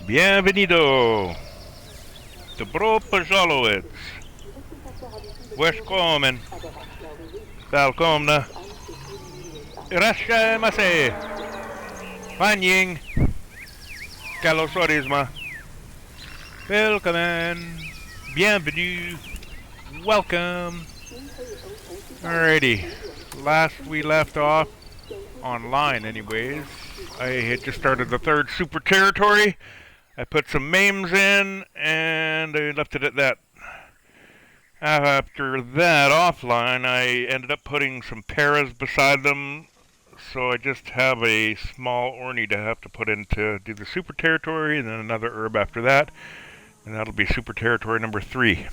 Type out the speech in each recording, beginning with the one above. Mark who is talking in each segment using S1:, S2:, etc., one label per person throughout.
S1: Bienvenido. Dobro pожаловать. Welcome. Välkomna. Irashaimase. Fanjing. Kalosorisma. Welcome. Bienvenue. Welcome. Alrighty. Last we left off, online anyways, I had just started the third super territory. I put some memes in, and I left it at that. After that, offline, I ended up putting some paras beside them, so I just have a small orney to have to put in to do the super territory, and then another herb after that, and that'll be super territory number 3.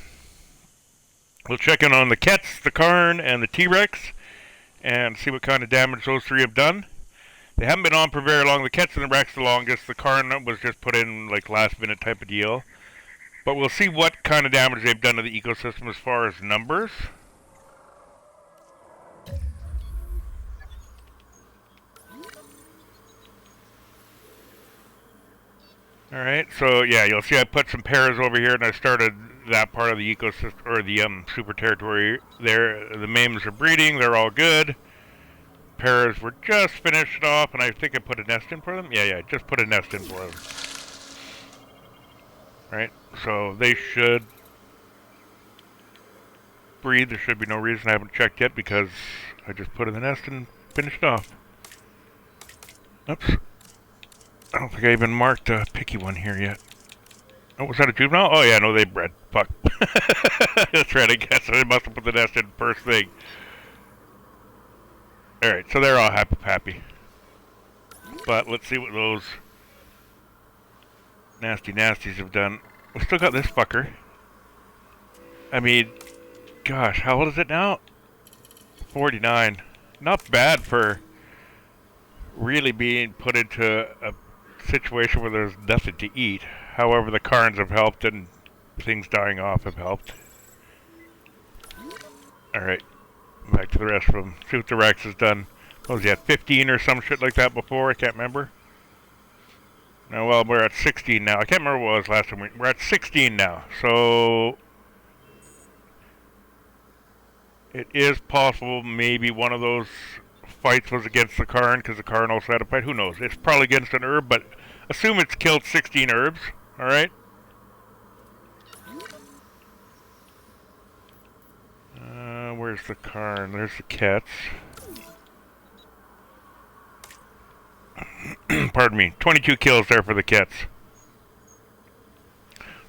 S1: We'll check in on the Kets, the Karn, and the T-Rex, and see what kind of damage those 3 have done. They haven't been on for very long. The Kets and the Rex the longest. The Karn was just put in like last minute type of deal. But we'll see what kind of damage they've done to the ecosystem as far as numbers. Alright, so yeah, you'll see I put some paras over here and I started that part of the ecosystem, or the super territory there. The memes are breeding, they're all good. Paras were just finished off, and I think I put a nest in for them. Yeah, just put a nest in for them. Right, so they should breed. There should be no reason I haven't checked yet because I just put in the nest and finished off. Oops. I don't think I even marked a picky one here yet. Oh, was that a juvenile? Oh yeah, no, they bred. Fuck. That's right, I guess I must have put the nest in first thing. Alright, so they're all happy. But let's see what those nasty nasties have done. We still got this fucker. I mean, gosh, how old is it now? 49. Not bad for really being put into a situation where there's nothing to eat. However, the Karns have helped and things dying off have helped. Alright, back to the rest of them. See what the Rex has done. What was he at, 15 or some shit like that before? I can't remember. No, well, we're at 16 now. I can't remember what it was last time. We're at 16 now. So it is possible maybe one of those fights was against the Karn, because the Karn also had a fight. Who knows? It's probably against an herb, but assume it's killed 16 herbs. Alright? Where's the Karn? There's the Kets. Pardon me. 22 kills there for the Kets.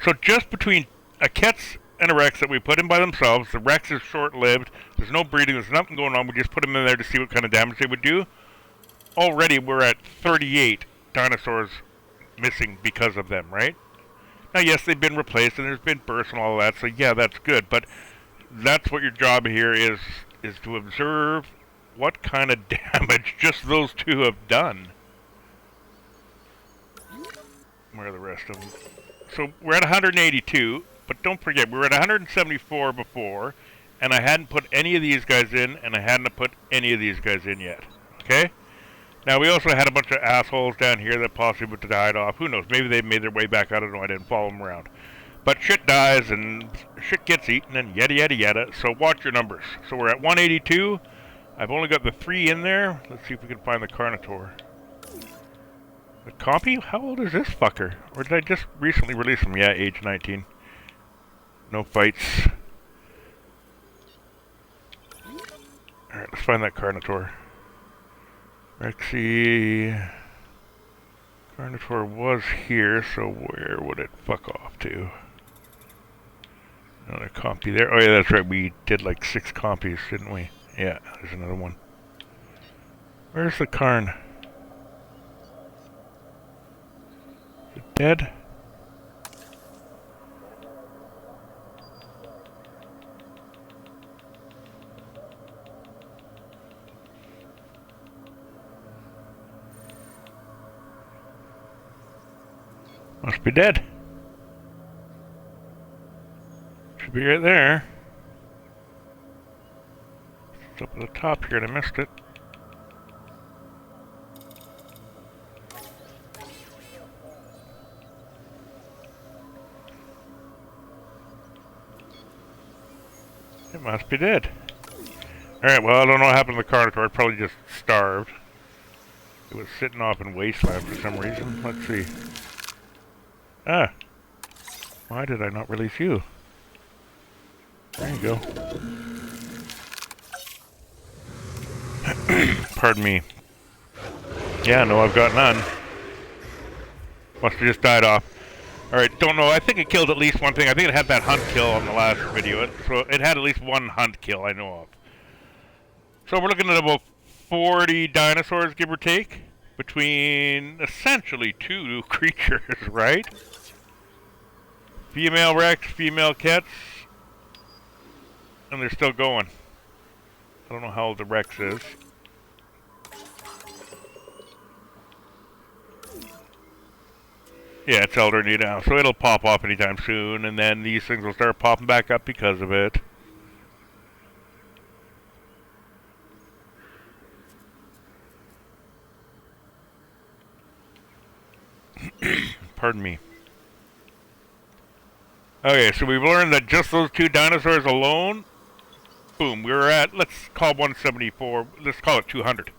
S1: So just between a Kets and a Rex that we put in by themselves, the Rex is short-lived, there's no breeding, there's nothing going on, we just put them in there to see what kind of damage they would do. Already we're at 38 dinosaurs missing because of them, right? Now yes, they've been replaced and there's been bursts and all that, so yeah, that's good, but that's what your job here is to observe what kind of damage just those 2 have done. Where are the rest of them? So we're at 182, but don't forget, we were at 174 before, and I hadn't put any of these guys in, and I hadn't put any of these guys in yet. Okay? Now, we also had a bunch of assholes down here that possibly would have died off. Who knows? Maybe they made their way back. I don't know. I didn't follow them around. But shit dies, and shit gets eaten, and yada yada yada. So watch your numbers. So we're at 182. I've only got the 3 in there. Let's see if we can find the Carnotaur. The Compy? How old is this fucker? Or did I just recently release him? Yeah, age 19. No fights. Alright, let's find that Carnotaur. Rexy... Carnotaur was here, so where would it fuck off to? Another Compy there. Oh yeah, that's right, we did like 6 Compies, didn't we? Yeah, there's another one. Where's the Karn? Is it dead? Must be dead. Should be right there. It's up at the top here and I missed it. It must be dead. Alright, well, I don't know what happened to the Carnotaur. It probably just starved. It was sitting off in wasteland for some reason. Let's see. Ah. Why did I not release you? There you go. Pardon me. Yeah, no, I've got none. Must have just died off. Alright, don't know. I think it killed at least one thing. I think it had that hunt kill on the last video. So it had at least one hunt kill I know of. So we're looking at about 40 dinosaurs, give or take. Between essentially 2 creatures, right? Female Rex, female Kets. And they're still going. I don't know how old the Rex is. Yeah, it's elderly now, so it'll pop off anytime soon, and then these things will start popping back up because of it. Pardon me. Okay, so we've learned that just those 2 dinosaurs alone, boom, we're at, let's call 174, let's call it 200.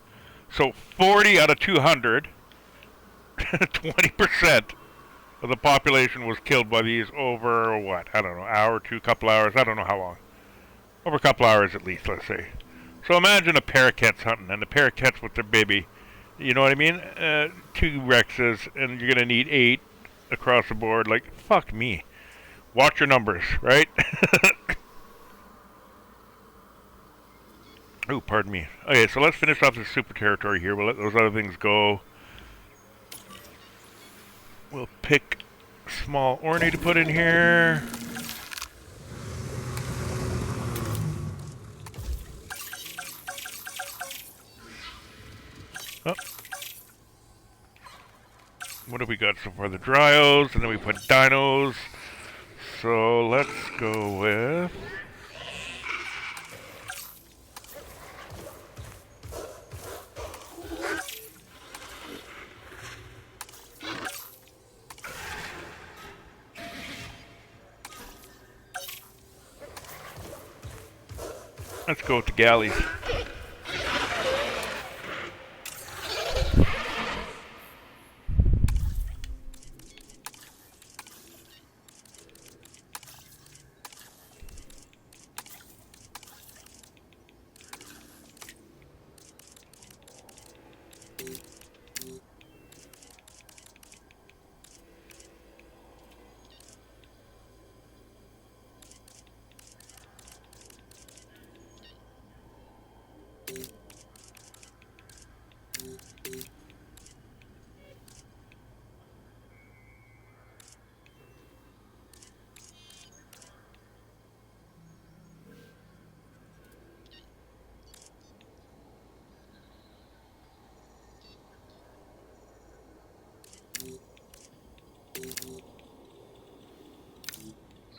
S1: So 40 out of 200, 20%. The population was killed by these over, what, I don't know, hour, 2, couple hours, I don't know how long. Over a couple hours at least, let's say. So imagine a pair of cats hunting, and a pair of cats with their baby. You know what I mean? 2 Rexes, and you're going to need 8 across the board. Like, fuck me. Watch your numbers, right? Oh, pardon me. Okay, so let's finish off this super territory here. We'll let those other things go. We'll pick small orney to put in here. Oh. What have we got so far? The Dryos, and then we put Dinos. So let's go with... Let's go with the galleys.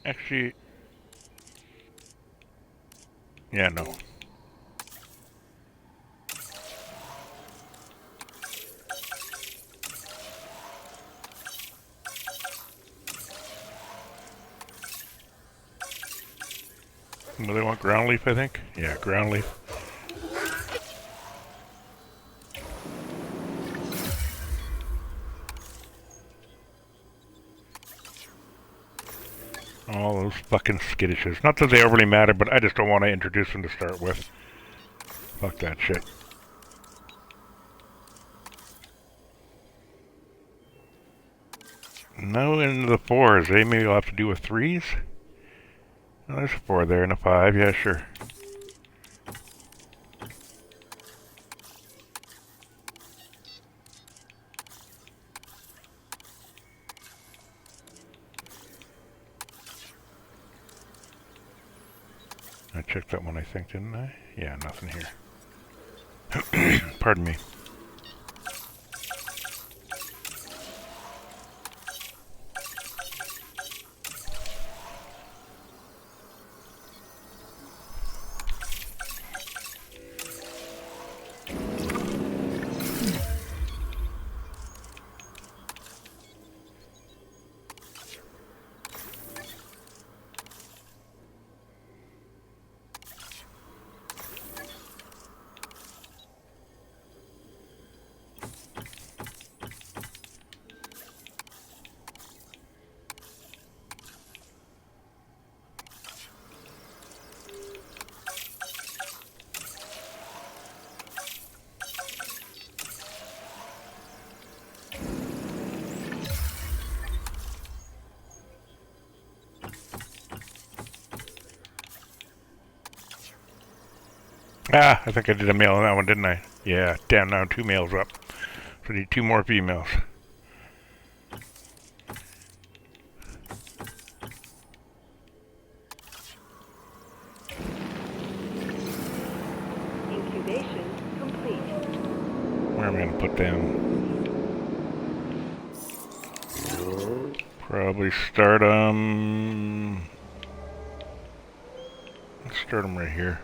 S1: Actually, yeah, no. Do they want ground leaf, I think? Yeah, ground leaf. All those fucking skittishes. Not that they overly matter, but I just don't want to introduce them to start with. Fuck that shit. No into the 4s, eh? Maybe I'll have to do with 3s? Oh, there's a 4 there and a 5, yeah, sure. I checked that one, I think, didn't I? Yeah, nothing here. Pardon me. Ah, I think I did a male on that one, didn't I? Yeah, damn, now 2 males up. So I need 2 more females.
S2: Incubation complete.
S1: Where am I going to put them? Probably start them... Let's start them right here.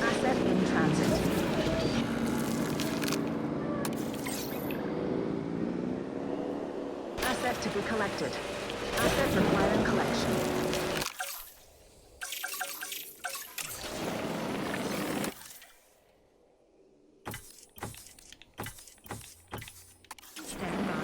S2: Asset in transit. Asset to be collected. Asset requiring collection. Stand by.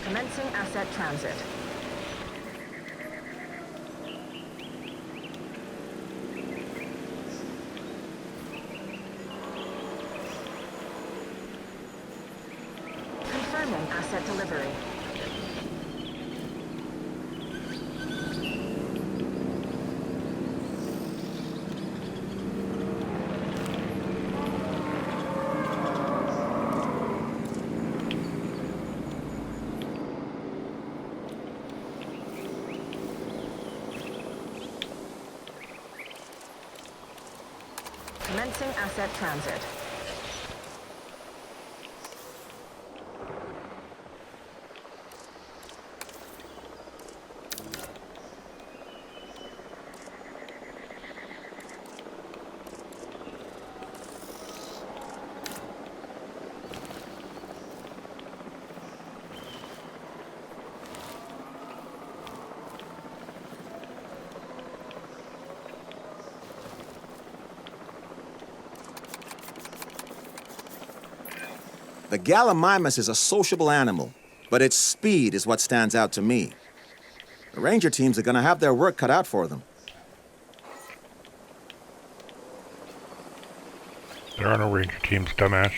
S2: Commencing asset transit. Confirming asset delivery. Commencing asset transit.
S3: The Gallimimus is a sociable animal, but its speed is what stands out to me. The ranger teams are going to have their work cut out for them.
S1: There are no ranger teams, dumbass.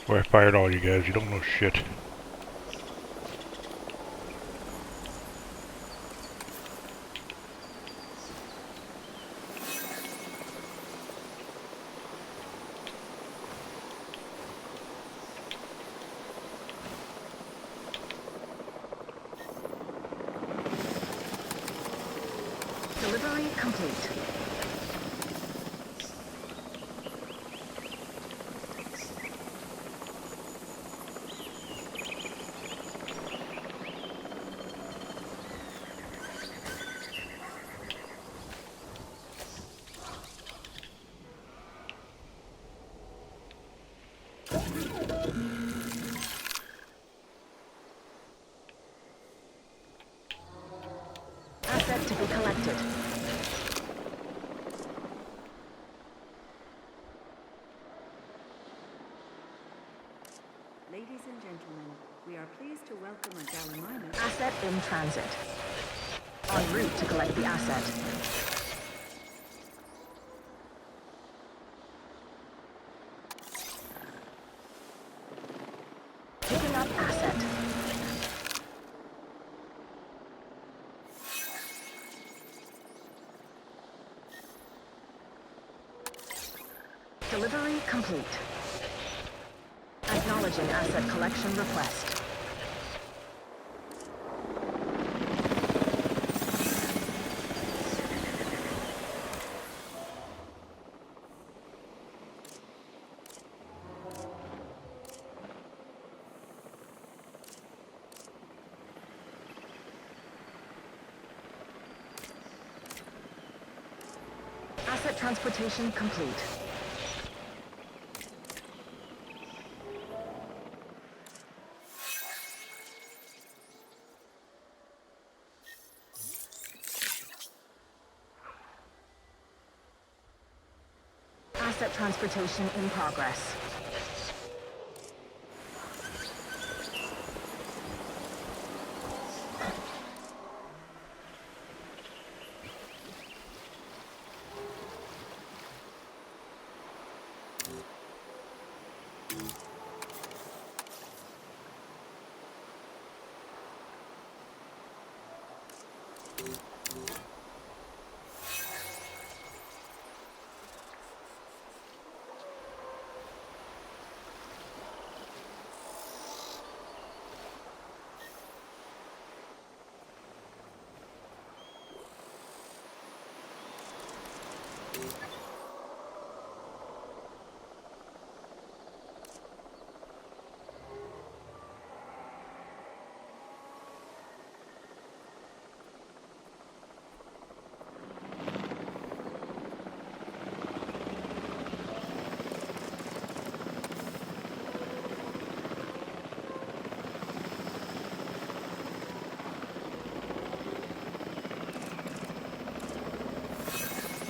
S1: So I fired all you guys. You don't know shit.
S2: Delivery complete. Asset to be collected.
S4: Ladies and gentlemen, we are pleased to welcome a Gallimimus.
S2: Asset in transit. En route to collect the asset. Picking up asset. Delivery complete. Acknowledging asset collection request. Asset transportation complete. Asset transportation in progress.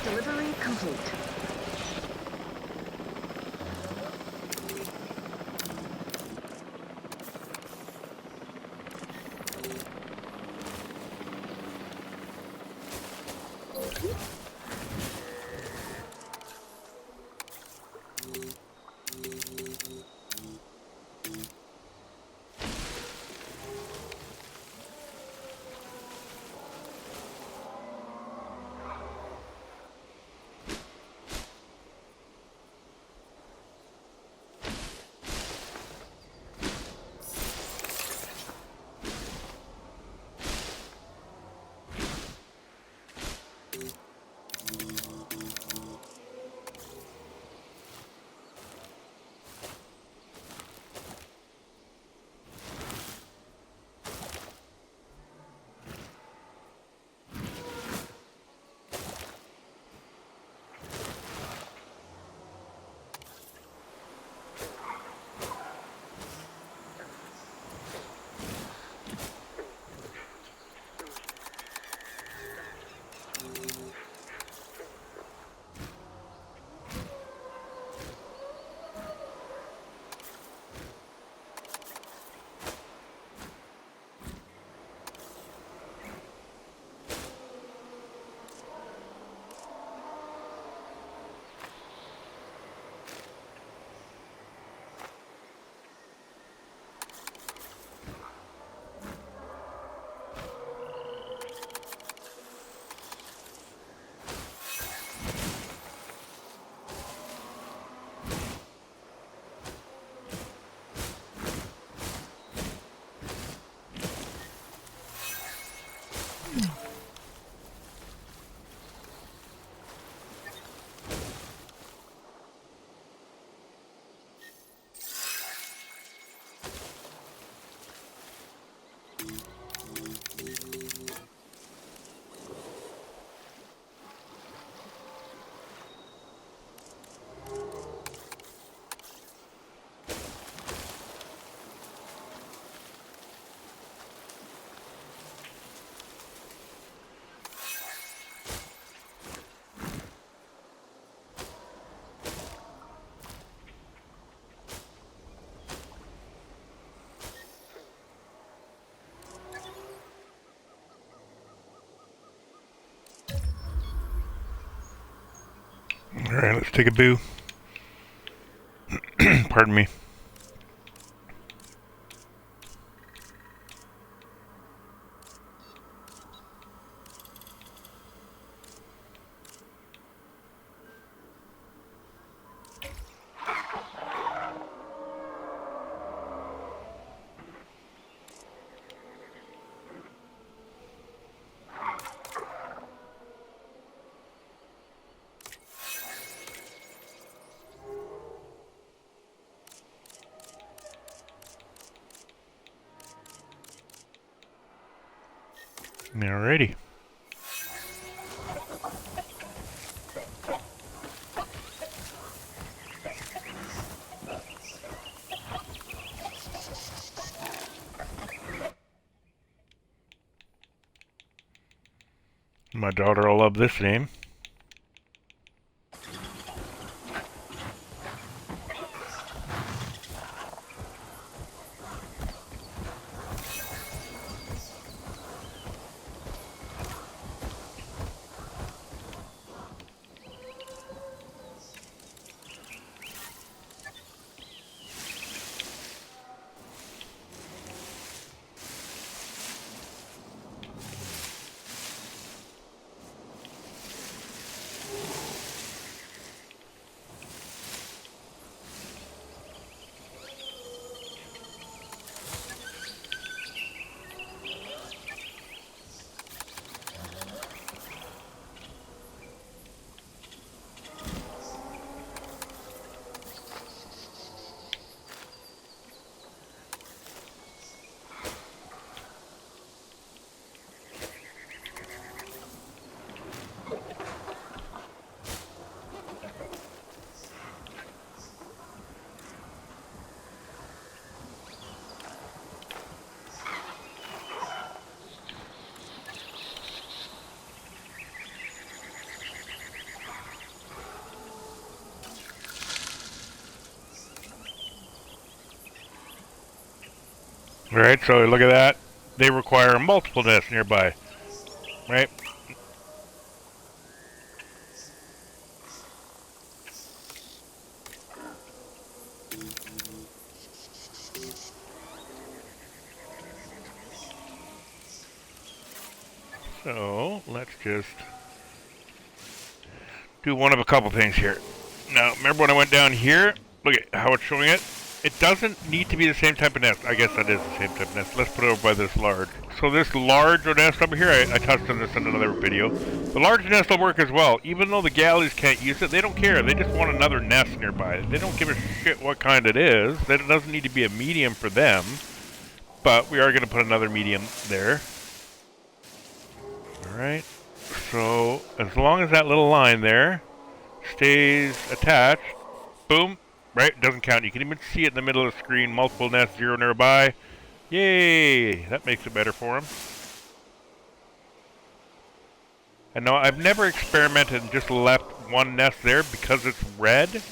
S2: Delivery complete.
S1: Alright, let's take a boo. Pardon me. Alrighty. My daughter will love this name. Alright, so look at that. They require multiple nests nearby. Right? So, let's just do one of a couple things here. Now, remember when I went down here? Look at how it's showing it. It doesn't need to be the same type of nest. I guess that is the same type of nest. Let's put it over by this large. So this large nest over here, I touched on this in another video. The large nest will work as well. Even though the galleys can't use it, they don't care. They just want another nest nearby. They don't give a shit what kind it is. It doesn't need to be a medium for them. But we are going to put another medium there. Alright. So, as long as that little line there stays attached, boom, right, it doesn't count. You can even see it in the middle of the screen, multiple nests, 0 nearby. Yay! That makes it better for them. And no, I've never experimented and just left one nest there because it's red.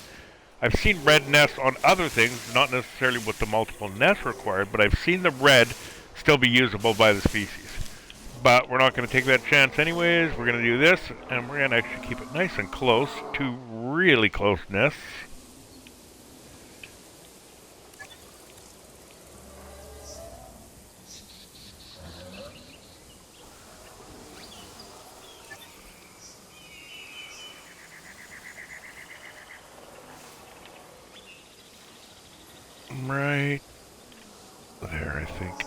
S1: I've seen red nests on other things, not necessarily with the multiple nests required, but I've seen the red still be usable by the species. But we're not going to take that chance anyways. We're going to do this, and we're going to actually keep it nice and close to really close nests. Right there, I think.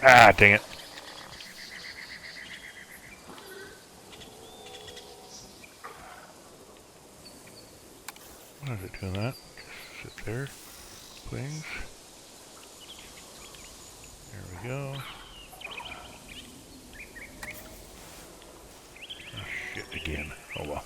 S1: Ah, dang it. Why is it doing that? Just sit there, please. There we go. Oh, shit, again. Oh well.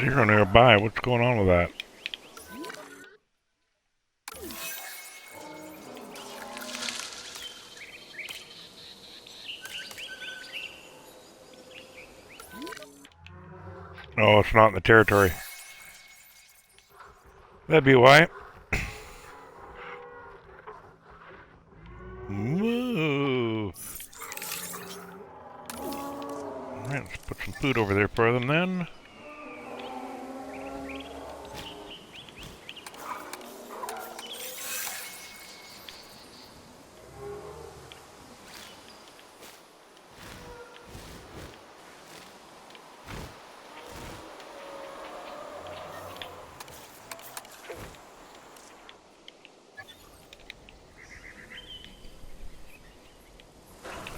S1: Zero nearby. What's going on with that? Oh, it's not in the territory. That'd be why. Move. Alright, let's put some food over there for them then.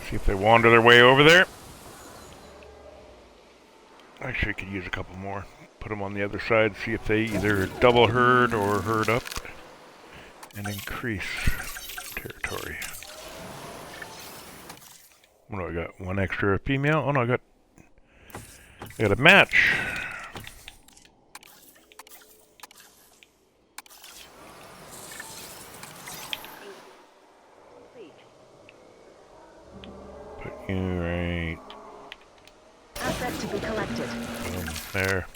S1: See if they wander their way over there. Actually, I could use a couple more. Put them on the other side, see if they either double herd or herd up and increase territory. What do I got? One extra female? Oh no, I got a match. Put you right
S2: Asset to be collected.
S1: there.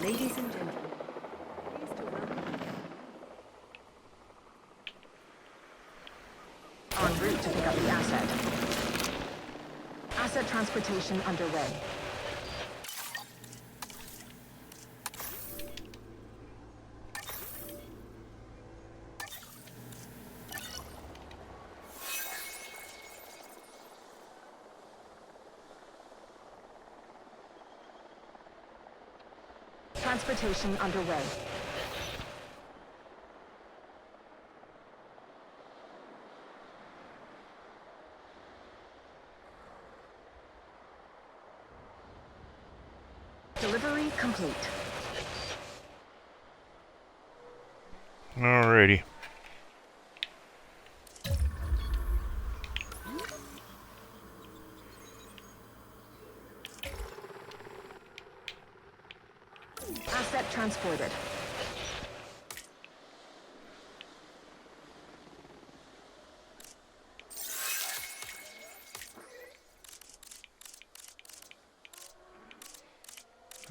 S4: Ladies and gentlemen, pleased to welcome
S2: En route to pick up the asset. Asset transportation underway. Transportation underway. Delivery complete.
S1: Alrighty.
S2: Asset transported.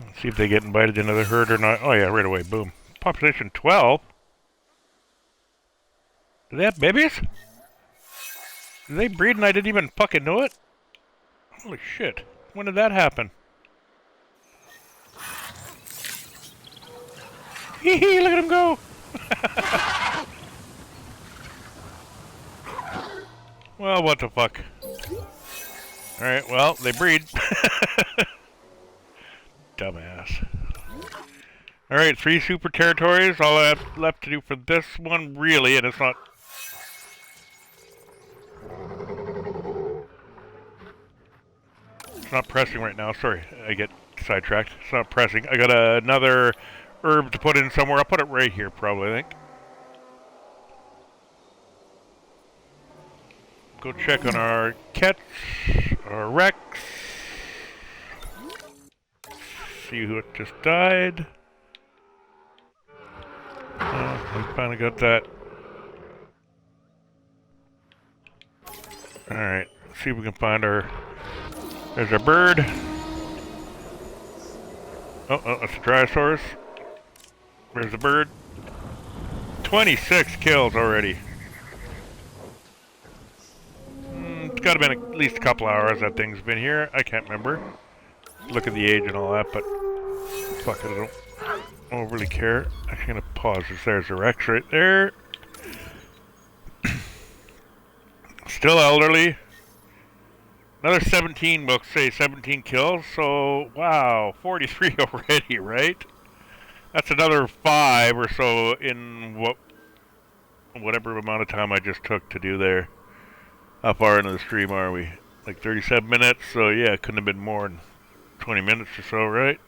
S1: Let's see if they get invited into the herd or not. Oh yeah, right away. Boom. Population 12? Do they have babies? Did they breed and I didn't even fucking know it? Holy shit. When did that happen? Hee hee, look at him go! Well, what the fuck. Alright, well, they breed. Dumbass. Alright, 3 super territories. All I have left to do for this one, really, and it's not... It's not pressing right now. Sorry, I get sidetracked. It's not pressing. I got another herb to put in somewhere. I'll put it right here, probably, I think. Go check on our Kets, our Rex. See who just died. Oh, we finally got that. Alright, let's see if we can find our... There's our bird. Oh, that's a Dryosaurus. There's the bird. 26 kills already. It's gotta been at least a couple hours that thing's been here. I can't remember. Look at the age and all that, but fuck it, I don't overly care. I'm gonna pause this. There's the Rex right there. Still elderly. Another 17, we'll say 17 kills, so wow, 43 already, right? That's another 5 or so in whatever amount of time I just took to do there. How far into the stream are we? Like 37 minutes, so yeah, it couldn't have been more than 20 minutes or so, right?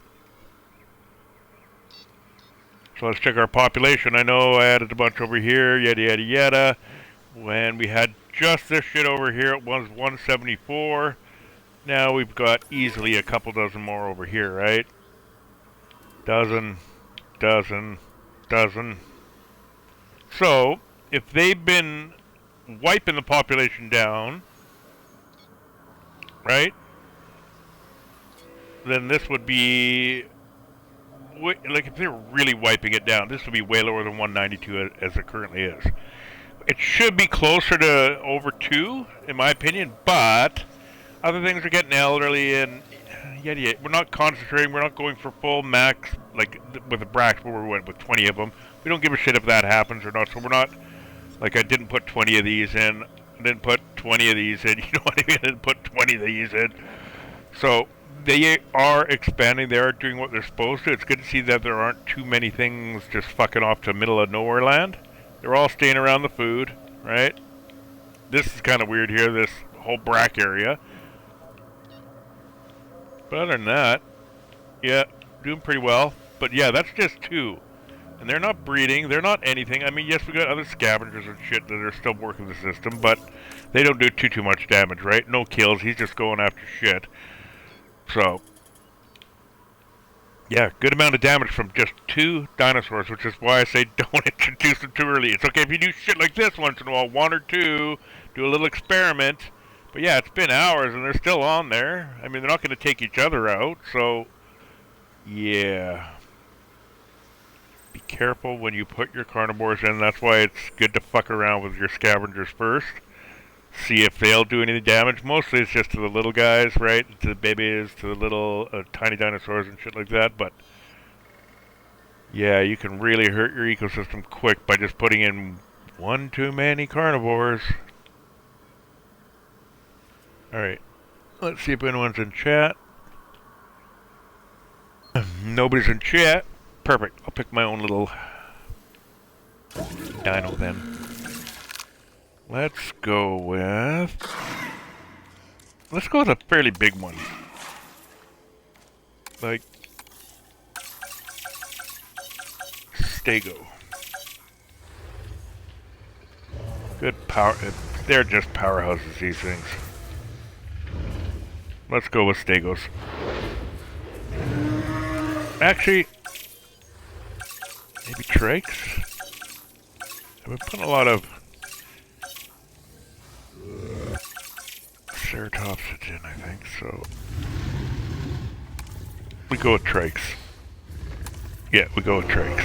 S1: So let's check our population. I know I added a bunch over here, yada yada yada. When we had just this shit over here, it was 174. Now we've got easily a couple dozen more over here, right? Dozen. So, if they've been wiping the population down, right? Then this would be, like if they're really wiping it down, this would be way lower than 192 as it currently is. It should be closer to over 2, in my opinion, but other things are getting elderly and yada. We're not concentrating, we're not going for full max, like with the Brax where we went with 20 of them. We don't give a shit if that happens or not, so we're not, like I didn't put 20 of these in, I didn't put 20 of these in, you know what I mean? I didn't put 20 of these in. So, they are expanding, they are doing what they're supposed to. It's good to see that there aren't too many things just fucking off to middle of nowhere land. They're all staying around the food, right? This is kind of weird here, this whole Brack area. But other than that, yeah, doing pretty well. But yeah, that's just 2. And they're not breeding, they're not anything. I mean, yes, we got other scavengers and shit that are still working the system, but they don't do too much damage, right? No kills, he's just going after shit. So, yeah, good amount of damage from just 2 dinosaurs, which is why I say don't introduce them too early. It's okay if you do shit like this once in a while, 1 or 2, do a little experiment. But yeah, it's been hours and they're still on there. I mean, they're not going to take each other out, so yeah. Be careful when you put your carnivores in. That's why it's good to fuck around with your scavengers first. See if they'll do any damage. Mostly it's just to the little guys, right? To the babies, to the little tiny dinosaurs and shit like that. But yeah, you can really hurt your ecosystem quick by just putting in 1 too many carnivores. Alright, let's see if anyone's in chat. Nobody's in chat. Perfect, I'll pick my own little dino then. Let's go with a fairly big one. Like Stego. Good power. They're just powerhouses, these things. Let's go with Stegos. Actually, maybe Trakes? I've been putting a lot of Ceratopsids in, I think, so we go with Trakes. Yeah, we go with Trakes.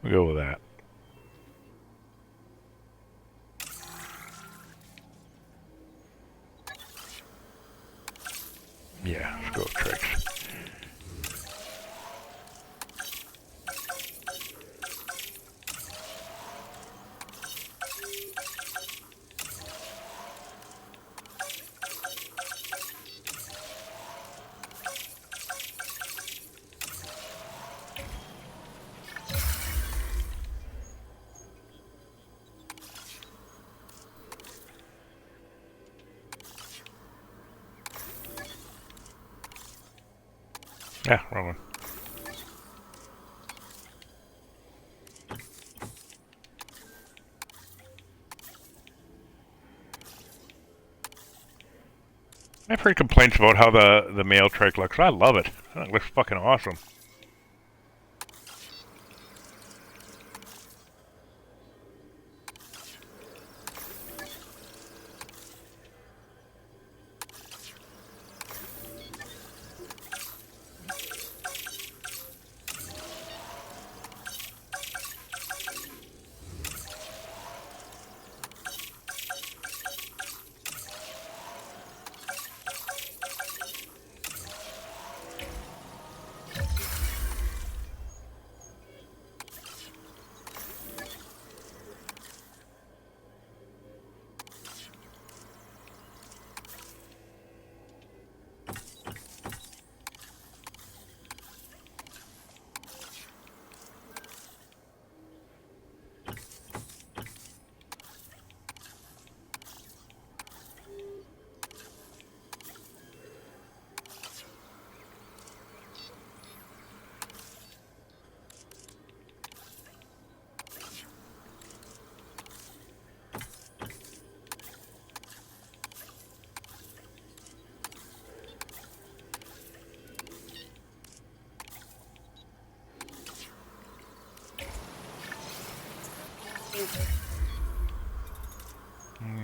S1: We'll go with that. Yeah, let's go with Trakes. Yeah, wrong one. I've heard complaints about how the male trike looks. I love it. I think it looks fucking awesome.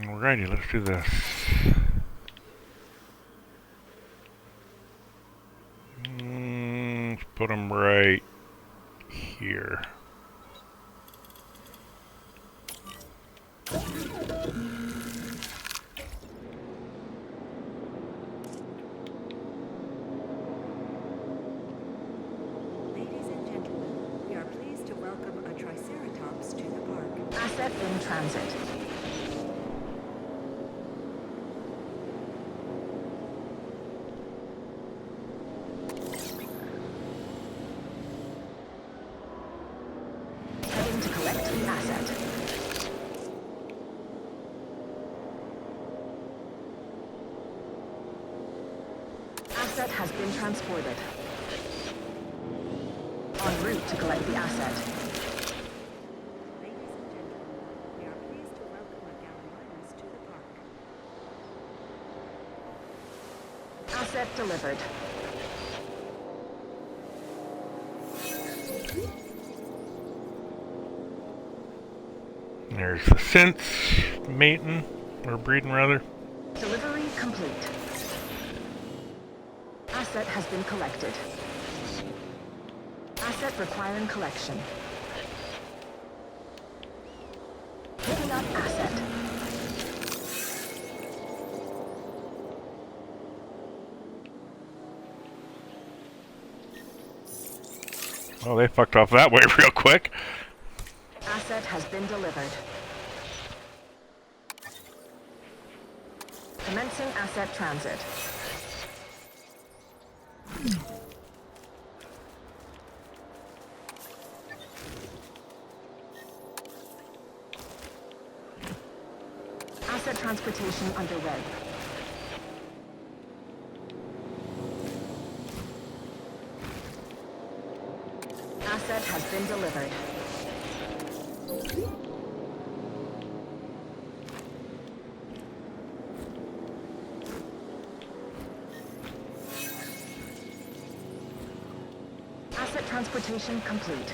S1: Alrighty, let's do this. Let's put them right here.
S4: Ladies and gentlemen, we are pleased to welcome a Triceratops to the park.
S2: Asset in transit. Heading to collect the asset. Asset has been transported. En route to collect the asset.
S4: Ladies and gentlemen, we are pleased to welcome a Gallimimus to the park.
S2: Asset delivered.
S1: There's the synths, mating, or breeding rather.
S2: Delivery complete. Asset has been collected. Asset requiring collection. Picking up asset.
S1: Oh, they fucked off that way real quick.
S2: Asset has been delivered. Commencing asset transit. Asset transportation underway. Asset has been delivered. Asset transportation complete.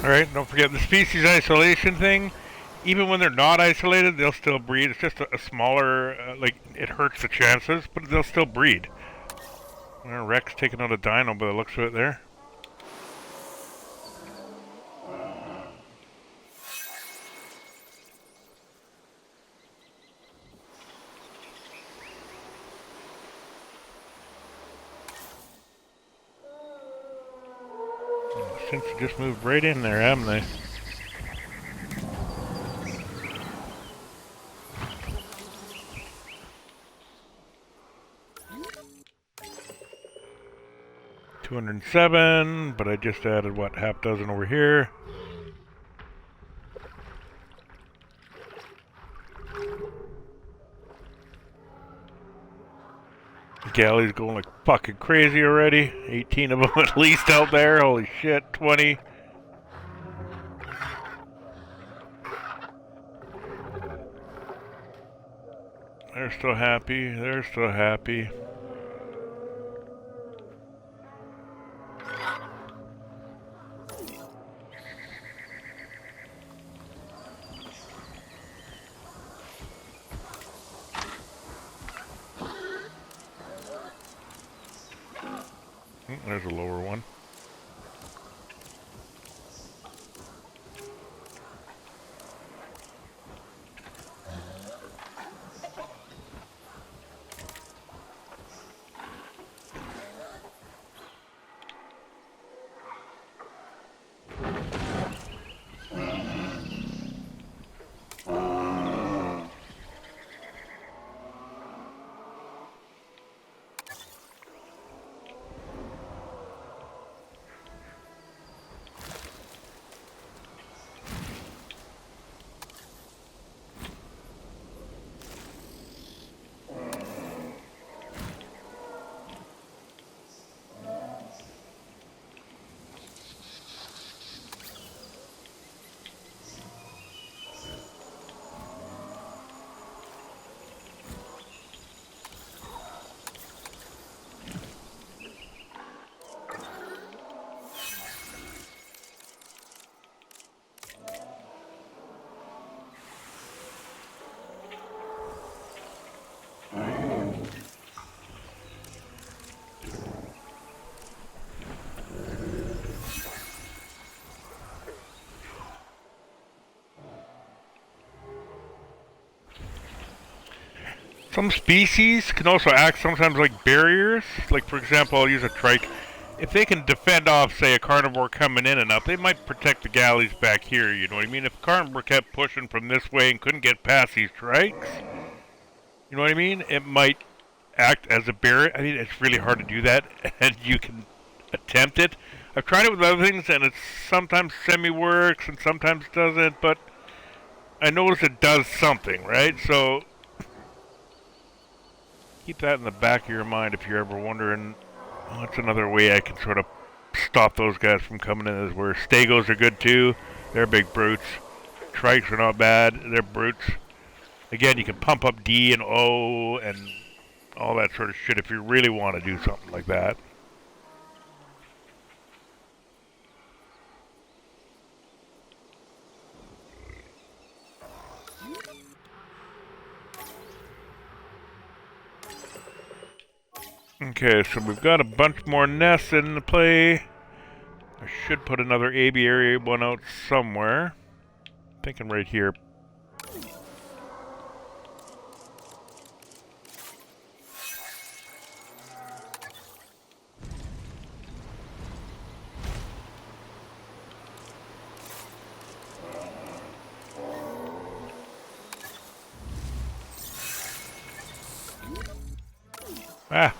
S1: Alright, don't forget the species isolation thing. Even when they're not isolated, they'll still breed. It's just a smaller, like, it hurts the chances, but they'll still breed. Rex taking out a dino by the looks of it there. Since they just moved right in there, haven't they? $207, but I just added, what, half dozen over here. Galley's going like fucking crazy already. 18 of them at least out there. Holy shit, 20. They're still happy. They're still happy. There's a lower one. Some species can also act sometimes like barriers. Like, for example, I'll use a trike. If they can defend off, say, a carnivore coming in enough, they might protect the galleys back here, you know what I mean? If a carnivore kept pushing from this way and couldn't get past these trikes, you know what I mean? It might act as a barrier. I mean, it's really hard to do that, and you can attempt it. I've tried it with other things, and it sometimes semi-works and sometimes doesn't, but I notice it does something, right? So keep that in the back of your mind if you're ever wondering, what's another way I can sort of stop those guys from coming in, is where stegos are good too. They're big brutes. Trikes are not bad. They're brutes. Again, you can pump up D and O and all that sort of shit if you really want to do something like that. Okay, so we've got a bunch more nests in the play. I should put another aviary one out somewhere. Thinking right here. Ah.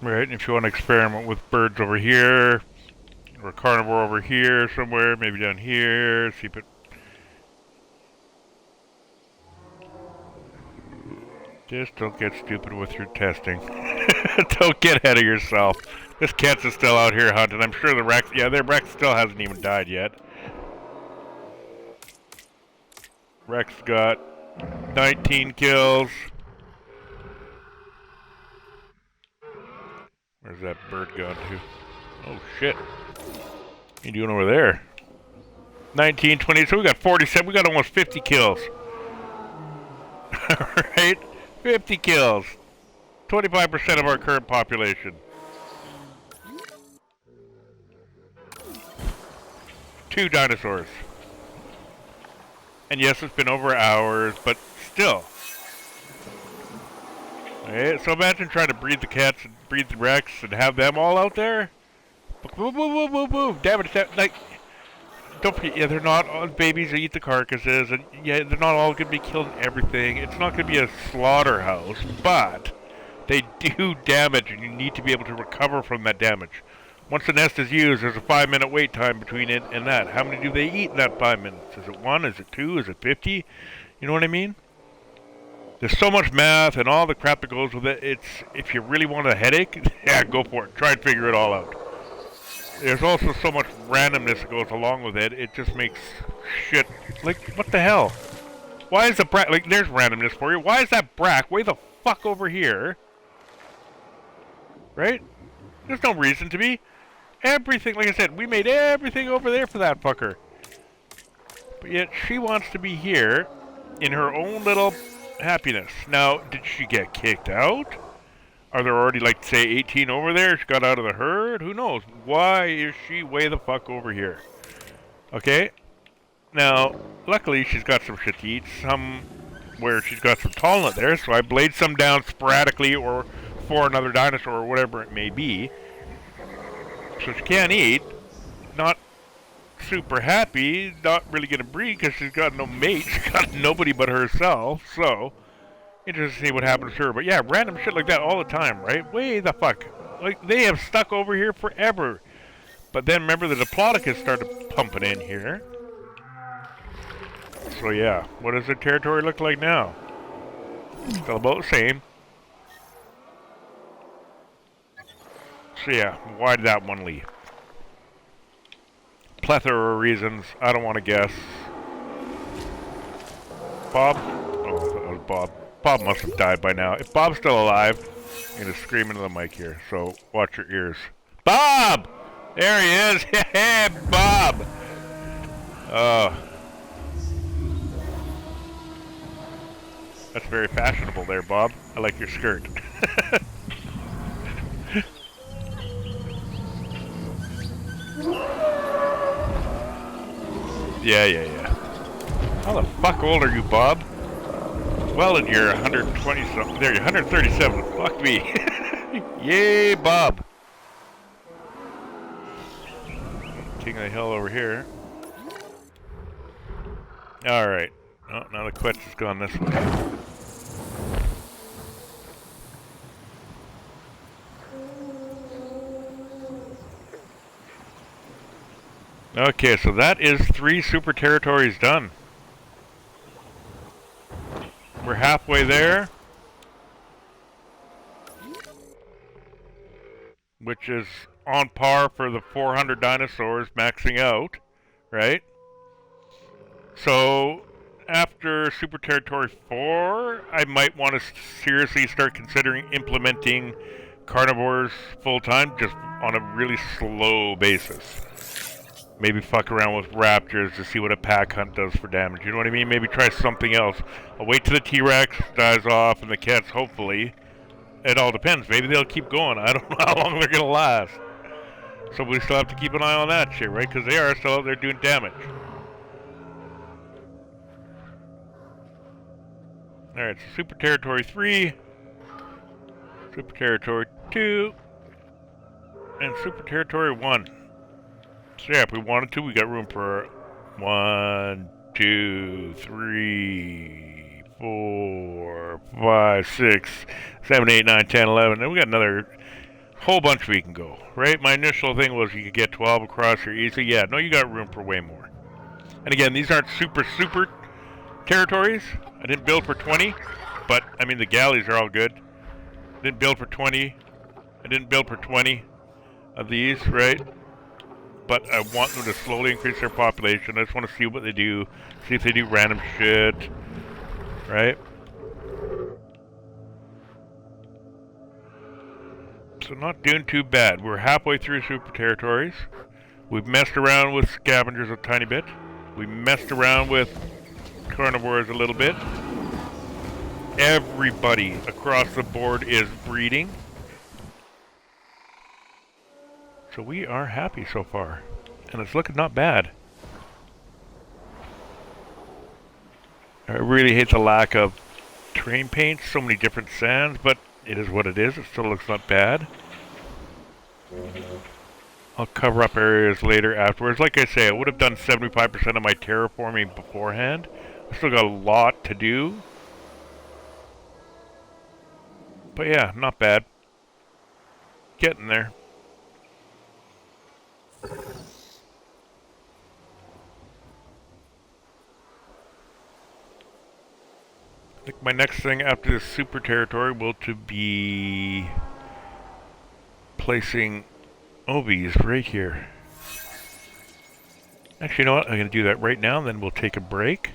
S1: Right, and if you want to experiment with birds over here, or carnivore over here somewhere, maybe down here, see if it... Just don't get stupid with your testing. Don't get ahead of yourself. This cat's is still out here hunting. I'm sure the Rex... Yeah, their Rex still hasn't even died yet. Rex got 19 kills. Where's that bird gone to? Oh, shit. What are you doing over there? 19, 20, so we got 47, we got almost 50 kills. Alright? 50 kills. 25% of our current population. 2 dinosaurs. And yes, it's been over hours, but still. Right? So imagine trying to breed the cats and breed the Rex and have them all out there. Boom, boom, boom, boom, boom. Damn it, like, don't forget, yeah, they're not all babies that eat the carcasses, and yeah, they're not all going to be killed and everything. It's not going to be a slaughterhouse, but they do damage, and you need to be able to recover from that damage. Once the nest is used, there's a 5-minute wait time between it and that. How many do they eat in that 5 minutes? Is it 1? Is it 2? Is it 50? You know what I mean? There's so much math and all the crap that goes with it. It's, if you really want a headache, yeah, go for it. Try and figure it all out. There's also so much randomness that goes along with it. It just makes shit, like, what the hell? Why is the brack, like, there's randomness for you. Why is that brack way the fuck over here? Right? There's no reason to be. Everything, like I said, we made everything over there for that fucker. But yet she wants to be here in her own little happiness. Now, did she get kicked out? Are there already, like, say, 18 over there? She got out of the herd? Who knows? Why is she way the fuck over here? Okay? Now, luckily, she's got some shit to eat. Where she's got some Tallnut there, so I blade some down sporadically or for another dinosaur or whatever it may be. So she can't eat. Not super happy. Not really going to breed because she's got no mate. She's got nobody but herself. So... interesting to see what happens to her. But yeah, random shit like that all the time, right? Way the fuck. Like, they have stuck over here forever. But then remember the Diplodocus started pumping in here. So yeah, what does the territory look like now? Still about the same. So yeah, why did that one leave? Plethora of reasons. I don't want to guess. Bob? Oh, that was Bob. Bob must have died by now. If Bob's still alive, I'm going to scream into the mic here, so watch your ears. Bob! There he is! Hey, Bob! Oh. That's very fashionable there, Bob. I like your skirt. Yeah. How the fuck old are you, Bob? Well, and you're 120 something. There, you're 137. Fuck me. Yay, Bob. King of the hill over here. Alright. Oh, now the Quetch has gone this way. Okay, so that is 3 super territories done. We're halfway there. Which is on par for the 400 dinosaurs maxing out, right? So, after Super Territory 4, I might want to seriously start considering implementing carnivores full-time, just on a really slow basis. Maybe fuck around with raptors to see what a pack hunt does for damage. You know what I mean? Maybe try something else. I'll wait till the T-Rex dies off and the cats, hopefully. It all depends. Maybe they'll keep going. I don't know how long they're going to last. So we still have to keep an eye on that shit, right? Because they are still out there doing damage. Alright, so Super Territory 3. Super Territory 2. And Super Territory 1. So yeah, if we wanted to, we got room for 1, 2, 3, 4, 5, 6, 7, 8, 9, 10, 11. And we got another Whole bunch we can go, right? My initial thing was you could get 12 across here easy. Yeah, no, you got room for way more. And again, these aren't super territories. I didn't build for 20, but I mean the galleys are all good. Didn't build for 20. I didn't build for 20 of these, right? But I want them to slowly increase their population. I just want to see what they do, see if they do random shit, right? So not doing too bad. We're halfway through super territories. We've messed around with scavengers a tiny bit. We messed around with carnivores a little bit. Everybody across the board is breeding. So we are happy so far. And it's looking not bad. I really hate the lack of terrain paints, so many different sands, but it is what it is. It still looks not bad. I'll cover up areas later afterwards. Like I say, I would have done 75% of my terraforming beforehand. I still got a lot to do. But yeah, not bad. Getting there. I think my next thing after this super territory will to be placing OBs right here. Actually, you know what? I'm going to do that right now, and then we'll take a break.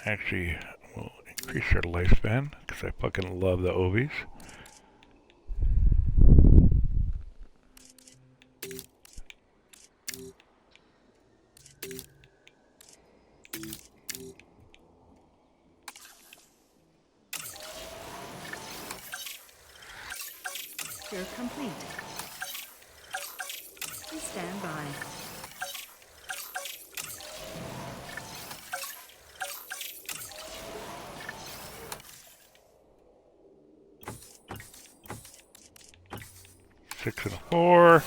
S1: Actually, we'll increase their lifespan, because I fucking love the OBs.
S4: You're complete. Please stand by.
S1: Six and a 4.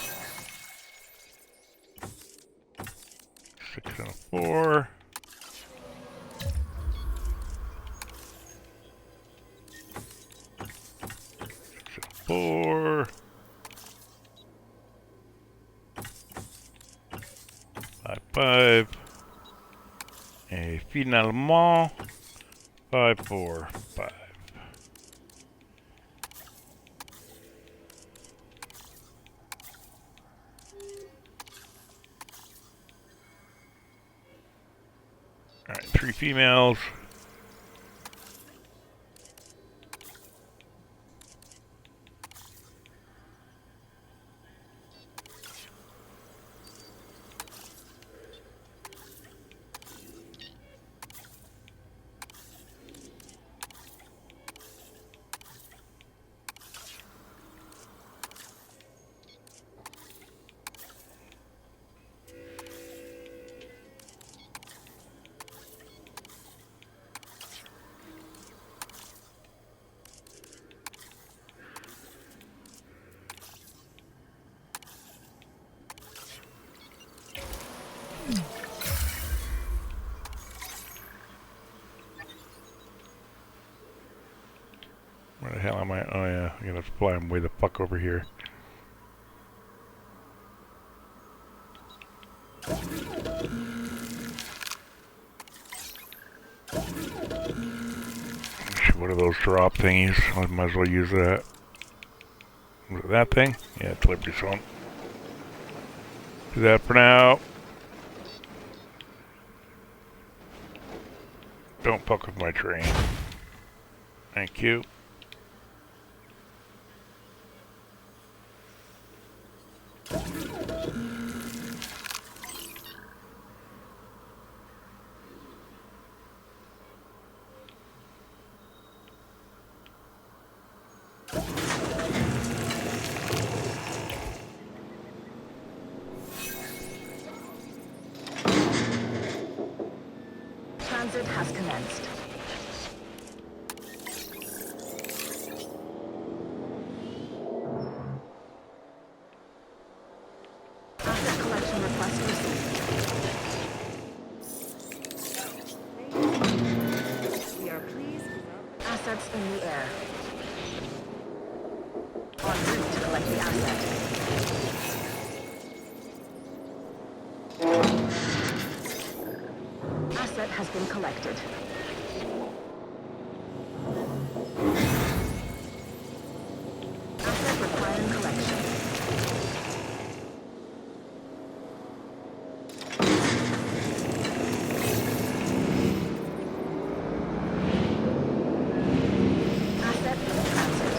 S1: 6 and a 4. 6 and a 4. 5, 5. Et finalement, 5, 4, 5. Alright, 3 females. Where the hell am I? Oh yeah, I gotta fly them way the fuck over here. What are those drop thingies? I might as well use that. Was it that thing? Yeah, it's Liberty Zone. Do that for now. Don't fuck with my train. Thank you.
S2: Request received.
S4: We are pleased to welcome.
S2: Assets in the air. En route to collect the asset. Asset has been collected. Asset requiring collection. Asset in transit.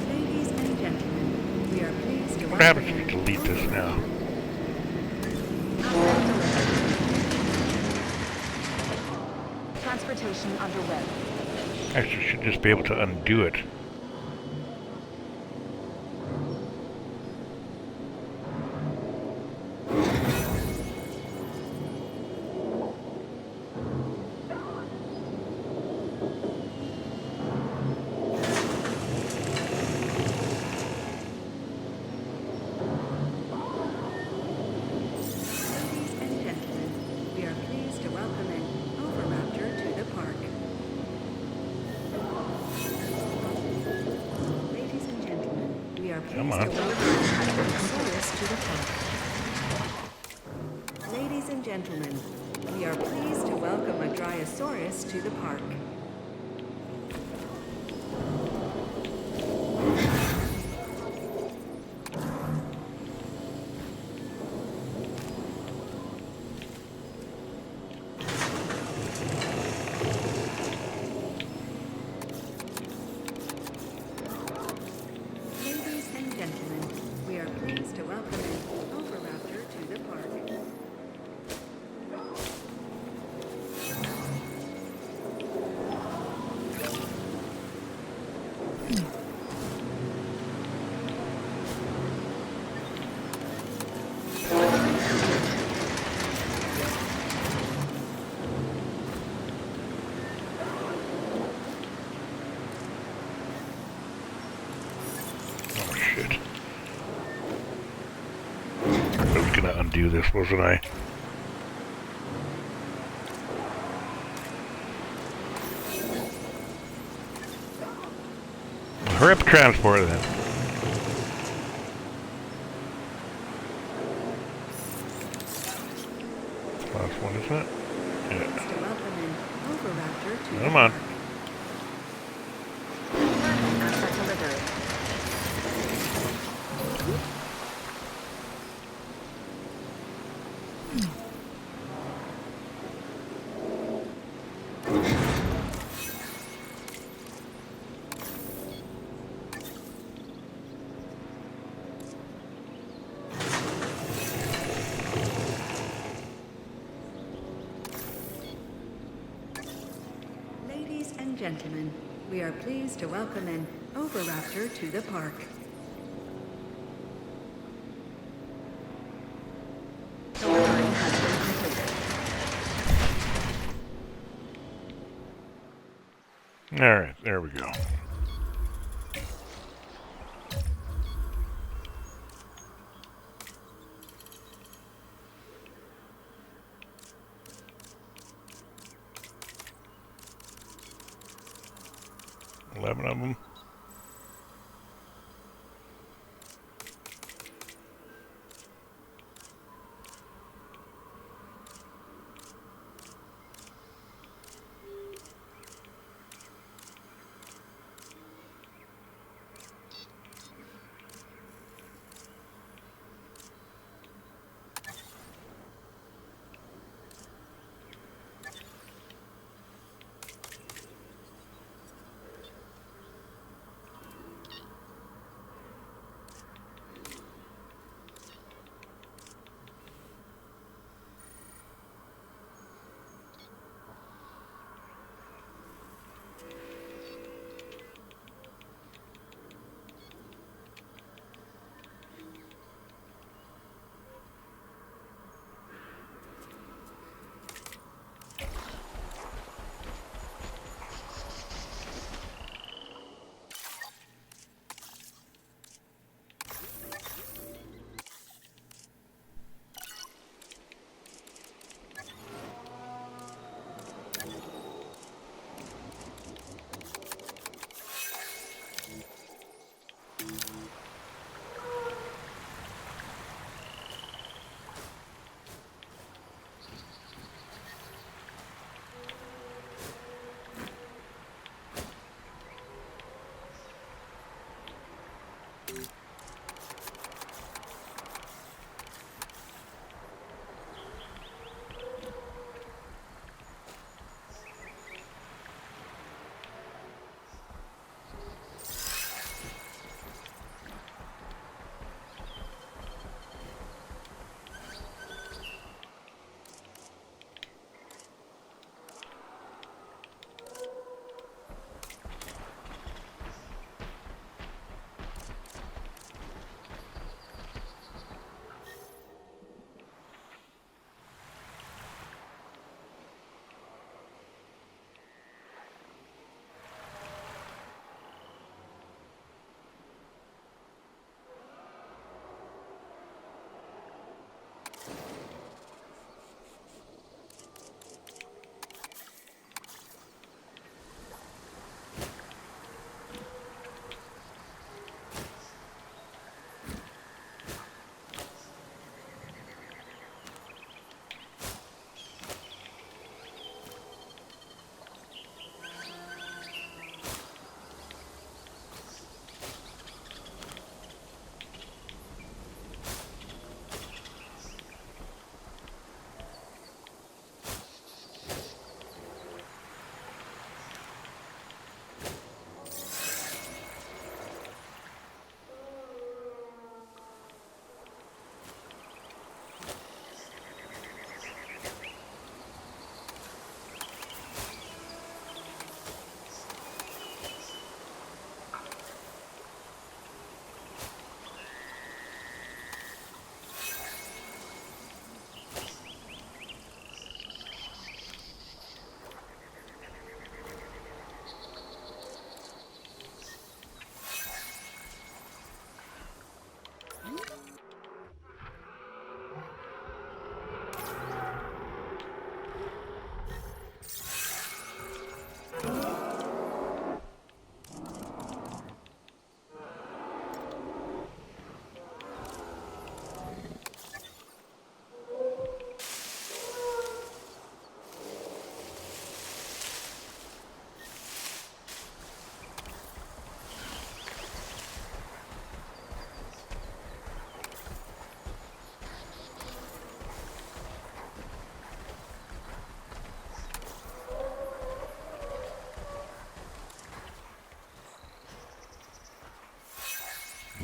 S4: Ladies and gentlemen, we are pleased to
S1: What happens
S4: welcome
S1: if we delete this now?
S2: Asset delivered. Transportation underway.
S1: Actually, should just be able to undo it.
S4: Ladies and gentlemen, we are pleased to welcome an Overraptor to the park. Ladies and gentlemen, we are
S1: Come
S4: pleased
S1: on.
S4: to welcome Tyrannosaurus to the park. Ladies and gentlemen, we are pleased to welcome a Dryosaurus to the park. Ladies and gentlemen, we are pleased to welcome an Overraptor to the park.
S1: Oh shit. I was gonna undo this, wasn't I? Hurry up the transport then. Last one, isn't it? Yeah.
S4: Pleased to welcome an Overraptor to the
S1: Come on.
S4: park.
S2: Asset delivered.
S4: Ladies and gentlemen, we are pleased to welcome an Overraptor to the park.
S2: Delivery has been completed.
S1: Alright, there we go. Eleven of them.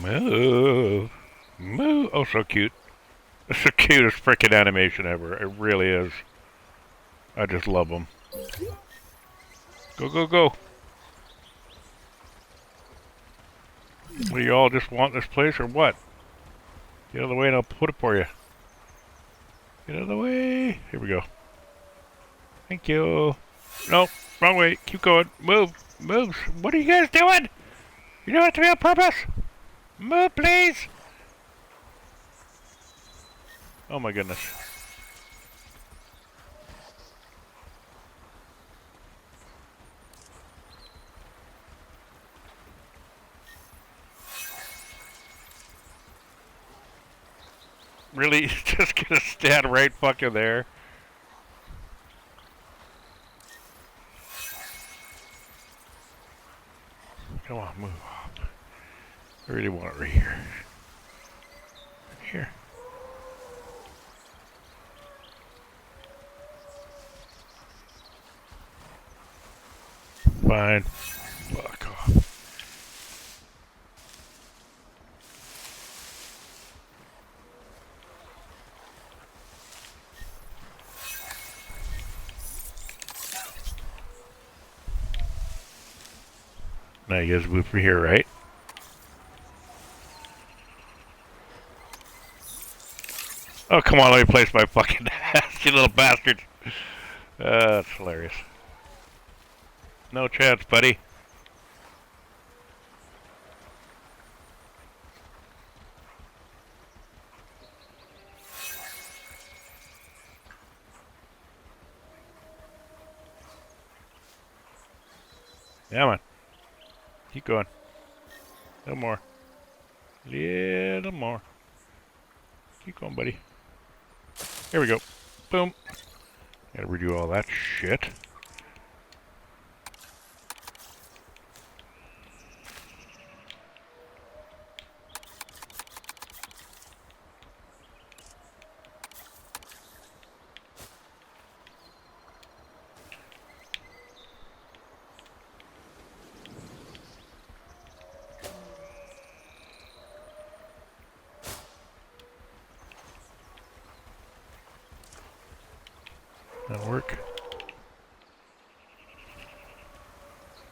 S1: Move. Move. Oh, so cute. It's the cutest freaking animation ever. It really is. I just love them. Go, go, go. Well, you all just want this place or what? Get out of the way and I'll put it for you. Get out of the way. Here we go. Thank you. Nope, wrong way. Keep going. Move. Move. What are you guys doing? You don't have to be on purpose. Move, please. Oh my goodness. Really? Just gonna stand right fucking there? Come on, move up. I really want it right here. Right here. Fine. Fuck off. Now you guys move for here, right? Oh, come on, let me place my fucking ass, you little bastard. That's hilarious. No chance, buddy. Yeah, man. Keep going. No more. Little more. Keep going, buddy. Here we go. Boom. Gotta redo all that shit. That'll work.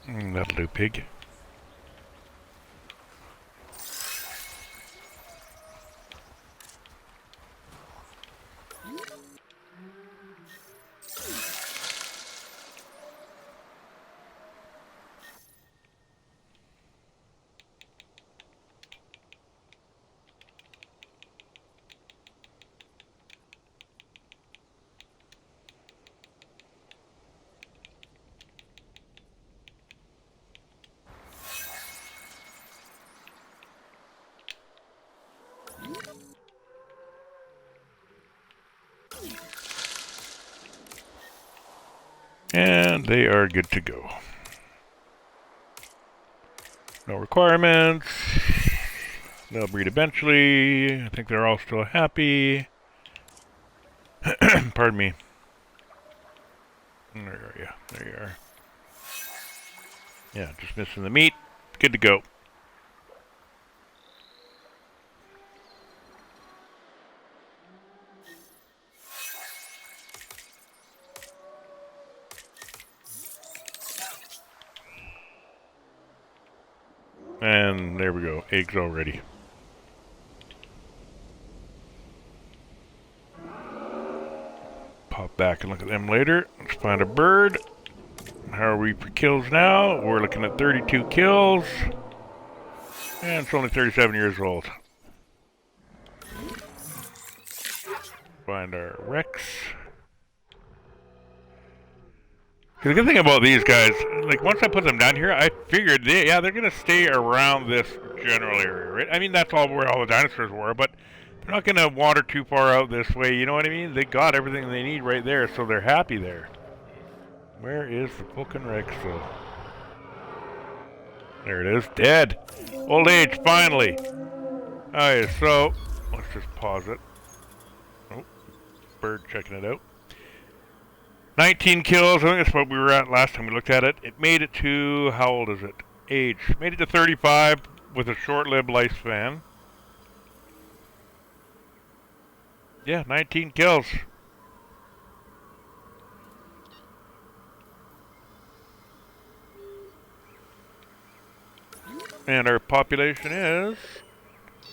S1: That'll do, pig. And they are good to go. No requirements. They'll breed eventually. I think they're all still happy. Pardon me. Where are you? There you are. Yeah, just missing the meat. Good to go. And there we go. Eggs already. Pop back and look at them later. Let's find a bird. How are we for kills now? We're looking at 32 kills. And it's only 37 years old. Find our Rex. The good thing about these guys, like once I put them down here, I figured they're gonna stay around this general area, right? I mean, that's all where all the dinosaurs were, but they're not gonna wander too far out this way, you know what I mean? They got everything they need right there, so they're happy there. Where is the fucking Rex, though? There it is, dead. Old age, finally. Alright, so, let's just pause it. Oh, bird checking it out. 19 kills, I think that's what we were at last time we looked at it. It made it to, how old is it? Age. Made it to 35. with a short-lived lifespan. Yeah, 19 kills. And our population is,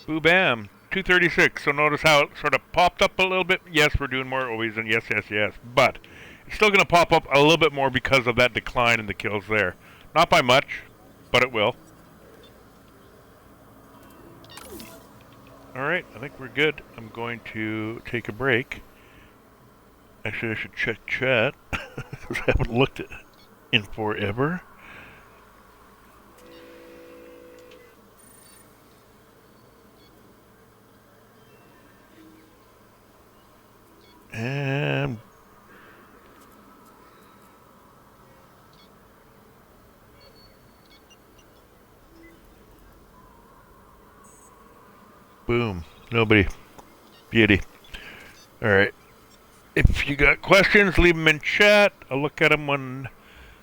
S1: boo bam, 236. So notice how it sort of popped up a little bit. Yes, we're doing more always, and yes, yes, yes. But it's still going to pop up a little bit more because of that decline in the kills there. Not by much, but it will. Alright, I think we're good. I'm going to take a break. Actually, I should check chat, because I haven't looked at it in forever. And boom, nobody. Beauty. Alright. If you got questions, leave them in chat. I'll look at them when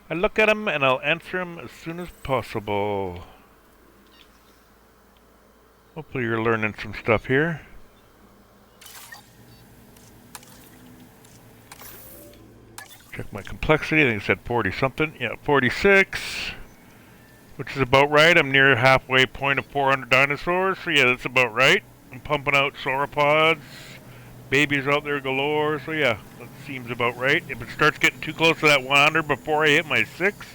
S1: I look at them, and I'll answer them as soon as possible. Hopefully you're learning some stuff here. Check my complexity. I think it said 40 something. Yeah, 46. Which is about right. I'm near halfway point of 400 dinosaurs. So yeah, that's about right. I'm pumping out sauropods. Babies out there galore. So yeah, that seems about right. If it starts getting too close to that 100 before I hit my 6,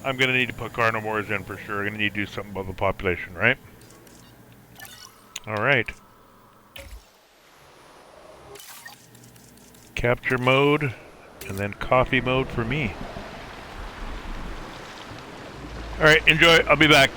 S1: I'm going to need to put carnivores in for sure. I'm going to need to do something about the population, right? Alright. Capture mode, and then coffee mode for me. Alright, enjoy. I'll be back.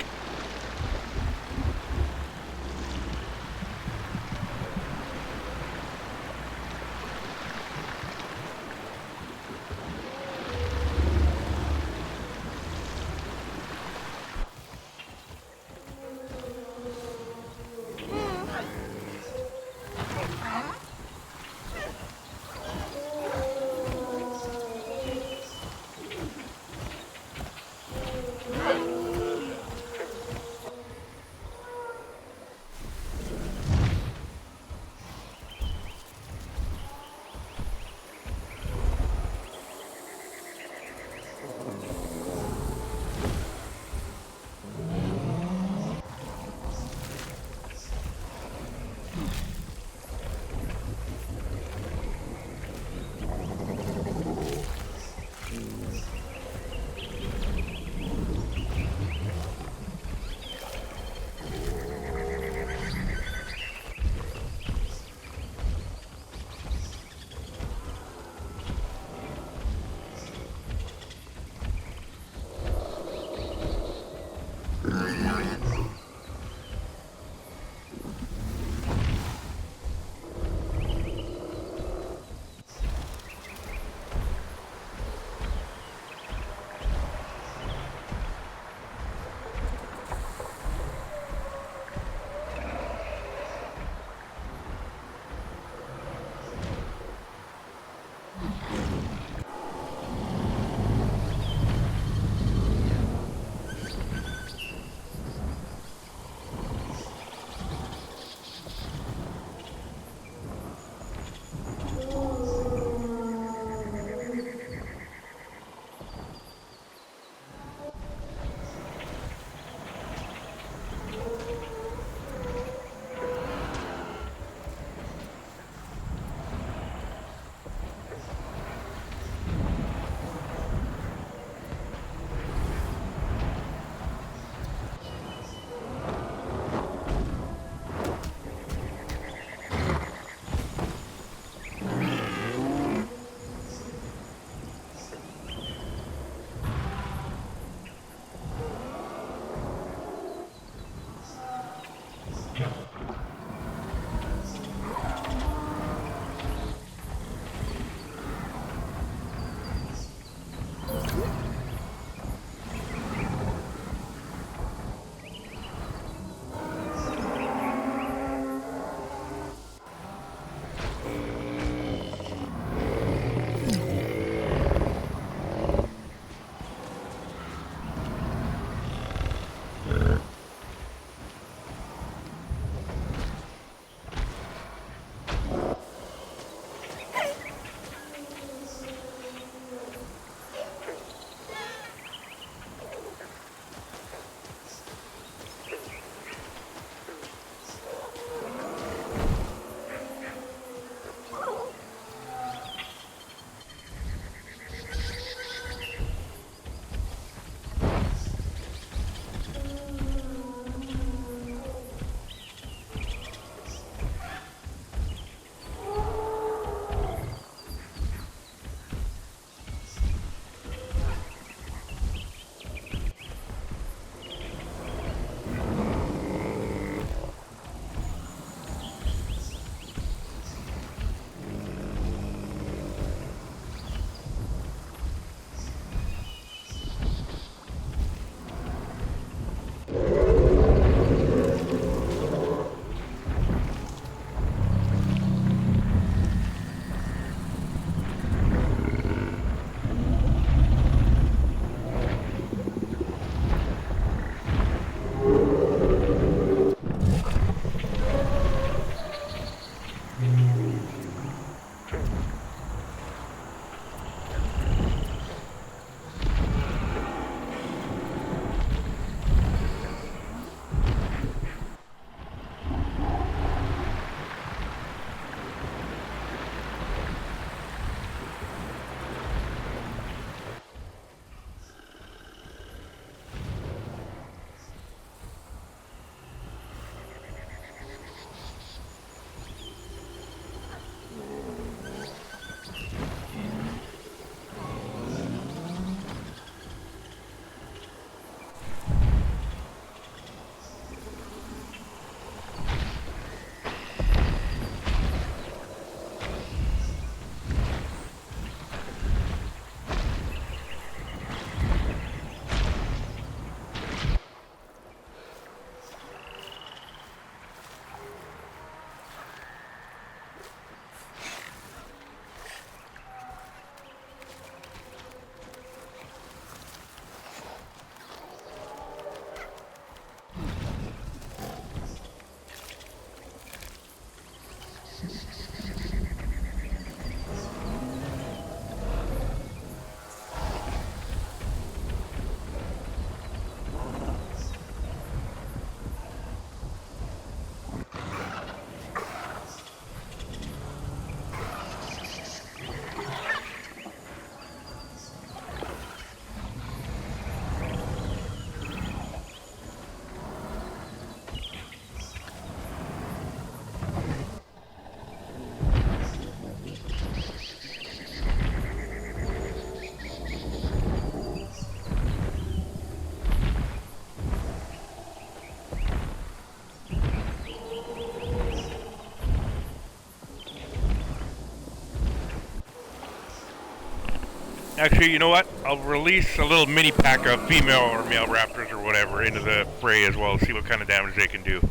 S1: Actually, you know what? I'll release a little mini pack of female or male raptors or whatever into the fray as well, see what kind of damage they can do.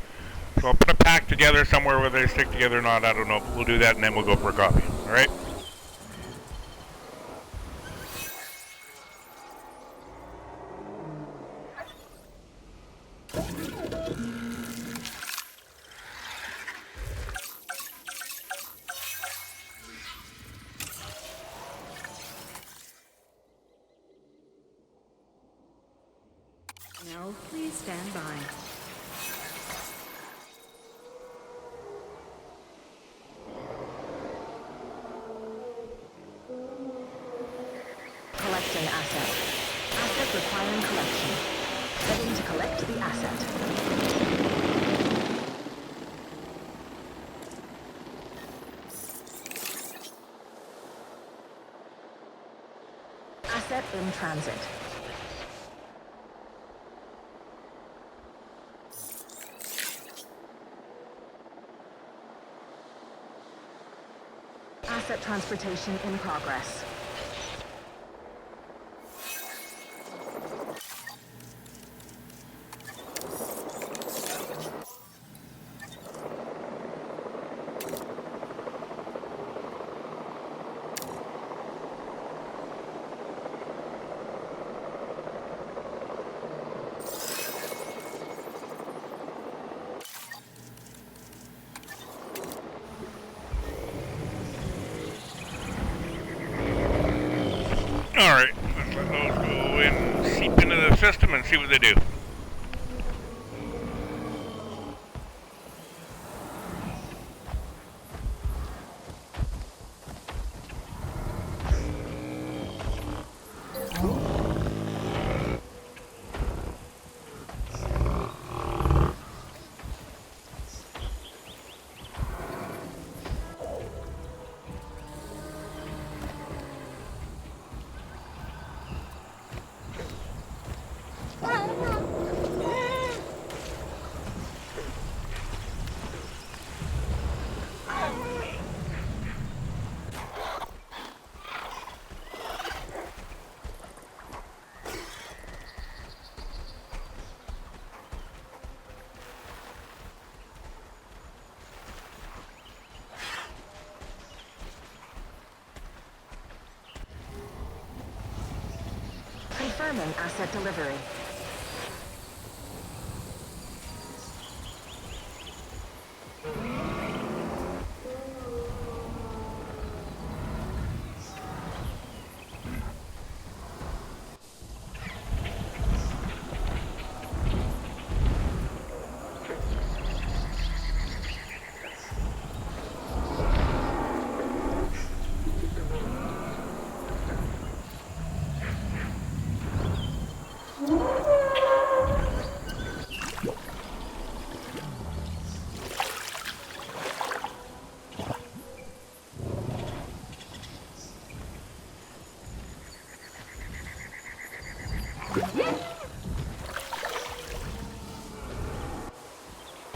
S1: So I'll put a pack together somewhere, whether they stick together or not, I don't know. We'll do that and then we'll go for a coffee. Alright?
S4: Now, please stand by.
S2: Collecting asset. Asset requiring collection. Heading to collect the asset. Asset in transit. Asset transportation in progress.
S1: Alright, let's let those go and seep into the system and see what they do.
S2: Confirming asset delivery.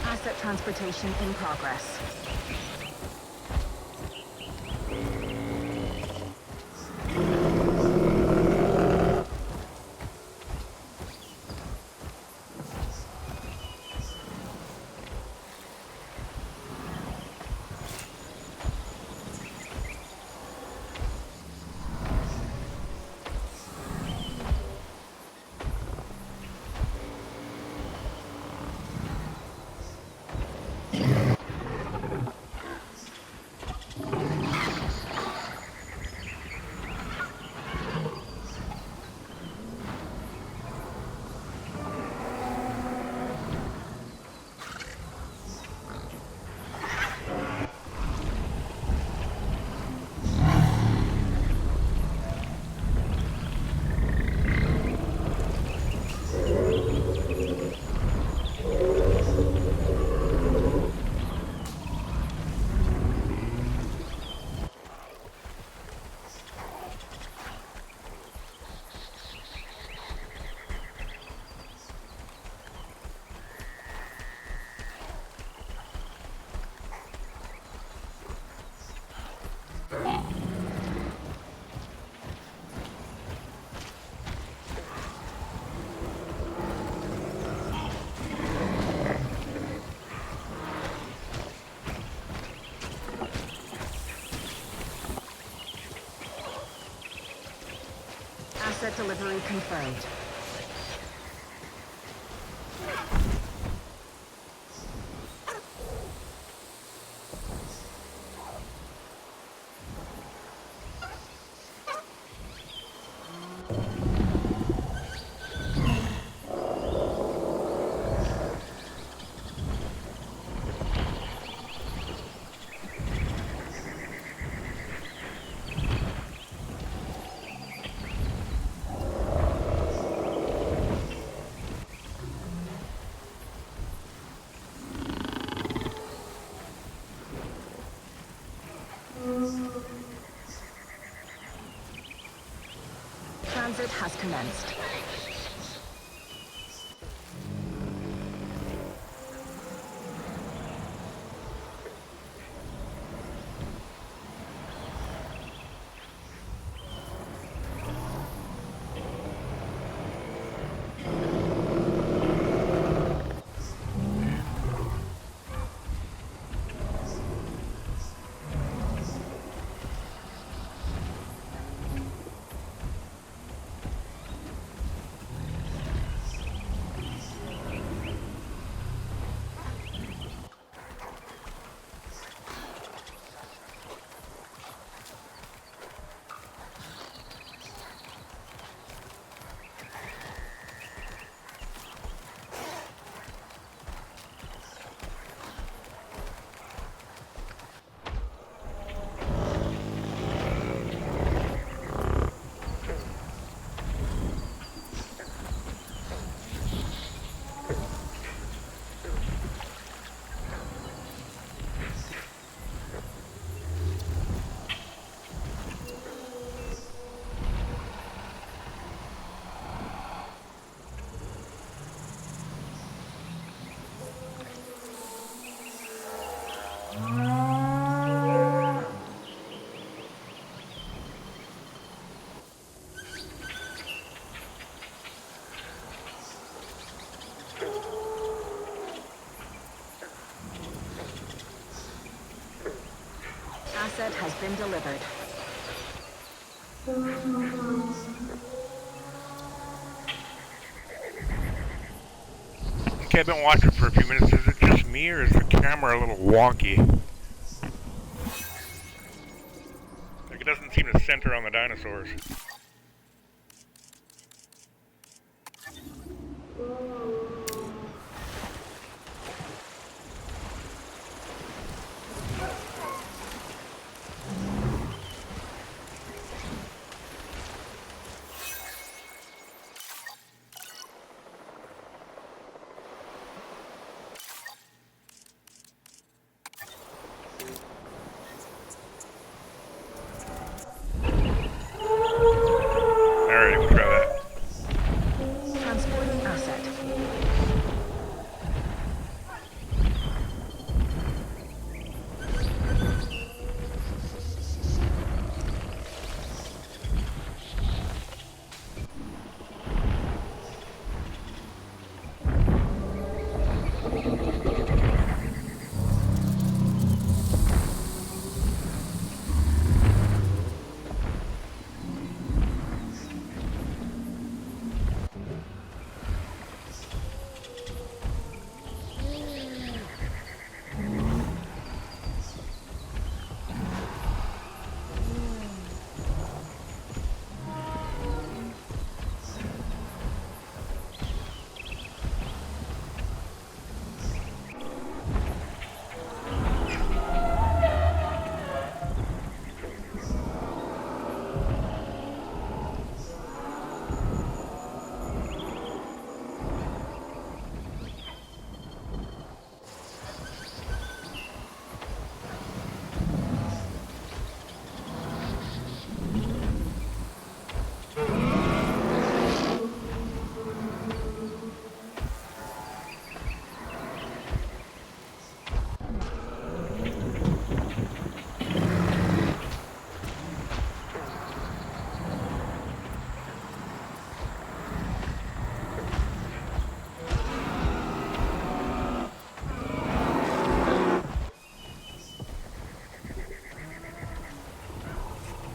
S2: Asset transportation in progress. Asset delivery confirmed. Transit has commenced. Asset has been delivered.
S1: Okay, I've been watching for a few minutes. Is it just me, or is the camera a little wonky? Like, it doesn't seem to center on the dinosaurs. Alright, we'll try that.
S2: Transporting asset.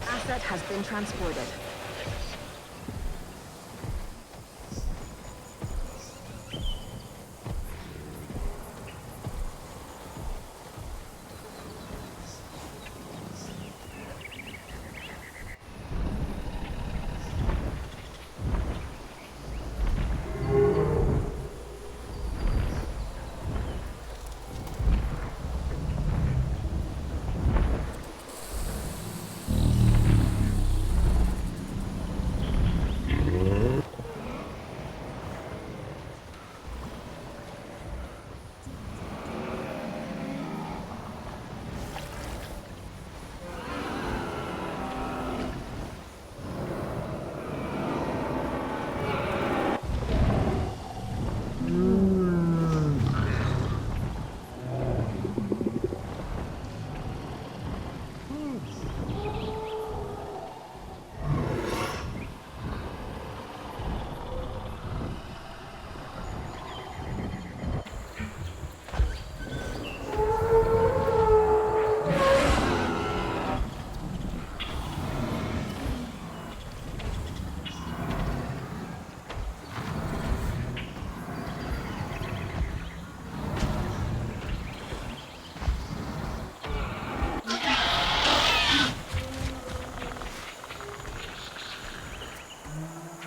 S2: Asset has been transported.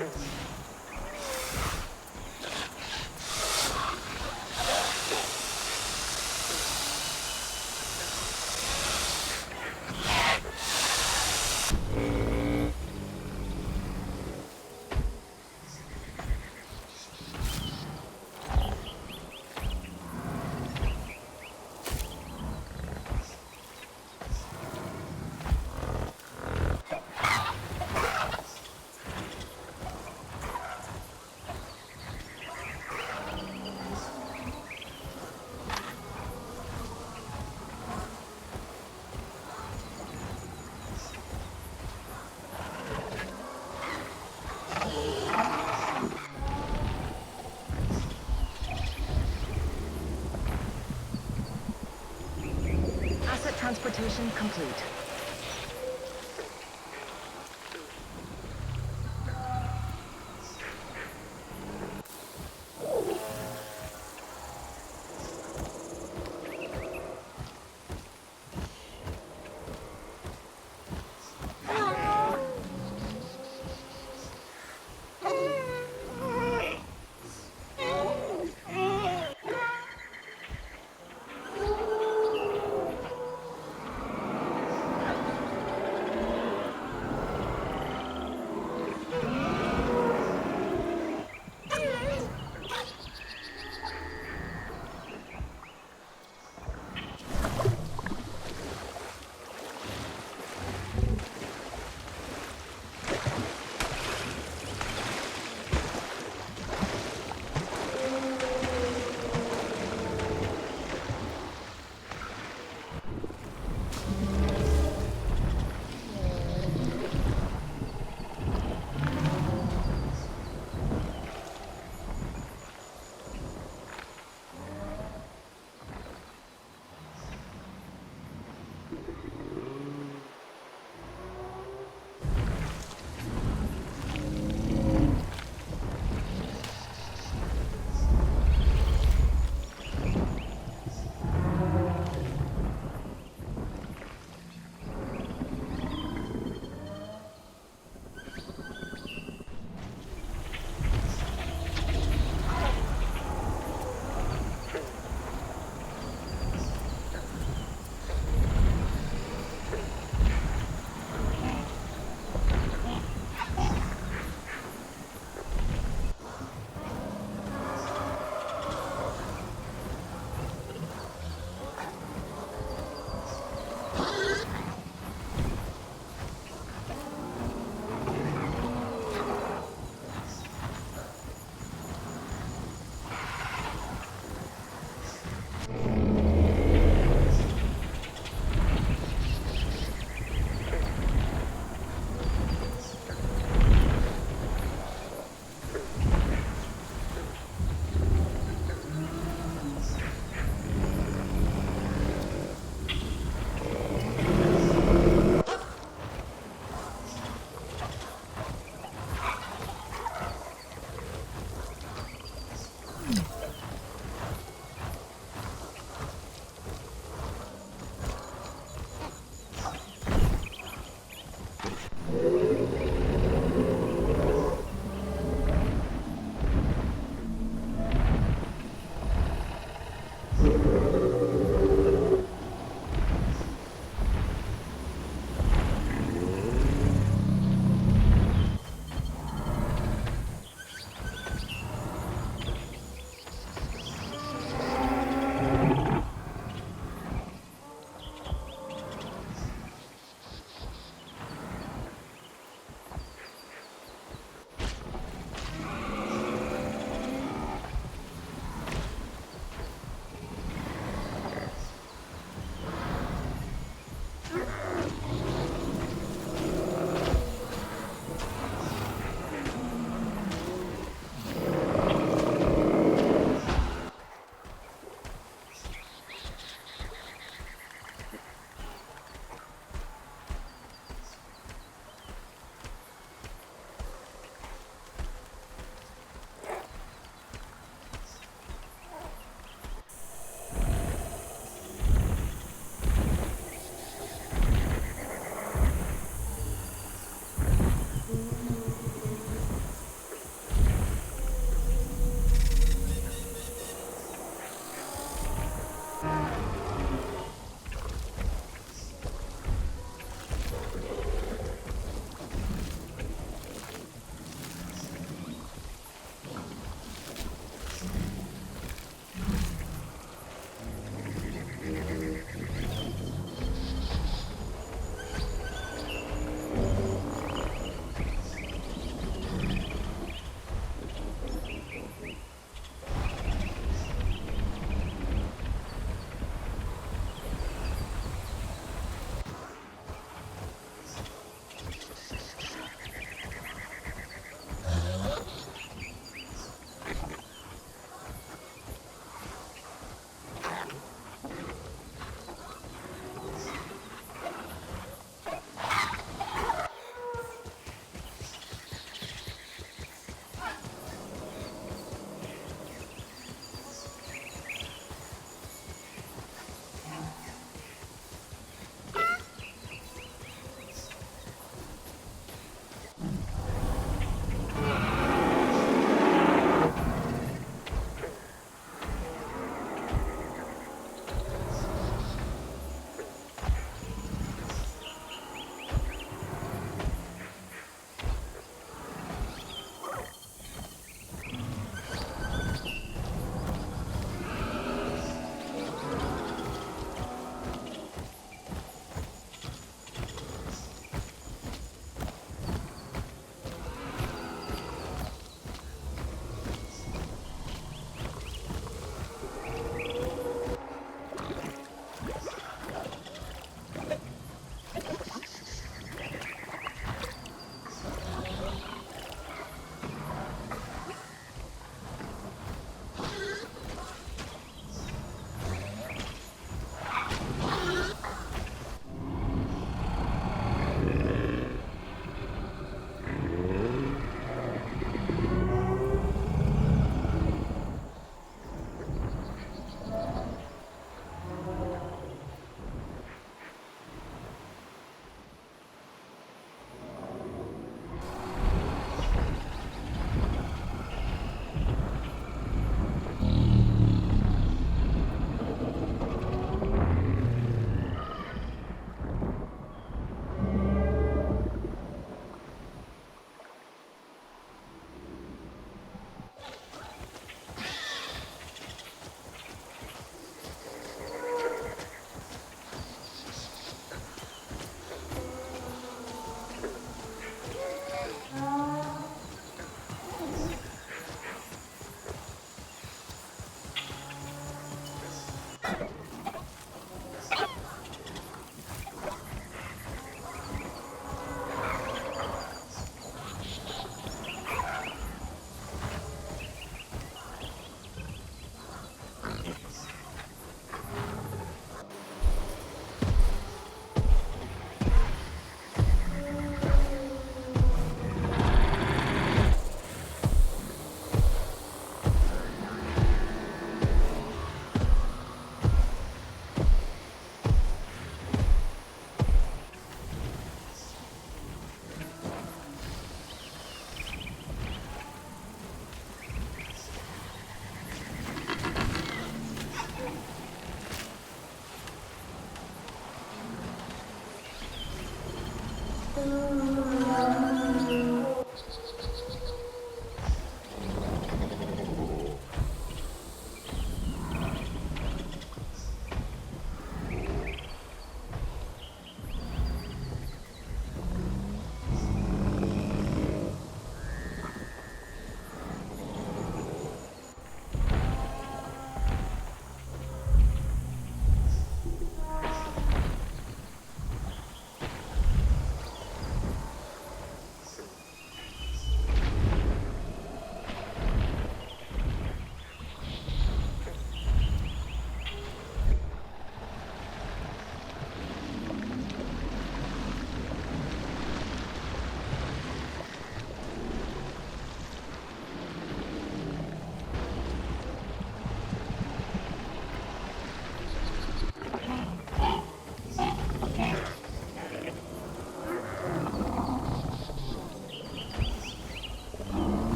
S2: present. Asset transportation complete.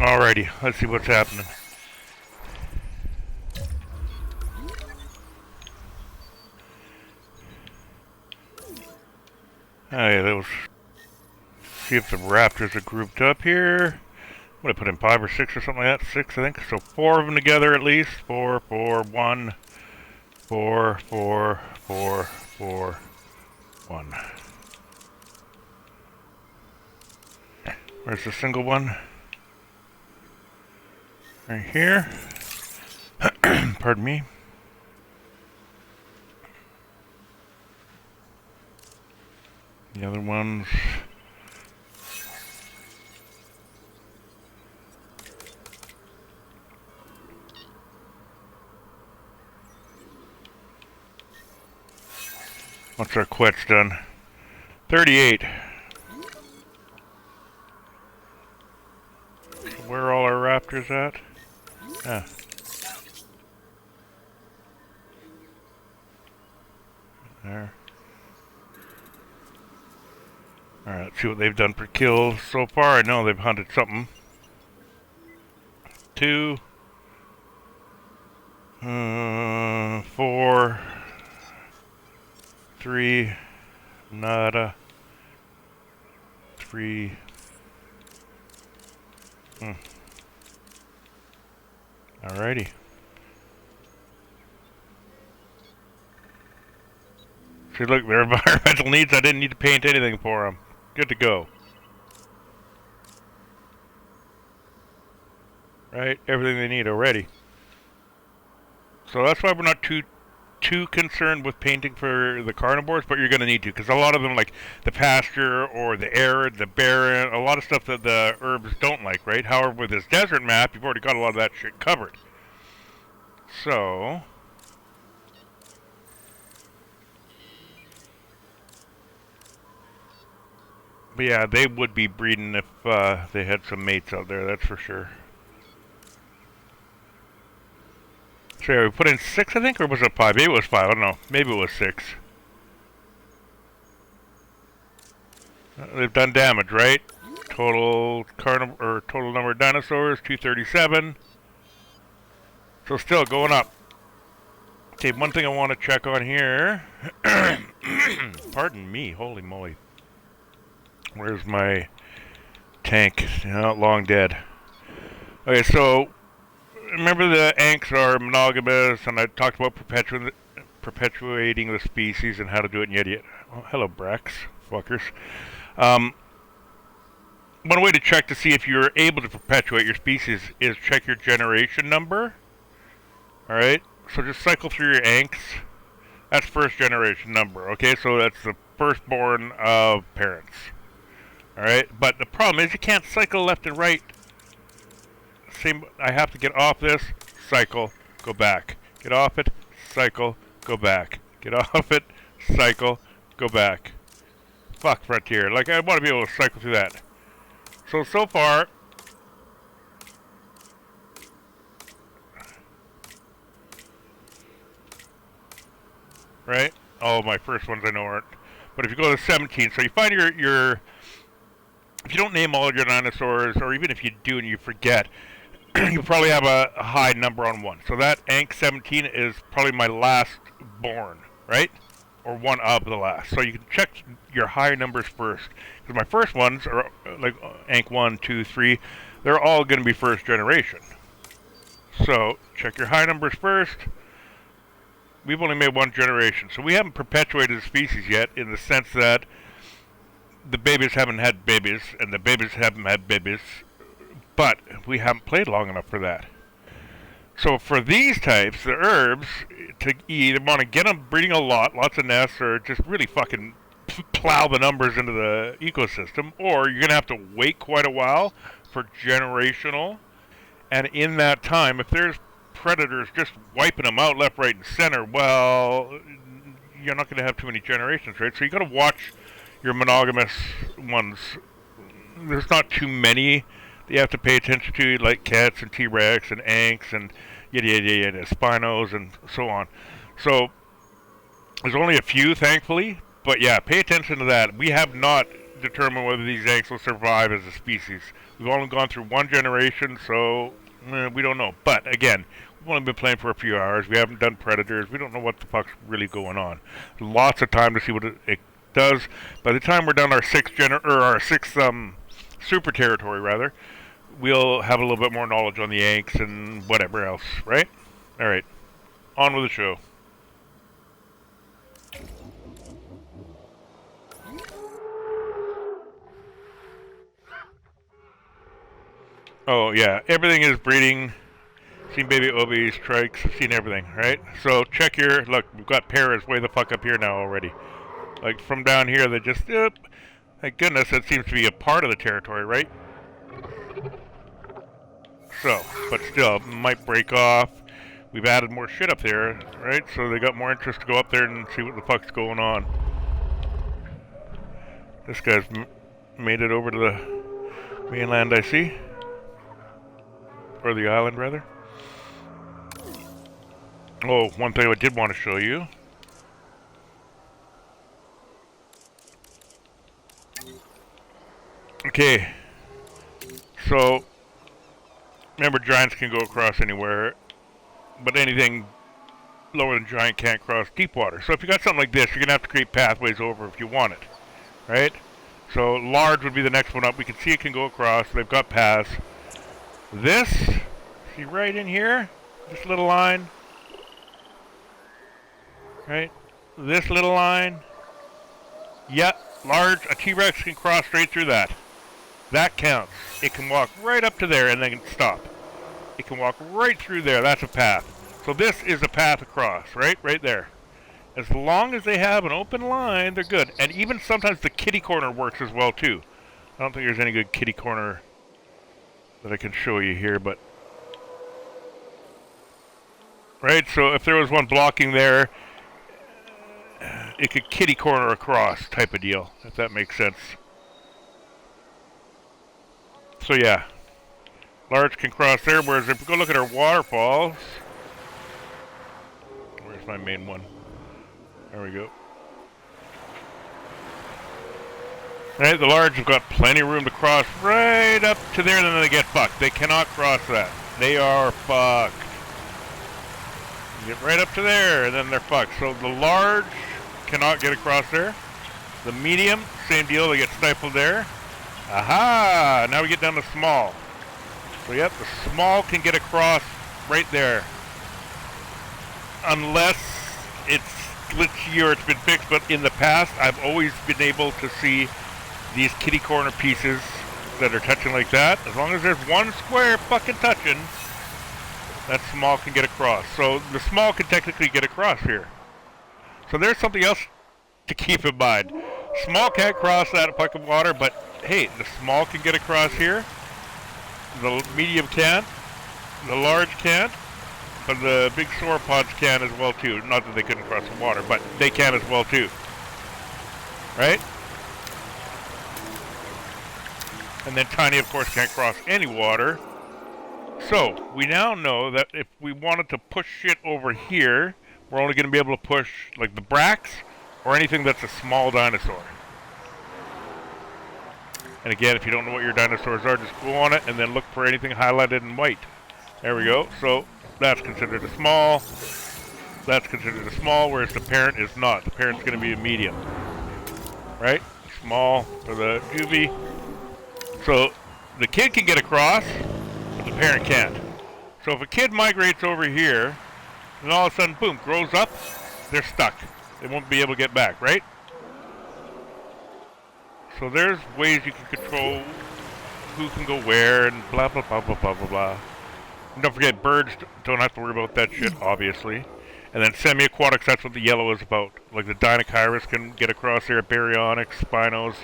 S1: Alrighty, let's see what's happening. Hey, those. See if the raptors are grouped up here. What did I put in 5 or 6 or something like that? 6, I think. So 4 of them together at least. 4, 4, 1, 4, 4, 4, 4, 1. Where's the single one? Right here. Pardon me. The other ones. Once our quet's done. 38. Where are all our raptors at? Ah. There. Alright, let's see what they've done per kill so far. I know they've hunted something. 2. 4. 3. Nada. 3. Alrighty. See, look, their environmental needs, I didn't need to paint anything for them. Good to go. Right? Everything they need already. So that's why we're not too concerned with painting for the carnivores, but you're going to need to, because a lot of them, like the pasture or the arid, the barren, a lot of stuff that the herbs don't like, right? However, with this desert map, you've already got a lot of that shit covered. So... But yeah, they would be breeding if they had some mates out there, that's for sure. So yeah, we put in 6, I think, or was it 5? Maybe it was 5, I don't know. Maybe it was 6. They've done damage, right? Total total number of dinosaurs, 237. So still going up. Okay, one thing I want to check on here. Pardon me, holy moly. Where's my tank? Long dead. Okay, so remember the Anks are monogamous, and I talked about perpetuating the species and how to do it in Idiot. Oh, hello, Brax, fuckers. One way to check to see if you're able to perpetuate your species is check your generation number. Alright, so just cycle through your Anks. That's first generation number, okay? So that's the firstborn of parents. Alright, but the problem is you can't cycle left and right. I have to get off this, cycle, go back. Get off it, cycle, go back. Get off it, cycle, go back. Fuck Frontier. Like, I want to be able to cycle through that. So far... Right? Oh, my first ones I know aren't. But if you go to 17, so you find your if you don't name all your dinosaurs, or even if you do and you forget, you probably have a high number on one. So that Ank 17 is probably my last born, right? Or one of the last. So you can check your higher numbers first. Because my first ones are like Ank 1, 2, 3. They're all going to be first generation. So check your high numbers first. We've only made one generation. So we haven't perpetuated the species yet in the sense that the babies haven't had babies, and the babies haven't had babies, but we haven't played long enough for that. So for these types, the herbs, to either want to get them breeding a lot, lots of nests, or just really fucking plow the numbers into the ecosystem, or you're going to have to wait quite a while for generational, and in that time, if there's predators just wiping them out left, right, and center, well, you're not going to have too many generations, right? So you got to watch your monogamous ones. There's not too many that you have to pay attention to, like cats and T-Rex and Anks and yada Spinos and so on. So there's only a few, thankfully, but yeah, pay attention to that. We have not determine whether these Yanks will survive as a species. We've only gone through one generation, so we don't know. But again, we've only been playing for a few hours. We haven't done predators. We don't know what the fuck's really going on. Lots of time to see what it does. By the time we're done our sixth super territory, rather, we'll have a little bit more knowledge on the Yanks and whatever else, right? All right, on with the show. Oh yeah, everything is breeding. Seen baby obies, trikes, seen everything, right? So check your, look, we've got pairs way the fuck up here now already. Like from down here, they just, thank goodness, that seems to be a part of the territory, right? So, but still, might break off. We've added more shit up there, right? So they got more interest to go up there and see what the fuck's going on. This guy's made it over to the mainland, I see. Or the island, rather. Oh, one thing I did want to show you. Okay. So, remember, giants can go across anywhere, but anything lower than giant can't cross deep water. So if you got something like this, you're going to have to create pathways over if you want it, right? So large would be the next one up. We can see it can go across. They've got paths. This, see right in here, this little line, right? This little line, yeah, large, a T-Rex can cross straight through that. That counts. It can walk right up to there and then stop. It can walk right through there. That's a path. So this is a path across, right? Right there. As long as they have an open line, they're good. And even sometimes the kitty corner works as well, too. I don't think there's any good kitty corner that I can show you here, but... Right, so if there was one blocking there, it could kitty corner across type of deal, if that makes sense. So yeah, large can cross there, whereas if we go look at our waterfalls... Where's my main one? There we go. Right, the large have got plenty of room to cross right up to there, and then they get fucked. They cannot cross that. They are fucked. Get right up to there, and then they're fucked. So the large cannot get across there. The medium, same deal, they get stifled there. Aha! Now we get down to small. So yep, the small can get across right there. Unless it's glitchy or it's been fixed, but in the past I've always been able to see these kitty corner pieces that are touching like that. As long as there's one square fucking touching, that small can get across. So the small can technically get across here. So there's something else to keep in mind. Small can't cross that fucking water, but hey, the small can get across here. The medium can't. The large can't. But the big sauropods can as well too. Not that they couldn't cross the water, but they can as well too. Right? And then tiny, of course, can't cross any water. So, we now know that if we wanted to push shit over here, we're only going to be able to push, like, the Brax, or anything that's a small dinosaur. And again, if you don't know what your dinosaurs are, just go on it, and then look for anything highlighted in white. There we go. So, that's considered a small. That's considered a small, whereas the parent is not. The parent's going to be a medium. Right? Small for the juvie. So, the kid can get across, but the parent can't. So if a kid migrates over here, and all of a sudden, boom, grows up, they're stuck. They won't be able to get back, right? So there's ways you can control who can go where, and blah, blah, blah, blah, blah, blah, blah. And don't forget, birds don't have to worry about that shit, obviously. And then semi-aquatics, that's what the yellow is about. Like the Dinocyrus can get across there, baryonyx, spinos,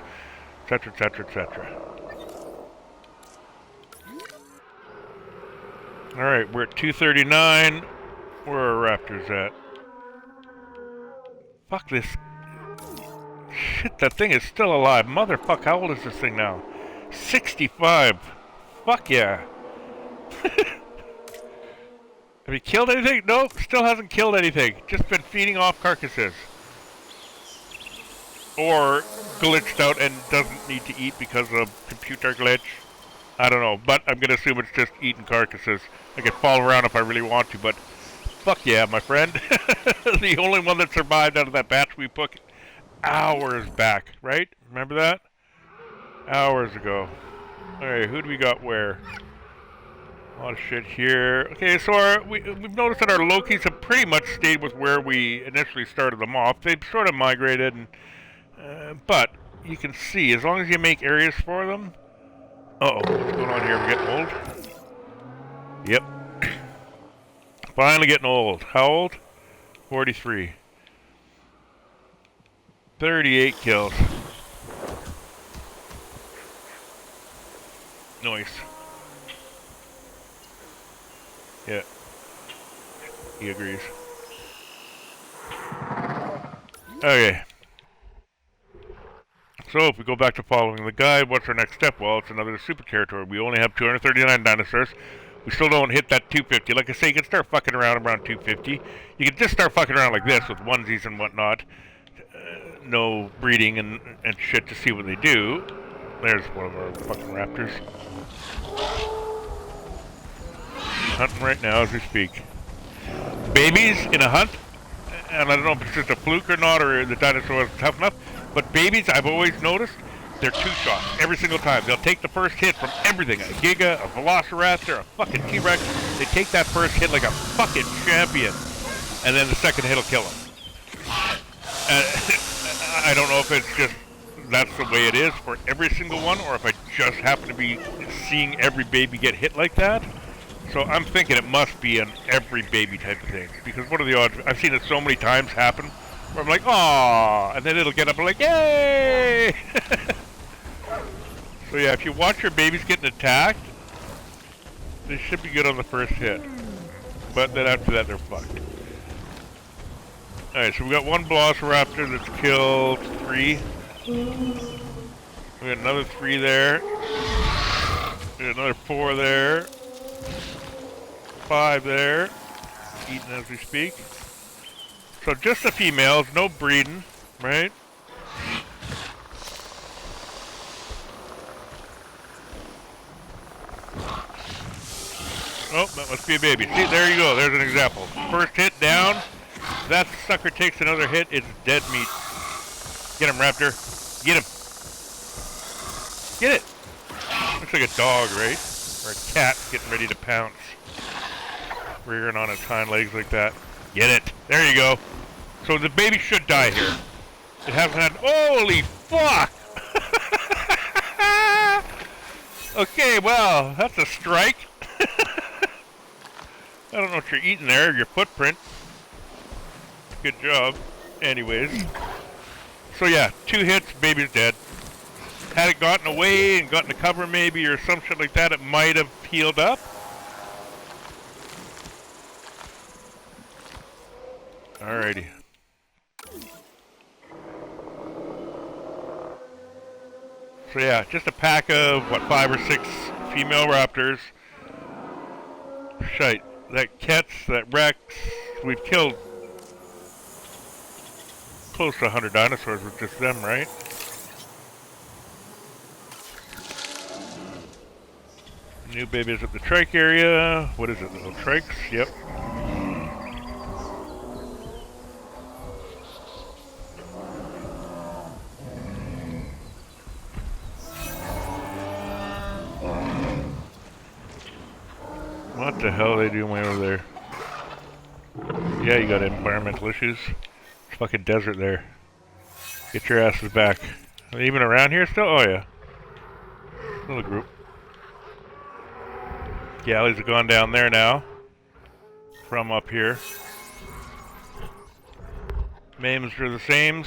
S1: etc., etc., etc. Alright, we're at 239. Where are our raptors at? Fuck this. Shit, that thing is still alive. Motherfuck, how old is this thing now? 65. Fuck yeah. Have you killed anything? Nope, still hasn't killed anything. Just been feeding off carcasses. or glitched out and doesn't need to eat because of computer glitch. I don't know, but I'm gonna assume it's just eating carcasses. I can follow around if I really want to, but fuck yeah, my friend. The only one that survived out of that batch we put hours back, right? Remember that? Hours ago. Alright, who do we got where? A lot of shit here. Okay, so we've noticed that our Lokis have pretty much stayed with where we initially started them off. They've sort of migrated, but you can see, as long as you make areas for them... Uh-oh, what's going on here? We're getting old? Yep. Finally getting old. How old? 43. 38 kills. Nice. Yeah. He agrees. Okay. So if we go back to following the guide, what's our next step? Well, it's another super territory. We only have 239 dinosaurs. We still don't hit that 250. Like I say, you can start fucking around 250. You can just start fucking around like this with onesies and whatnot. No breeding and shit to see what they do. There's one of our fucking raptors. Hunting right now as we speak. Babies in a hunt, and I don't know if it's just a fluke or not, or the dinosaur wasn't tough enough, but babies, I've always noticed, they're two shots every single time. They'll take the first hit from everything. A Giga, a Velociraptor, a fucking T-Rex. They take that first hit like a fucking champion, and then the second hit will kill them. I don't know if it's just that's the way it is for every single one, or if I just happen to be seeing every baby get hit like that. So I'm thinking it must be an every baby type of thing. Because what are the odds? I've seen it so many times happen where I'm like, aww, and then it'll get up and like, yay! So yeah, if you watch your babies getting attacked, they should be good on the first hit. But then after that, they're fucked. Alright, so we got one Velociraptor that's killed 3. We got another 3 there. We got another 4 there. 5 there. Eating as we speak. So just the females, no breeding, right? Oh, that must be a baby. See, there you go. There's an example. First hit down. That sucker takes another hit. It's dead meat. Get him, Raptor. Get him. Get it. Looks like a dog, right? Or a cat getting ready to pounce. Rearing on its hind legs like that. Get it. There you go. So the baby should die here. It hasn't had... Holy fuck! Okay, well, that's a strike. I don't know what you're eating there, your footprint. Good job. Anyways. So yeah, 2 hits, baby's dead. Had it gotten away and gotten to cover maybe or some shit like that, it might have healed up. Alrighty. So yeah, just a pack of, what, 5 or 6 female raptors. Shite. That Ketz, that Rex, we've killed close to 100 dinosaurs with just them, right? New babies at the trike area. What is it, little trikes? Yep. What the hell are they doing way over there? Yeah, you got environmental issues. It's fucking desert there. Get your asses back. Are they even around here still? Oh yeah. Little group. Galleys have gone down there now. From up here. Mames are the sames.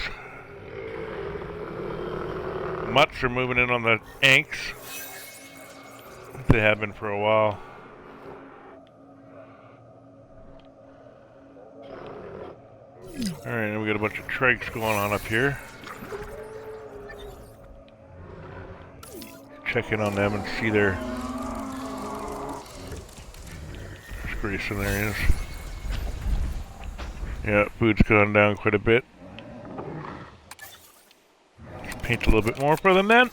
S1: Mutts are moving in on the Anks. They have been for a while. Alright, now we got a bunch of trikes going on up here. Check in on them and see their... There's Grayson, there he is. Yeah, food's gone down quite a bit. paint a little bit more for them then.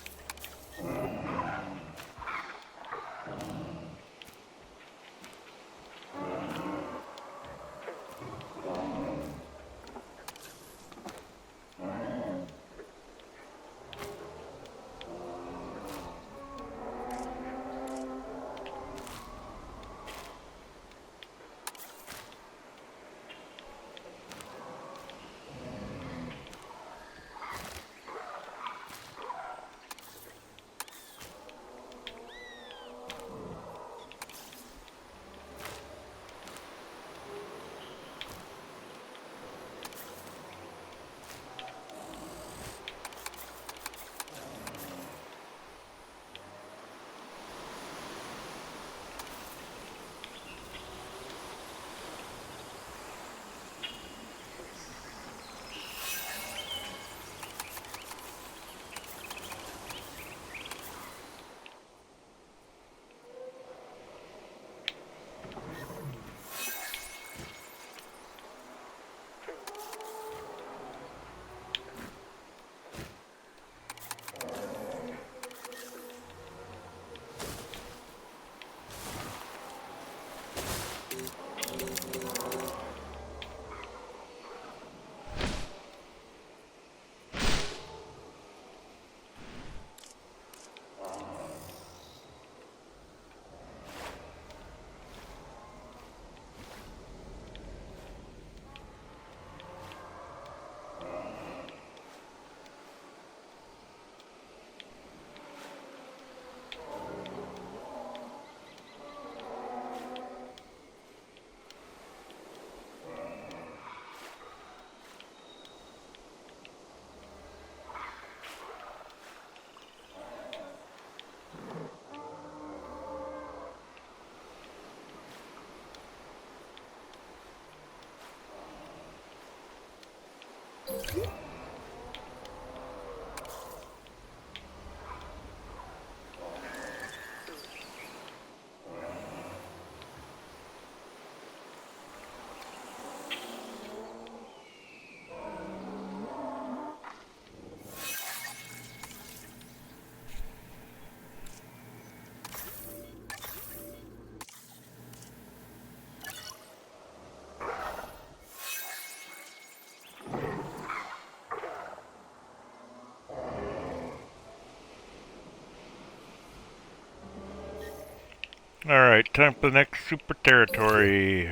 S1: Alright, time for the next super territory.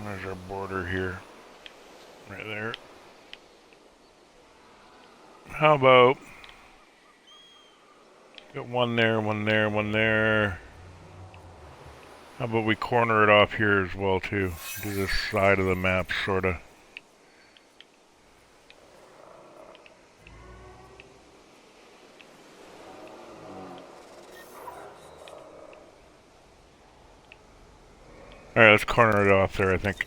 S1: There's our border here. Right there. How about... Got one there, one there, one there. How about we corner it off here as well, too? Do this side of the map, sorta. Alright, let's corner it off there, I think.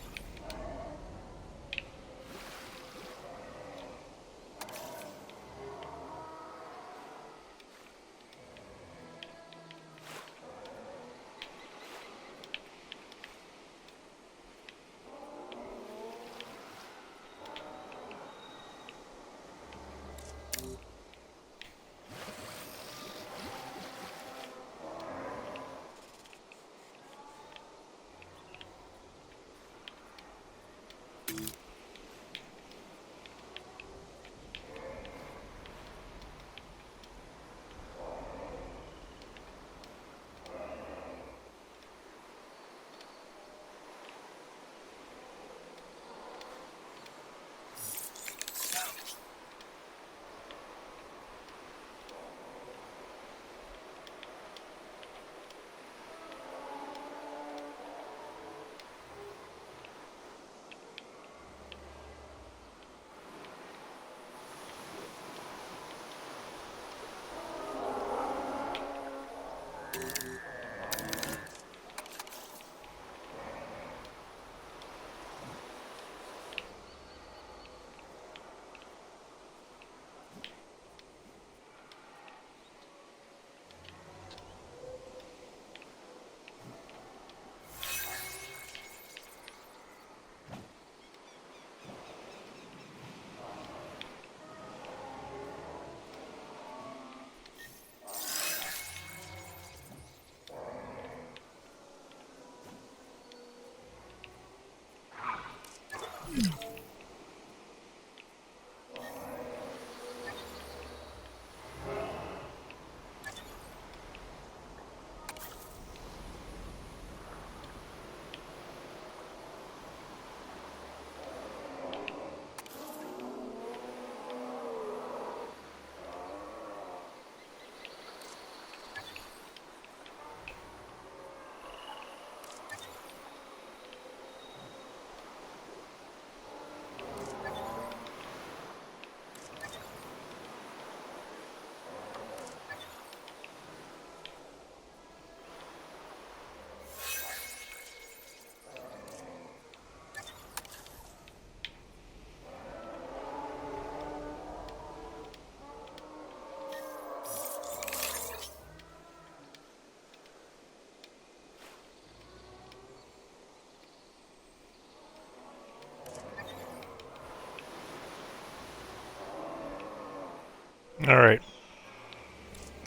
S1: Alright.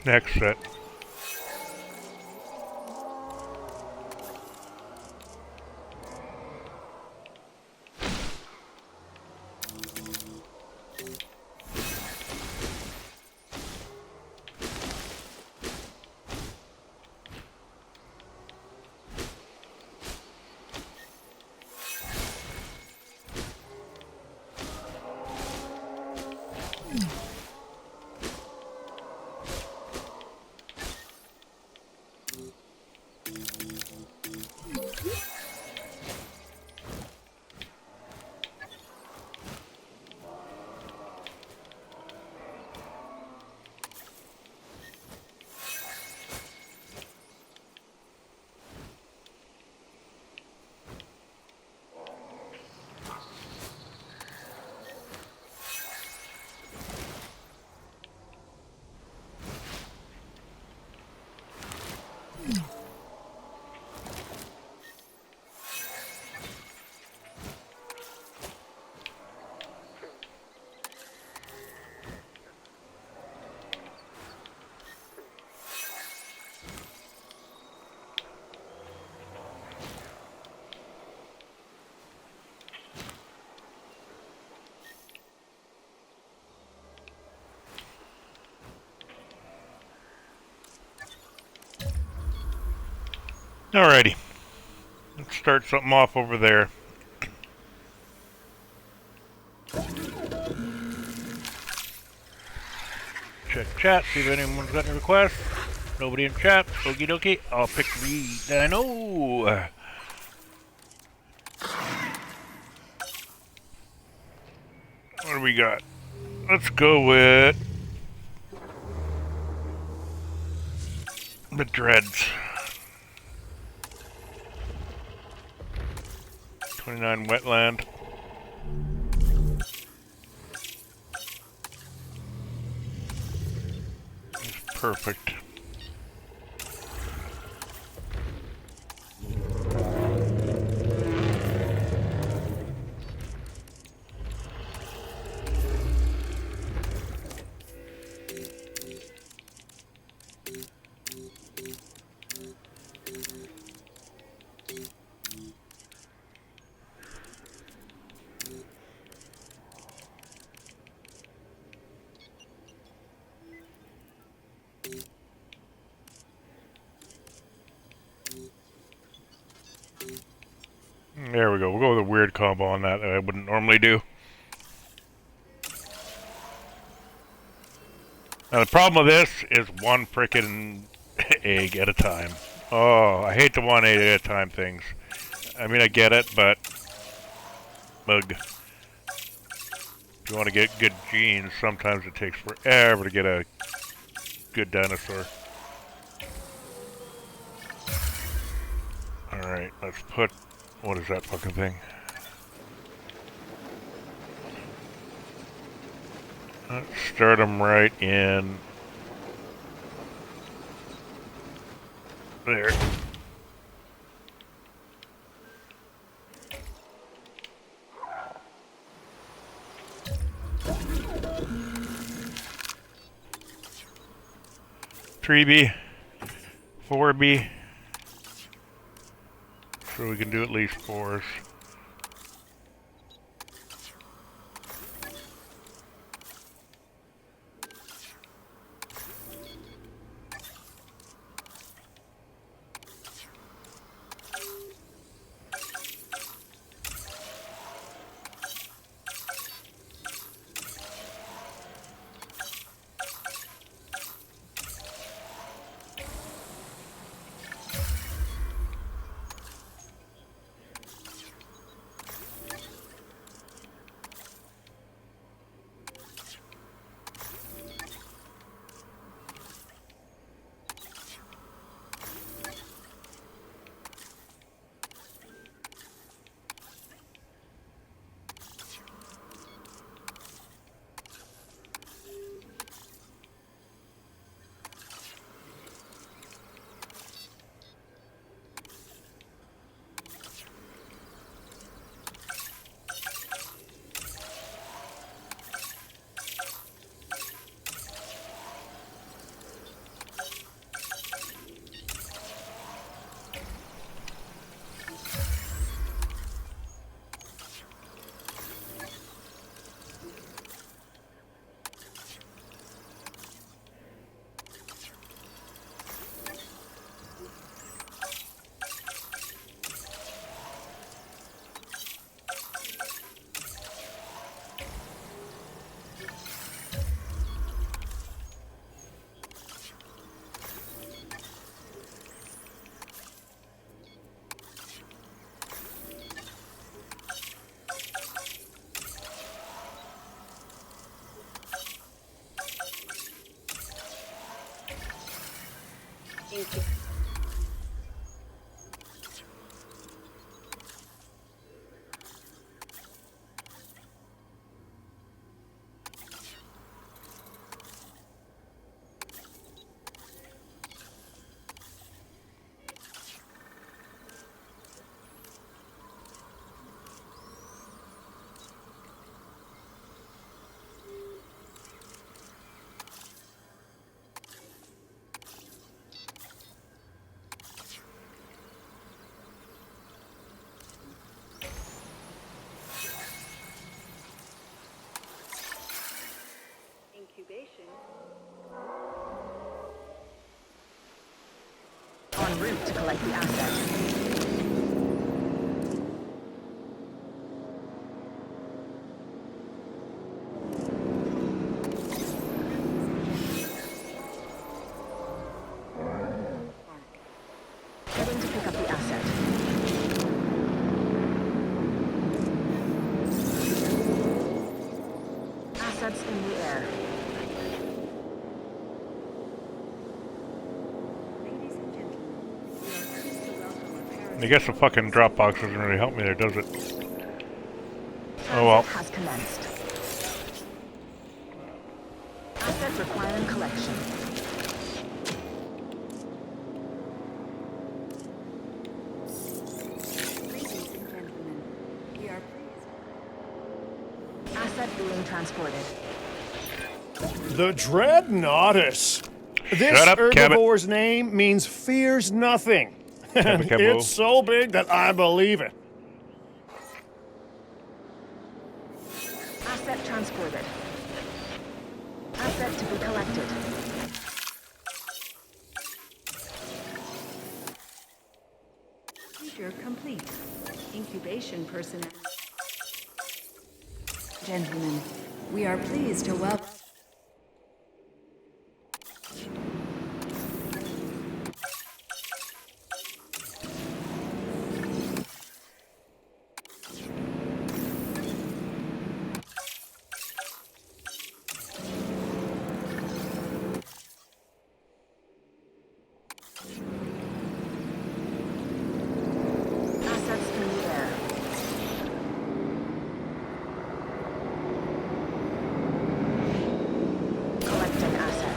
S1: Next set. Alrighty. Let's start something off over there. Check chat, see if anyone's got any requests. Nobody in chat. Okie dokie. I'll pick the that I know. What do we got? Let's go with the dreads. 29 wetland. It's perfect. There we go. We'll go with a weird combo on that I wouldn't normally do. Now the problem with this is one frickin' egg at a time. Oh, I hate the one egg at a time things. I mean, I get it, but bug. If you want to get good genes, sometimes it takes forever to get a good dinosaur. Alright, let's put... What is that fucking thing? Let's start them right in... There. Three B, 4B. So we can do at least 4s.
S4: Incubation.
S2: En route to collect the asset. Heading to pick up the asset. Assets in the air.
S4: Ladies and gentlemen, we are pleased to welcome our parents.
S1: I guess the fucking drop box doesn't really help me there, does it? Oh well.
S2: Transit has commenced. Asset requiring collection.
S4: Ladies and gentlemen, we are pleased.
S2: Asset being transported.
S5: The Dreadnoughtus. This
S1: Shut up, Cabot.
S5: herbivore's name means fears nothing. And
S1: Cabot.
S5: it's so big that I believe it.
S2: Asset transported. Asset to be collected.
S4: Procedure complete. Incubation personnel. Gentlemen, we are pleased to welcome.
S2: Assets in the air. Collecting asset.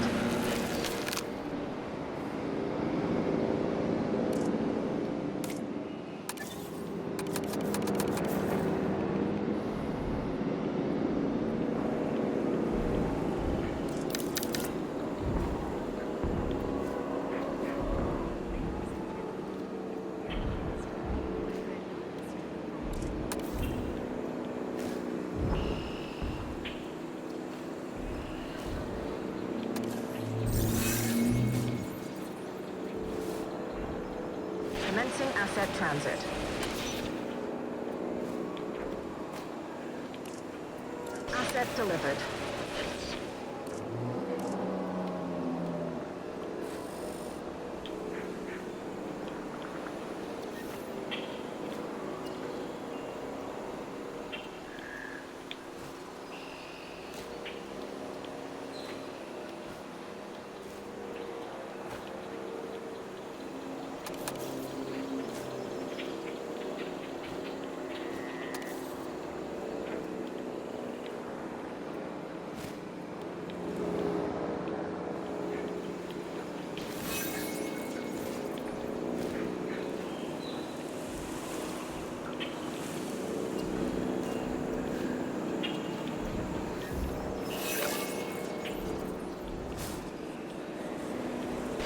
S2: Commencing asset transit. Asset delivered.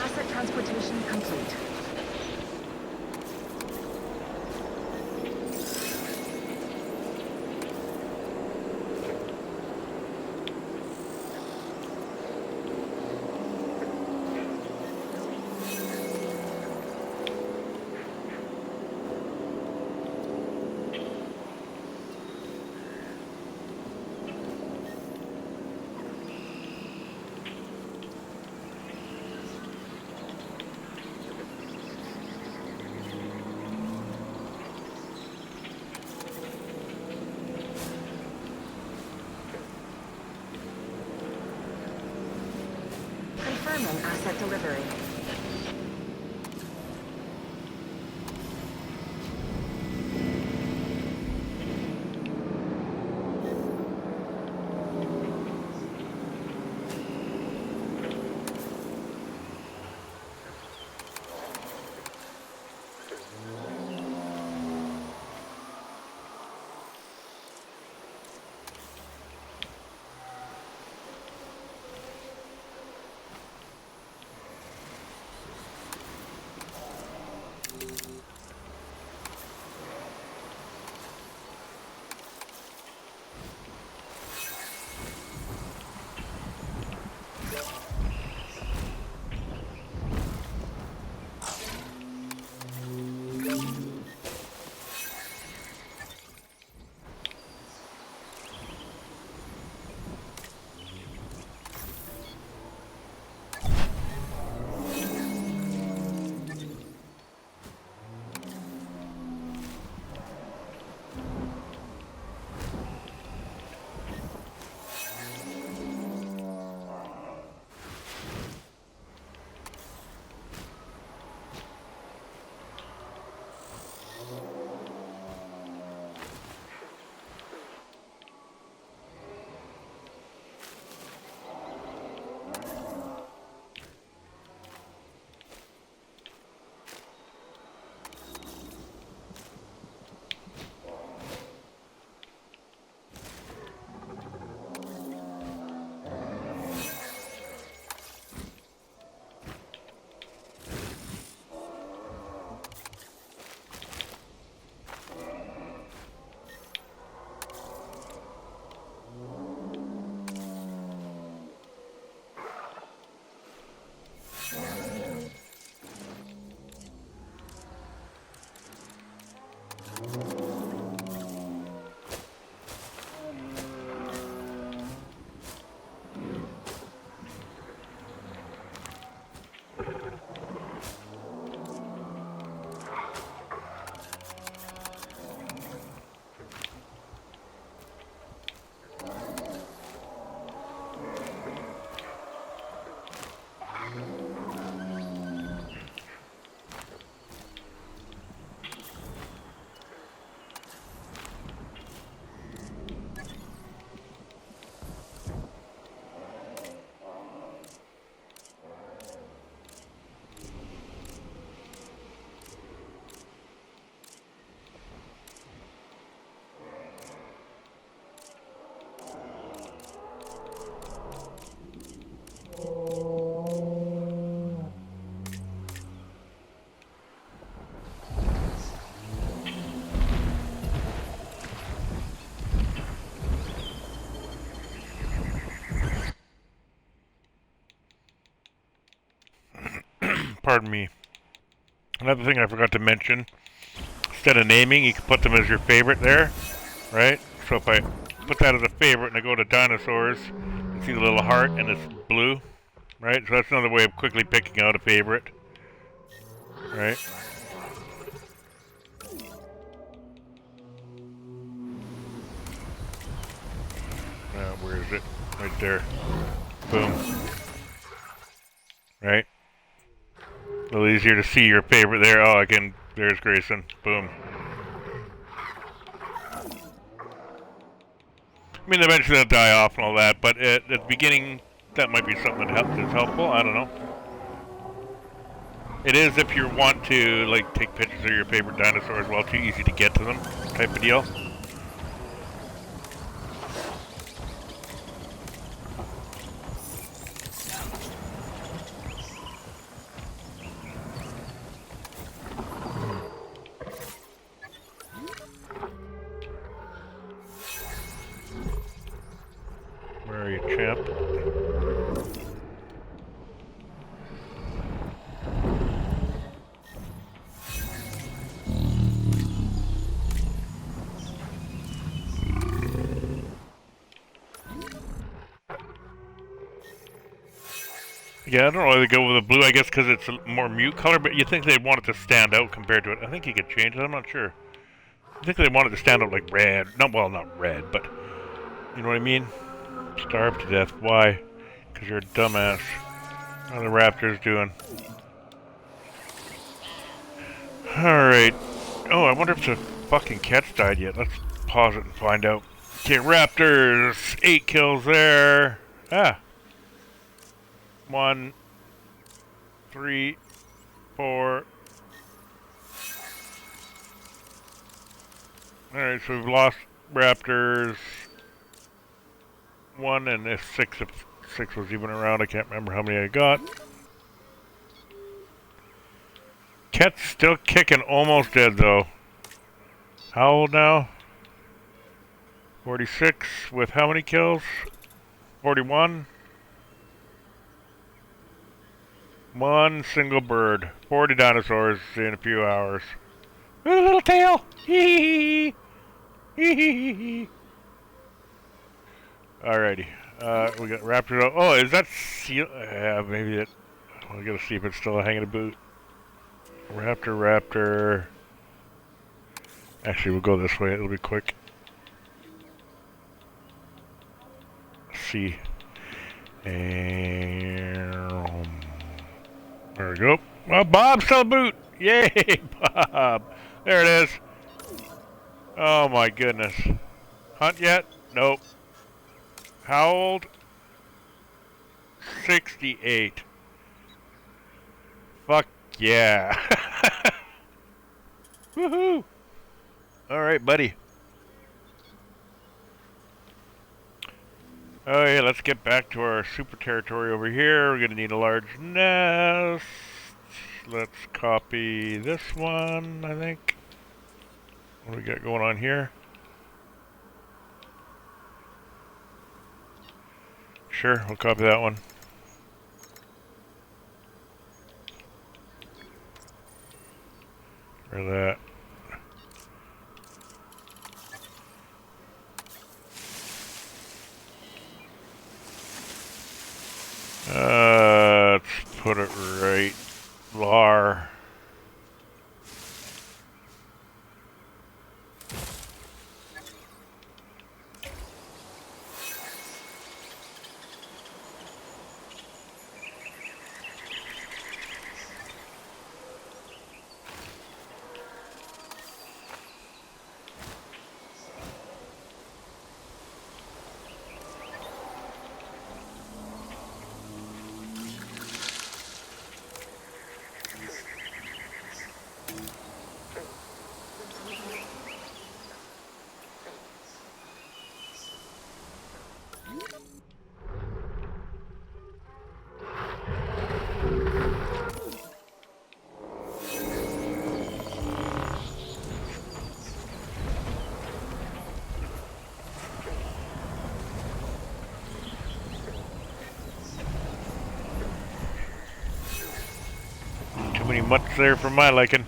S2: Asset transportation complete. Confirming asset delivery.
S1: pardon me. Another thing I forgot to mention, instead of naming, you can put them as your favorite there, right? So if I put that as a favorite and I go to dinosaurs, you see the little heart and it's blue, right? So that's another way of quickly picking out a favorite, right? Where is it? Right there. Boom. Right? A little easier to see your favorite there. Oh, there's Grayson. Boom. I mean, eventually they'll die off and all that, but at the beginning, that might be something that is helpful. I don't know. It is if you want to, like, take pictures of your favorite dinosaurs while too easy to get to them, type of deal. Where are you, champ? Yeah, I don't know why they go with the blue. I guess because it's a more mute color, but you think they'd want it to stand out compared to it. I think you could change it. I'm not sure. I think they want it to stand out like red. Not red, but you know what I mean? Starved to death. Why? Because you're a dumbass. How are the raptors doing? Alright. Oh, I wonder if the fucking cat's died yet. Let's pause it and find out. Okay, raptors. 8 kills there. Ah. 1, 3, 4. Alright, so we've lost raptors. 1 and if 6 was even around. I can't remember how many I got. Cat's still kicking, almost dead though. How old now? 46 with how many kills? 41? One single bird. 40 dinosaurs in a few hours. With a little tail! Hee hee hee. Alrighty. We got raptors. Oh, is that seal? Maybe it. I gotta see if it's still hanging a boot. Raptor. Actually, we'll go this way. It'll be quick. Let's see. And there we go. Well, Bob's still a boot. Yay, Bob. There it is. Oh my goodness. Hunt yet? Nope. How old? 68. Fuck yeah. Woohoo. Alright, buddy. Oh yeah, let's get back to our super territory over here. We're gonna need a large nest. Let's copy this one, I think. What do we got going on here? Sure, we'll copy that one. Rid of that. Let's put it right there. Pretty much there for my liking.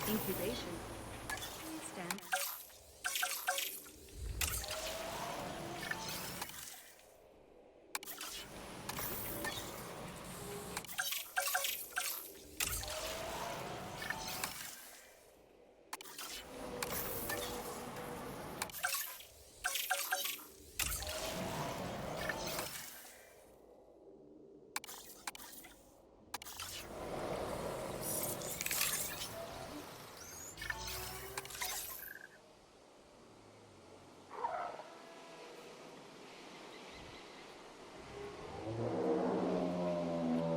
S4: Incubation. Stand.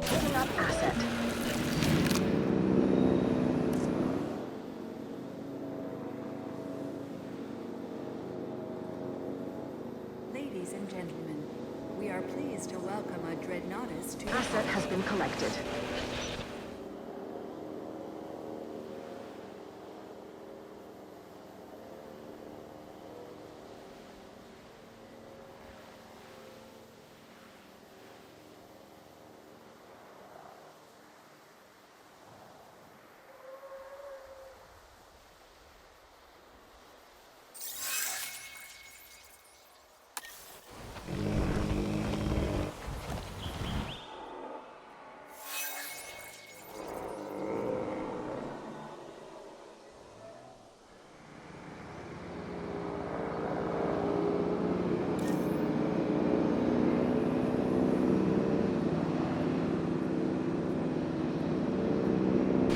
S2: Picking up asset.
S4: Ladies and gentlemen, we are pleased to welcome a Dreadnoughtus to
S2: Asset has been collected.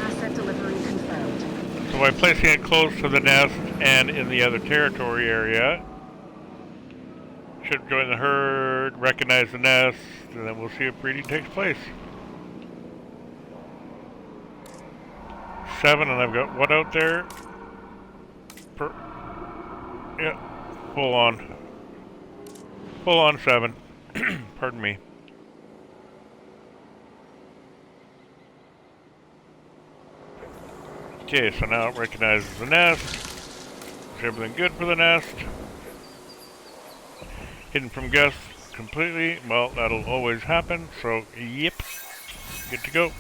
S2: Asset delivery confirmed.
S1: So by placing it close to the nest and in the other territory area, should join the herd, recognize the nest, and then we'll see if breeding takes place. 7, and I've got what out there? Yeah, full on. Full on 7. Pardon me. Okay, so now it recognizes the nest. Is everything good for the nest? Hidden from guests completely. Well, that'll always happen, so yep. Good to go.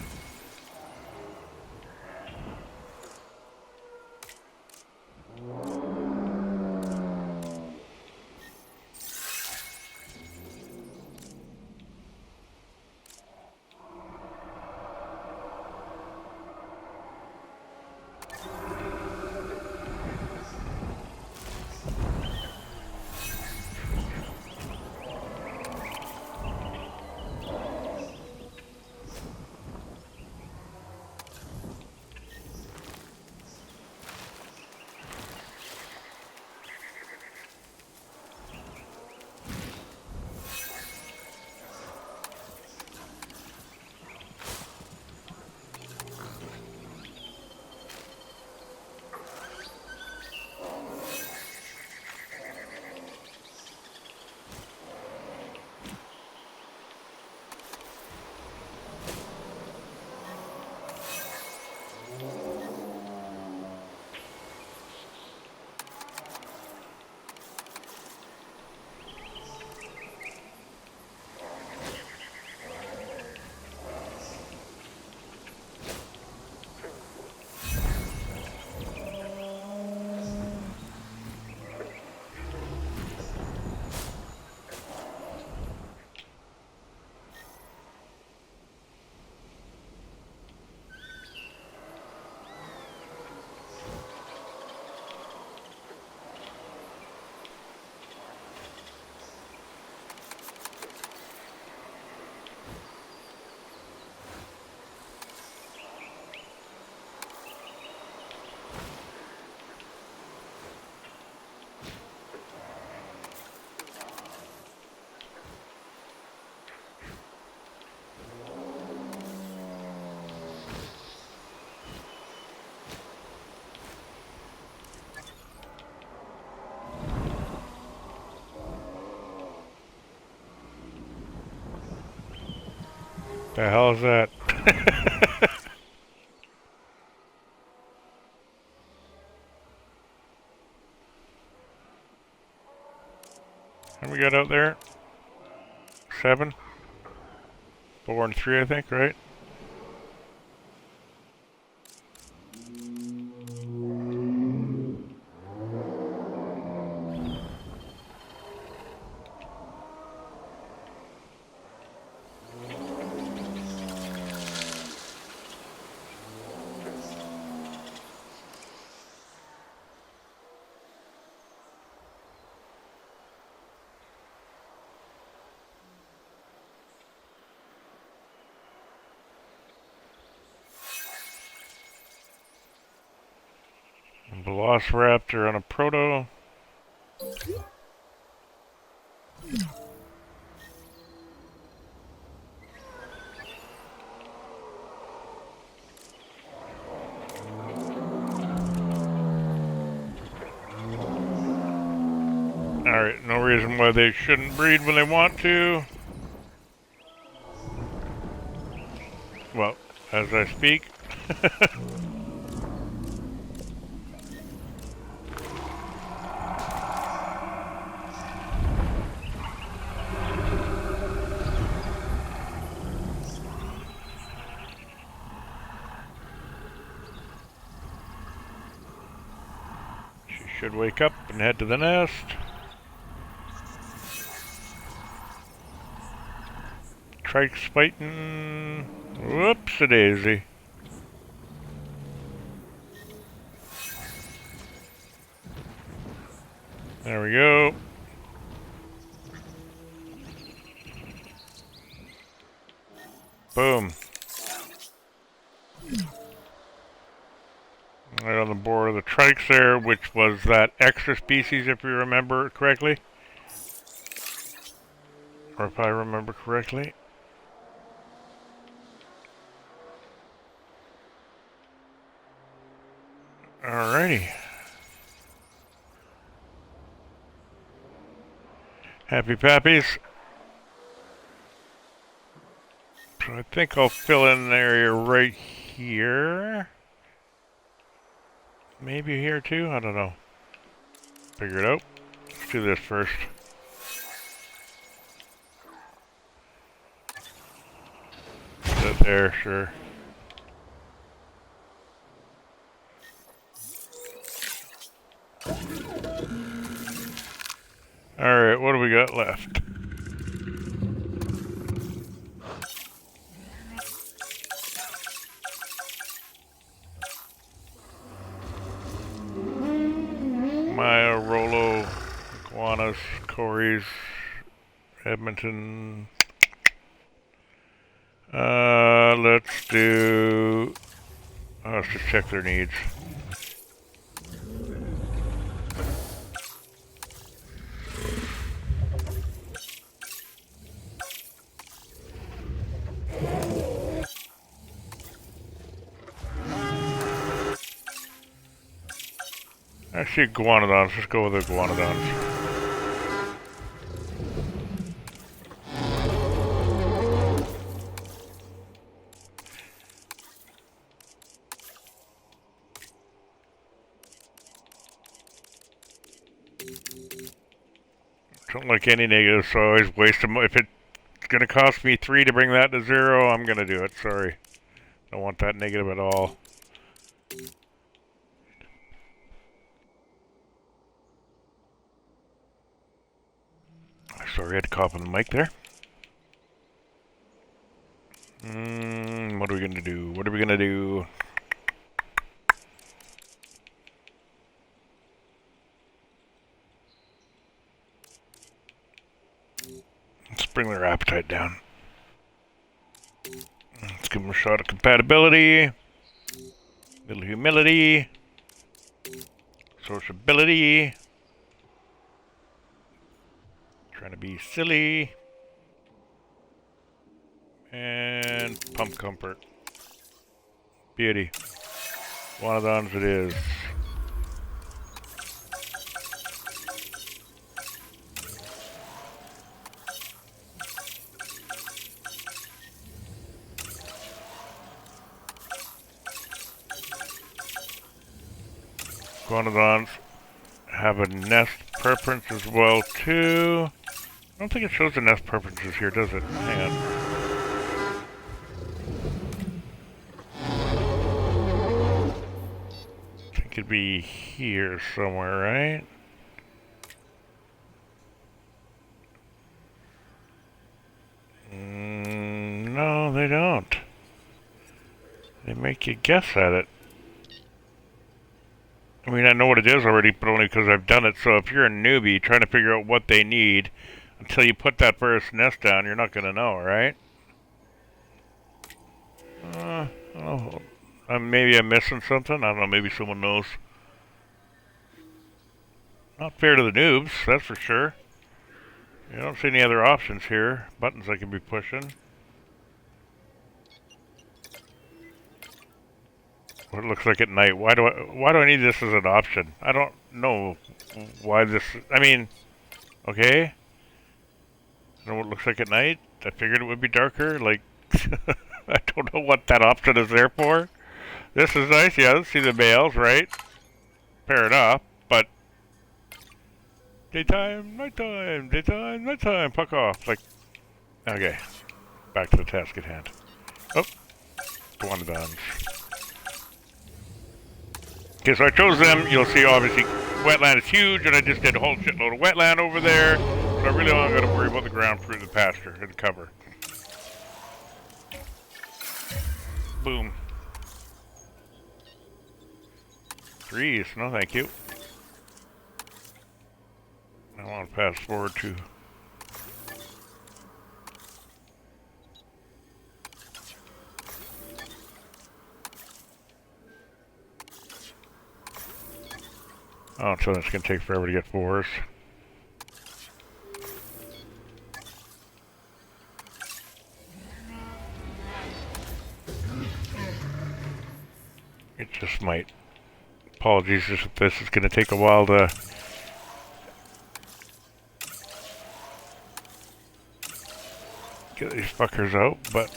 S1: The hell is that? How we got out there? 7? 4 and 3, I think, right? Velociraptor on a proto. Alright, no reason why they shouldn't breed when they want to. Well, as I speak. She should wake up and head to the nest. Trike's fighting. Whoops-a-daisy. There we go. Boom. Right on the board of the trikes there, which was that extra species, if you remember correctly. Or if I remember correctly. Alrighty. Happy Pappies. So I think I'll fill in an area right here. Maybe here too? I don't know. Figure it out. Let's do this first. Put it there, sure. Alright, what do we got left? Maya, Rolo, Iguanas, Corey's, Edmonton. Let's do... let's just check their needs. Actually, iguanodons. Let's go with the iguanodons. Don't like any negatives, so I always waste them. If it's gonna cost me 3 to bring that to 0, I'm gonna do it. Sorry. Don't want that negative at all. Sorry, I had to cough on the mic there. What are we gonna do? What are we gonna do? Let's bring their appetite down. Let's give them a shot of compatibility. Little humility. Sociability. Trying to be silly. And pump comfort. Beauty. Iguanodons it is. Iguanodons have a nest preference as well too. I don't think it shows the nest preferences here, does it? Hang on. I think it'd be here somewhere, right? No, they don't. They make you guess at it. I mean, I know what it is already, but only because I've done it. So if you're a newbie trying to figure out what they need, until you put that first nest down, you're not going to know, right? Oh, maybe I'm missing something. I don't know. Maybe someone knows. Not fair to the noobs, that's for sure. I don't see any other options here. Buttons I can be pushing. What it looks like at night. Why do I need this as an option? I don't know why this. I mean, okay. I know what it looks like at night. I figured it would be darker. Like, I don't know what that option is there for. This is nice. Yeah, let's see the males, right? Fair enough. But daytime, nighttime, daytime, nighttime. Fuck off. Like, okay. Back to the task at hand. Oh, Iguanodons. Okay, so I chose them. You'll see, obviously, wetland is huge, and I just did a whole shitload of wetland over there. So I really don't got to worry about the ground fruit, the pasture, and the cover. Boom. Trees. No, thank you. I want to pass forward to... Oh, so it's going to take forever to get fours. It just might. Apologies if this is going to take a while to... get these fuckers out, but...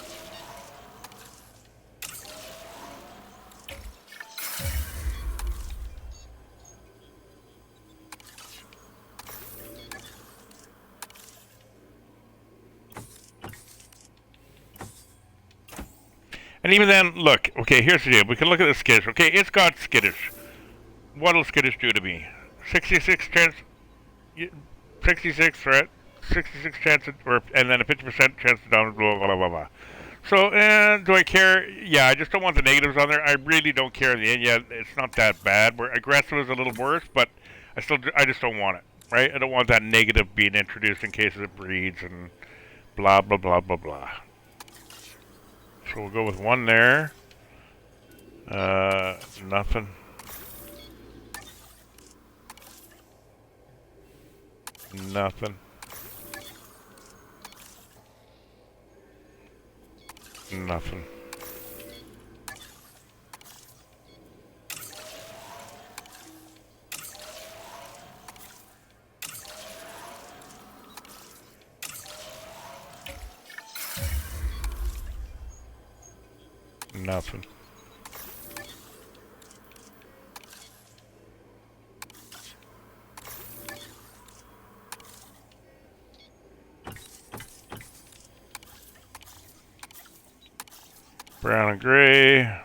S1: And even then, look, okay, here's the deal. We can look at the skittish. Okay, it's got skittish. What'll skittish do to me? 66 chance... 66, right? 66 chance, and then a 50% chance to down, blah, blah, blah, blah. So, do I care? Yeah, I just don't want the negatives on there. I really don't care in the end. Yeah, it's not that bad. Where aggressive is a little worse, but I just don't want it, right? I don't want that negative being introduced in case it breeds and blah, blah, blah, blah, blah. So we'll go with one there. Nothing. Nothing. Nothing. Nothing. Brown and gray.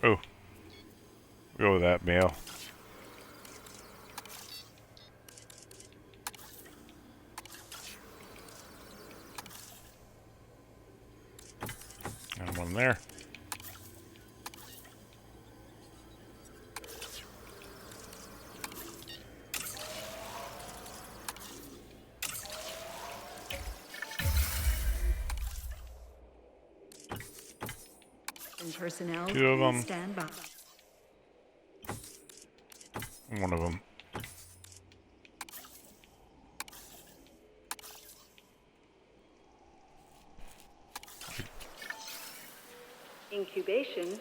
S1: Oh. Go with that male. And one there.
S2: And personnel,
S1: Two of them.
S2: stand by.
S1: One of them.
S4: Incubation.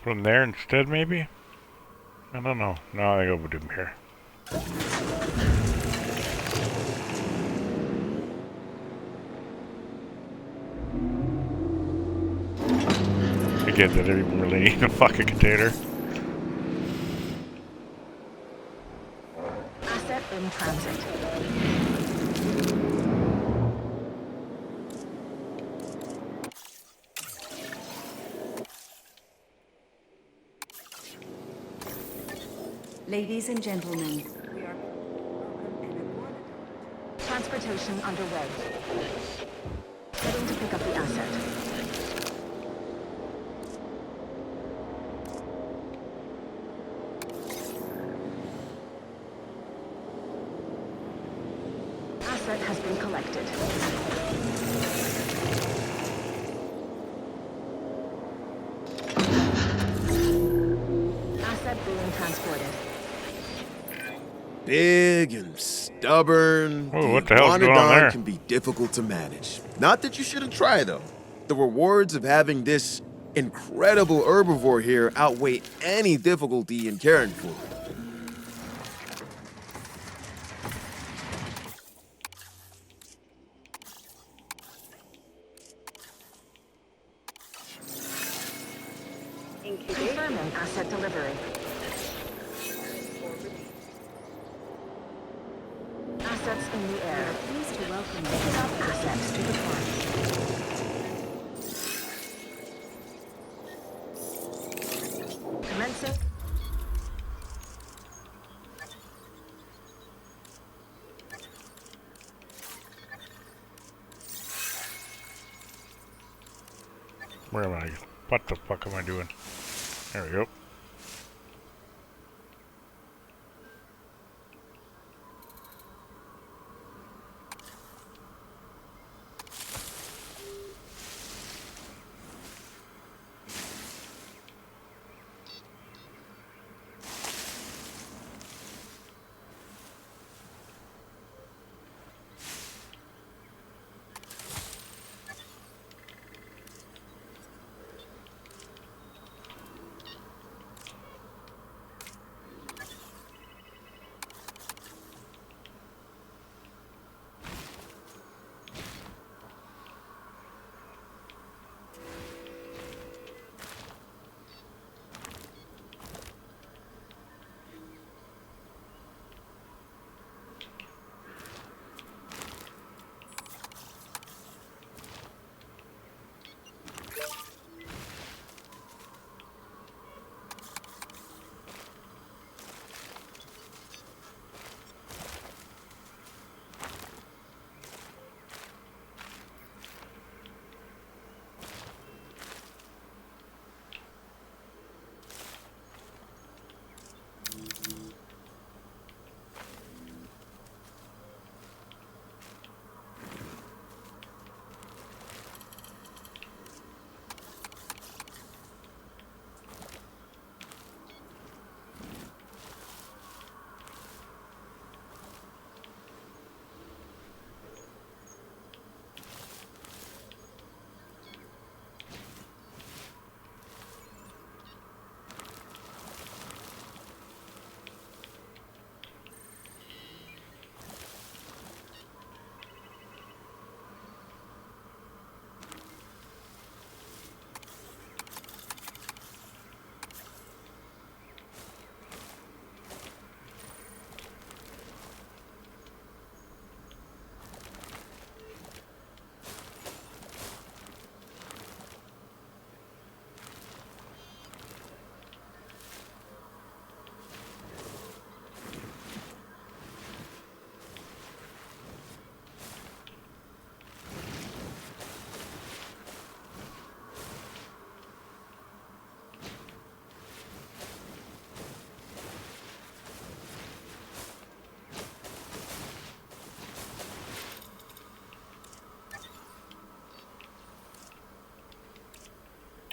S1: From there instead, maybe? I don't know. No, I think I'll do them here. I get that everyone really needs a fucking container.
S2: Asset in transit.
S4: Ladies and gentlemen, we are welcome and aboard.
S2: Transportation underway. Heading to pick up the asset. Asset has been collected. Asset being transported.
S6: Big and stubborn,
S1: Whoa, what the hell's going on
S6: iguanodon
S1: there?
S6: can be difficult to manage. Not that you shouldn't try, though. The rewards of having this incredible herbivore here outweigh any difficulty in caring for it.
S2: Confirming asset delivery. Assets in the air.
S4: Pleased to welcome
S2: Picking up assets to the farm. Commencing.
S1: Where am I? What the fuck am I doing? There we go.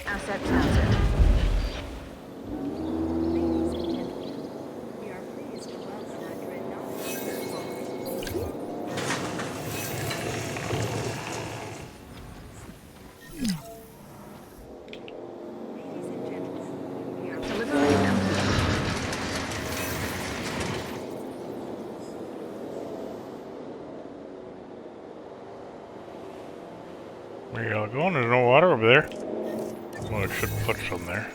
S2: Asset transit.
S4: Ladies and gentlemen, we are pleased to welcome our dreadnought. Ladies and gentlemen,
S1: Where y'all going? There's no water over there. Well, it should put some there.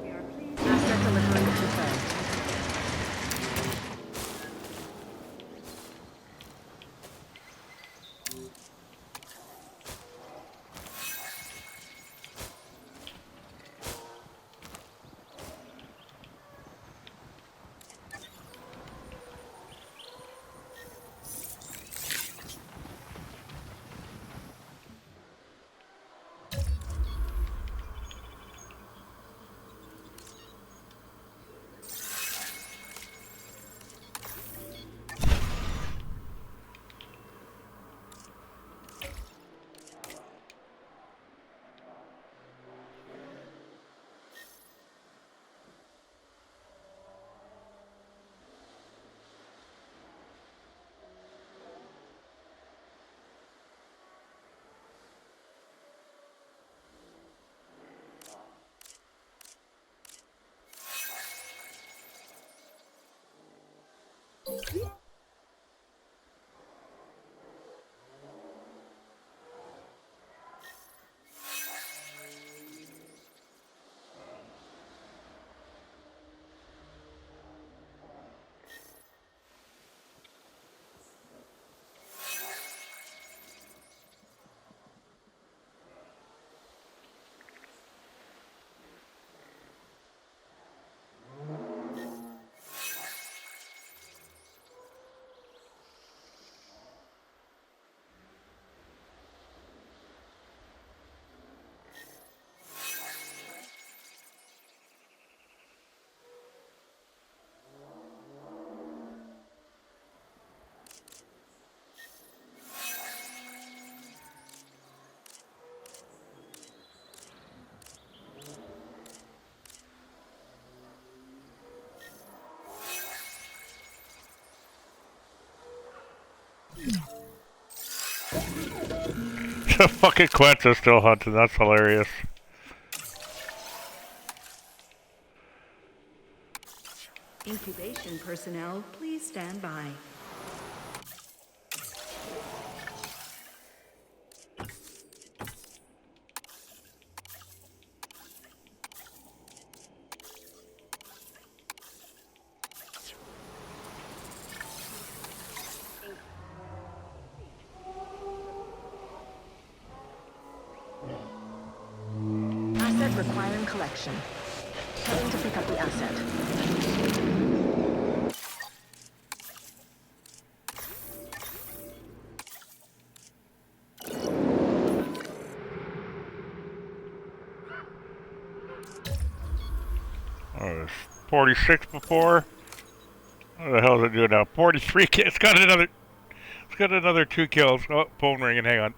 S4: We are pleased.
S2: Asset delivery confirmed.
S1: The fucking Quetzal's still hunting. That's hilarious.
S4: Incubation personnel, please stand by.
S2: Asset requiring collection. Heading to pick up the asset.
S1: Oh, it was 46 before. What the hell is it doing now? 43 kills. It's got another 2 kills. Oh, phone ringing. Hang on.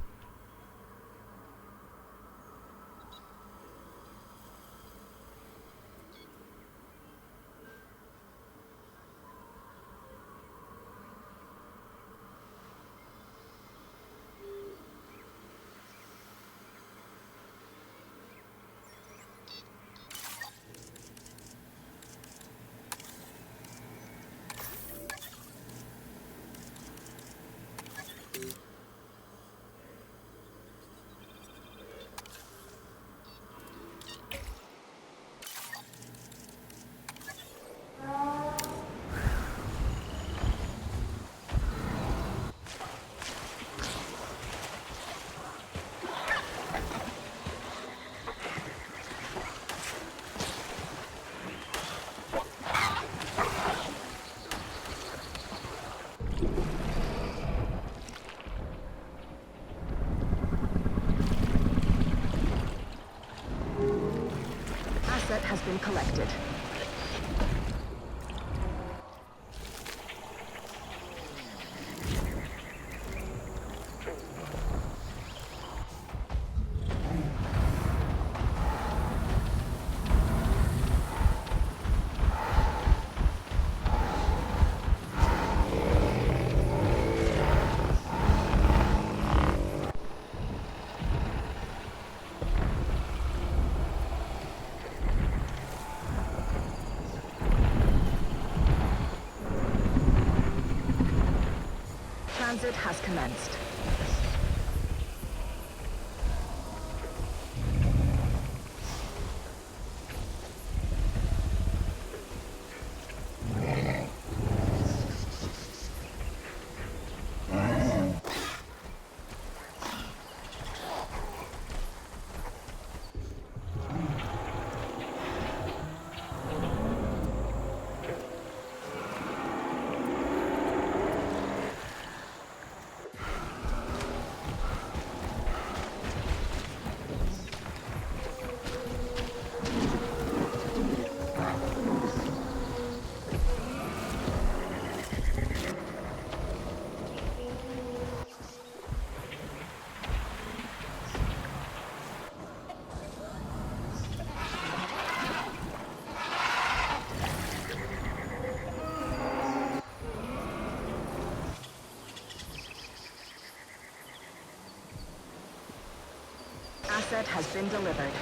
S2: Asset has been collected. Transit has commenced. Asset has been delivered.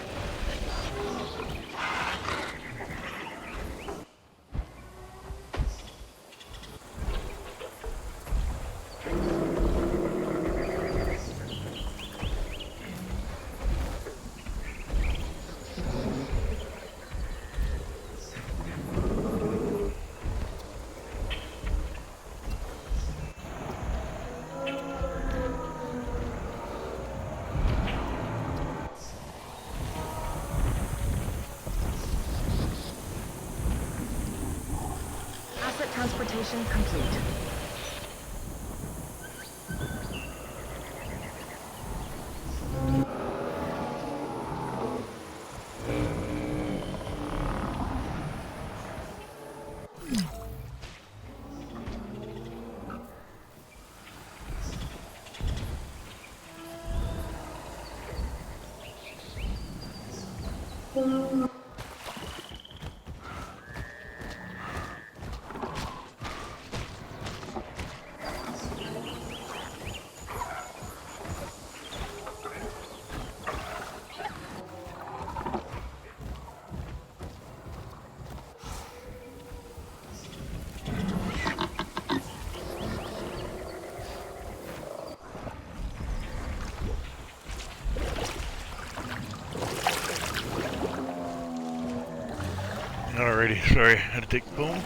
S2: Asset transportation complete.
S1: Alrighty, sorry, I had to take the phone.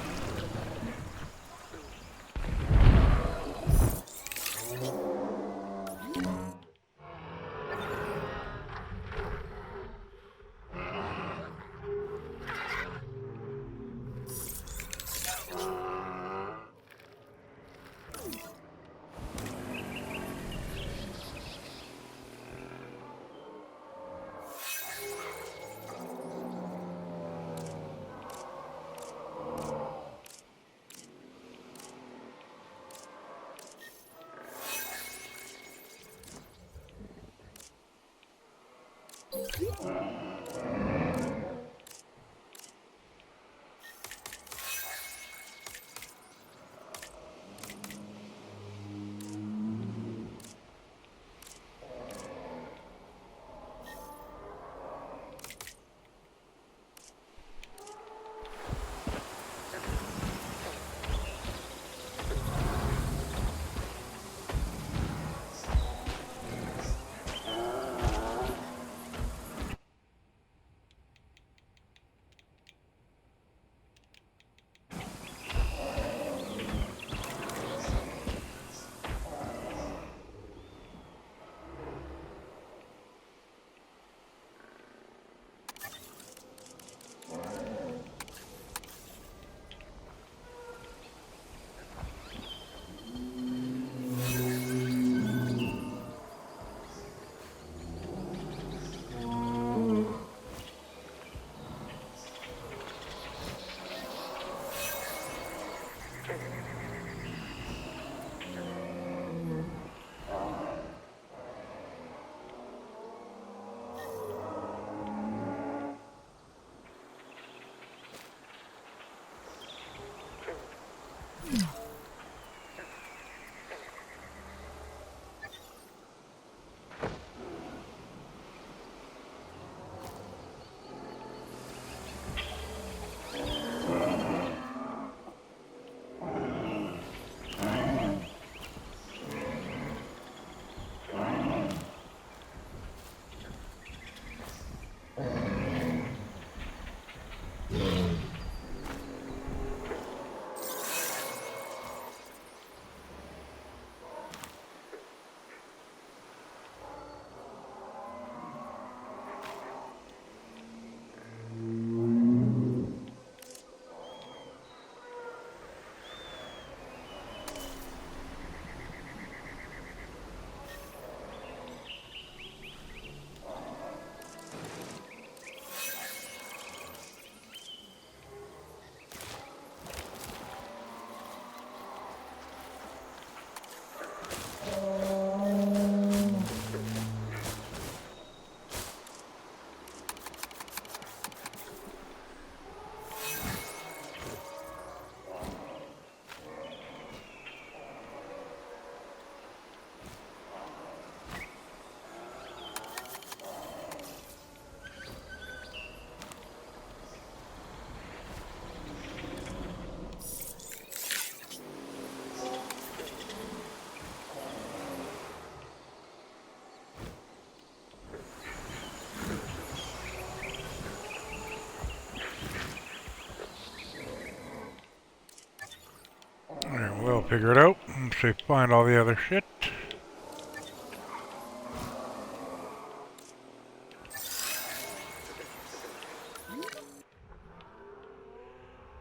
S1: Alright, we'll figure it out. Let's see, find all the other shit.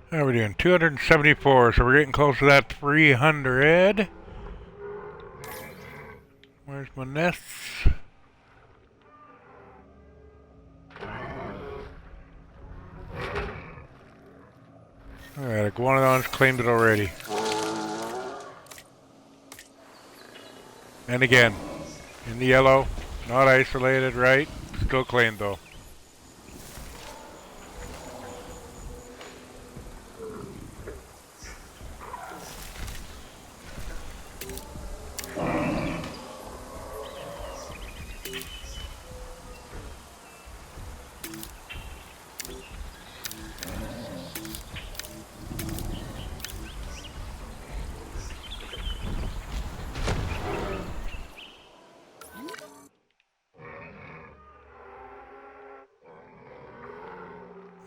S1: How are we doing? 274, so we're getting close to that 300. Where's my nests? Alright, Iguanodon's claimed it already. And again, in the yellow, not isolated, right? Still claimed though.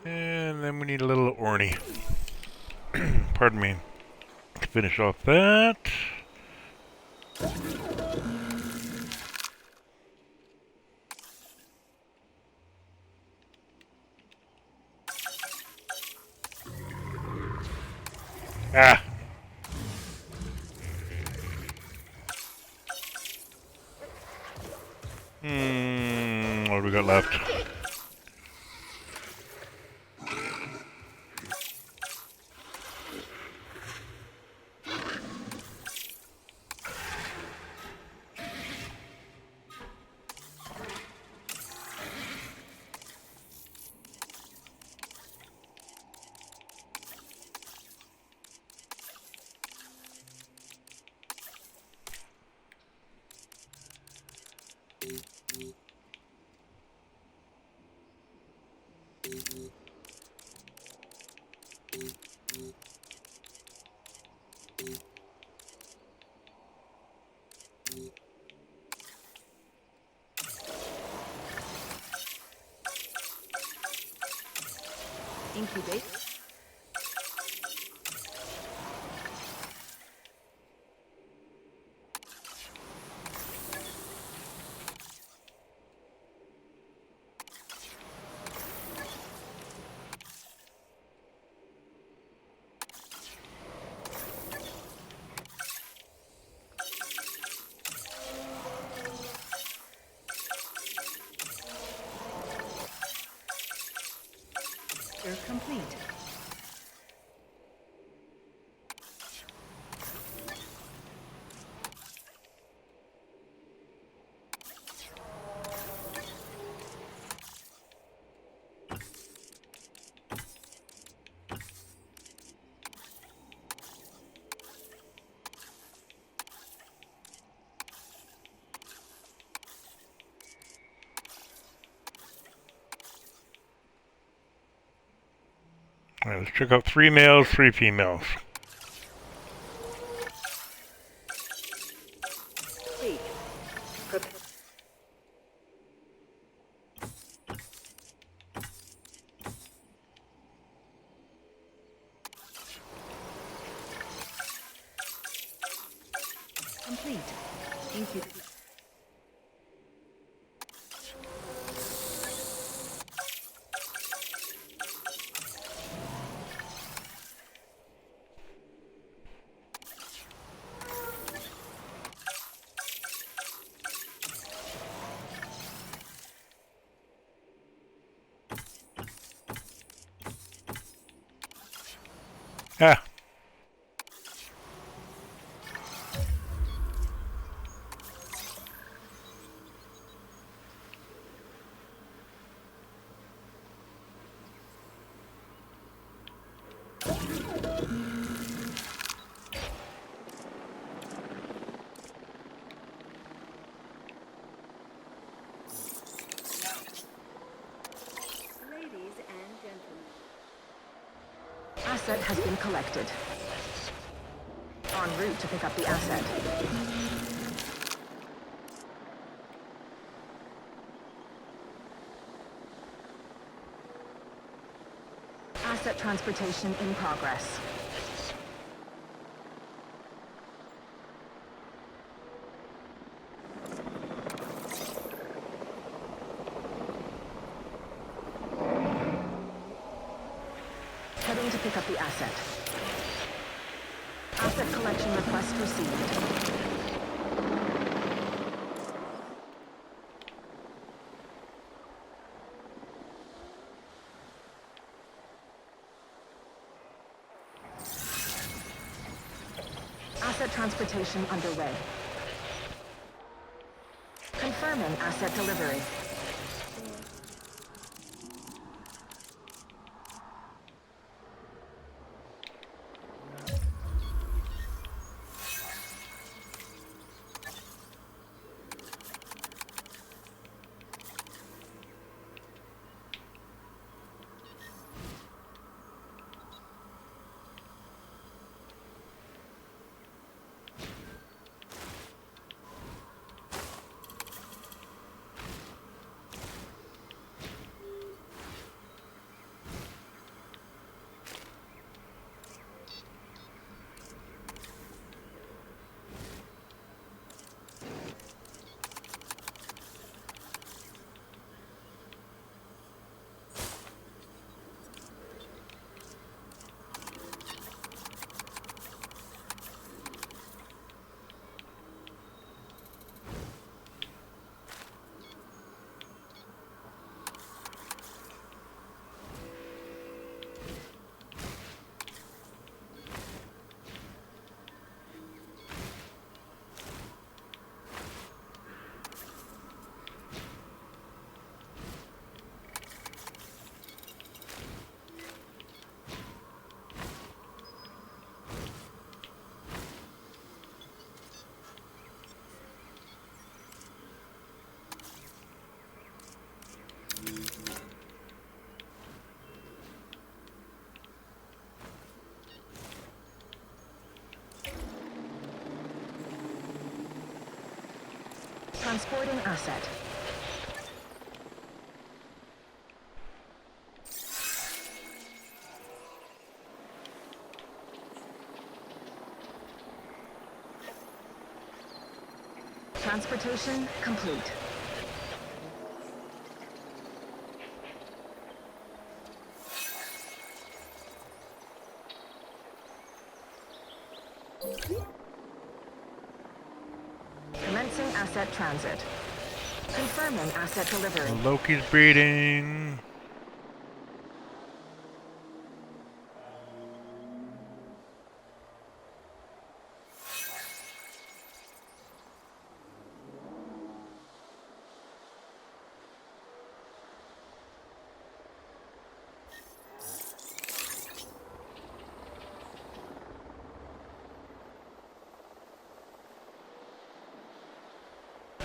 S1: And then we need a little orny. Pardon me. To finish off that. Ah! What do we got left?
S2: Incubate. Complete.
S1: Alright, let's check out 3 males, 3 females.
S2: Wait. Prep- complete. Thank you.
S1: Ah.
S4: Ladies and gentlemen,
S2: Asset has been collected. En route to pick up the asset. Asset transportation in progress. Heading to pick up the asset. Asset collection request received. Asset transportation underway. Confirming asset delivery. Transporting asset. Transportation complete. Commencing asset transit. Confirming asset delivery.
S1: Loki's breeding.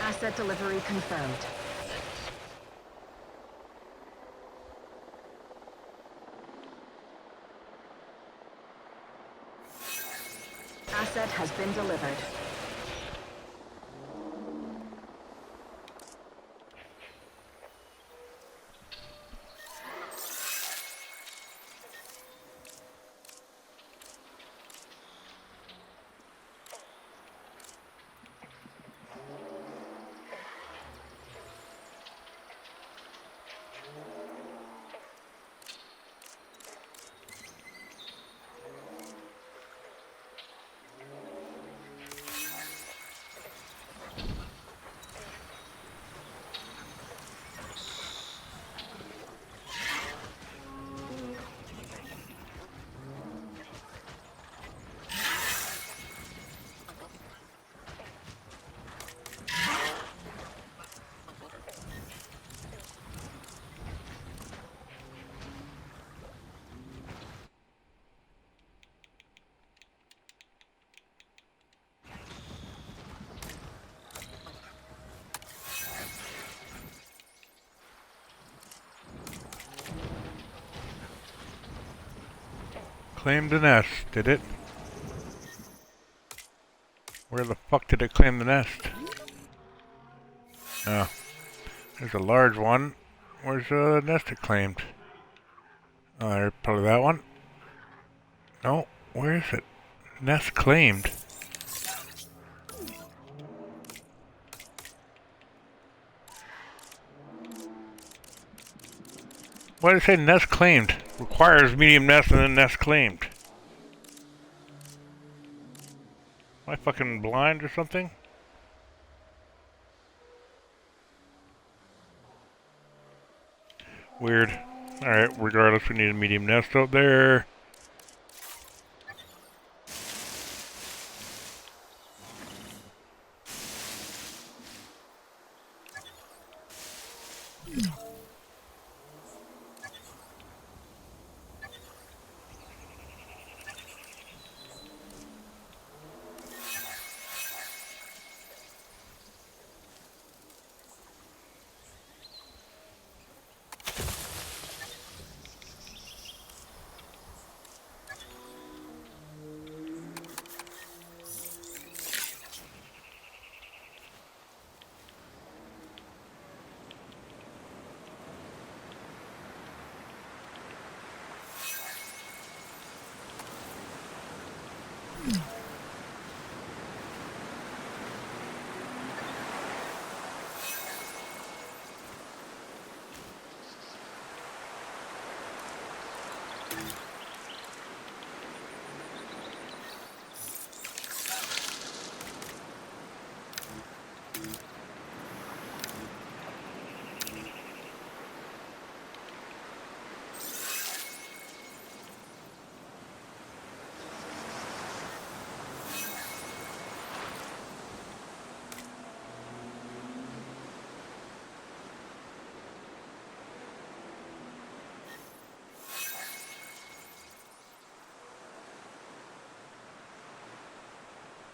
S2: Asset delivery confirmed. Asset has been delivered.
S1: Claimed the nest, did it? Where the fuck did it claim the nest? Oh, there's a large one. Where's the nest it claimed? Oh, there's probably that one. No, where is it? Nest claimed. Why did it say nest claimed? Requires medium nest and then nest claimed. Am I fucking blind or something? Weird. Alright, regardless, we need a medium nest out there.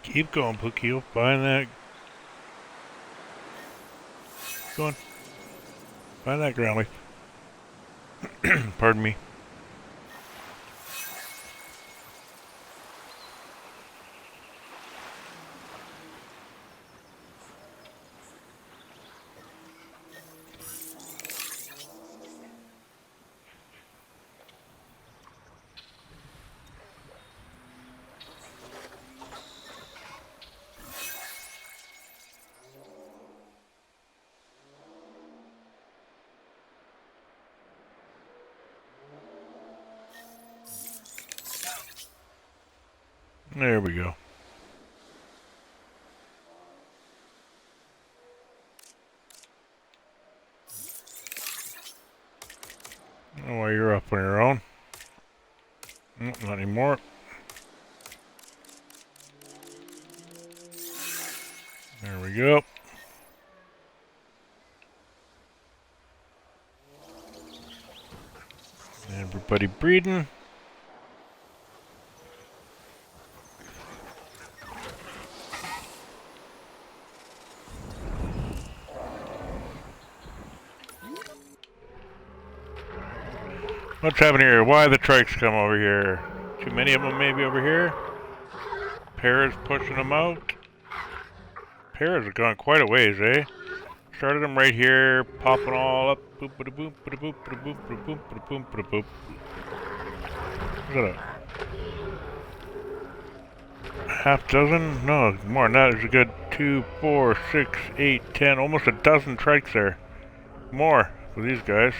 S1: Keep going, Pookie. You'll find that. Keep going. Find that ground leaf. Pardon me. There we go. Oh, well, you're up on your own. Not anymore. There we go. Everybody breeding. What's happening here? Why the trikes come over here? Too many of them maybe over here? Paras pushing them out. Paras have gone quite a ways, eh? Started them right here, popping all up. Boop, ba boop, ba boop, ba boop, ba boop, ba boop, ba boop. Is that a half dozen? No, more than that. There's a good 2, 4, 6, 8, 10, almost a dozen trikes there. More with these guys.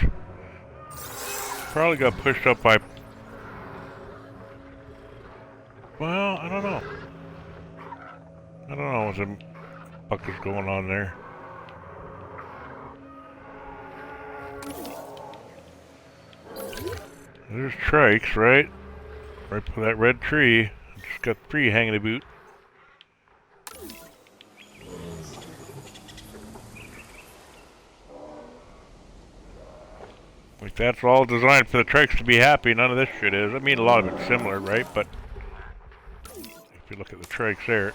S1: Probably got pushed up by... Well, I don't know. I don't know what the fuck is going on there. There's trikes, right? Right by that red tree. Just got 3 hanging about. Like, that's all designed for the trikes to be happy. None of this shit is. I mean, a lot of it's similar, right? But if you look at the trikes there,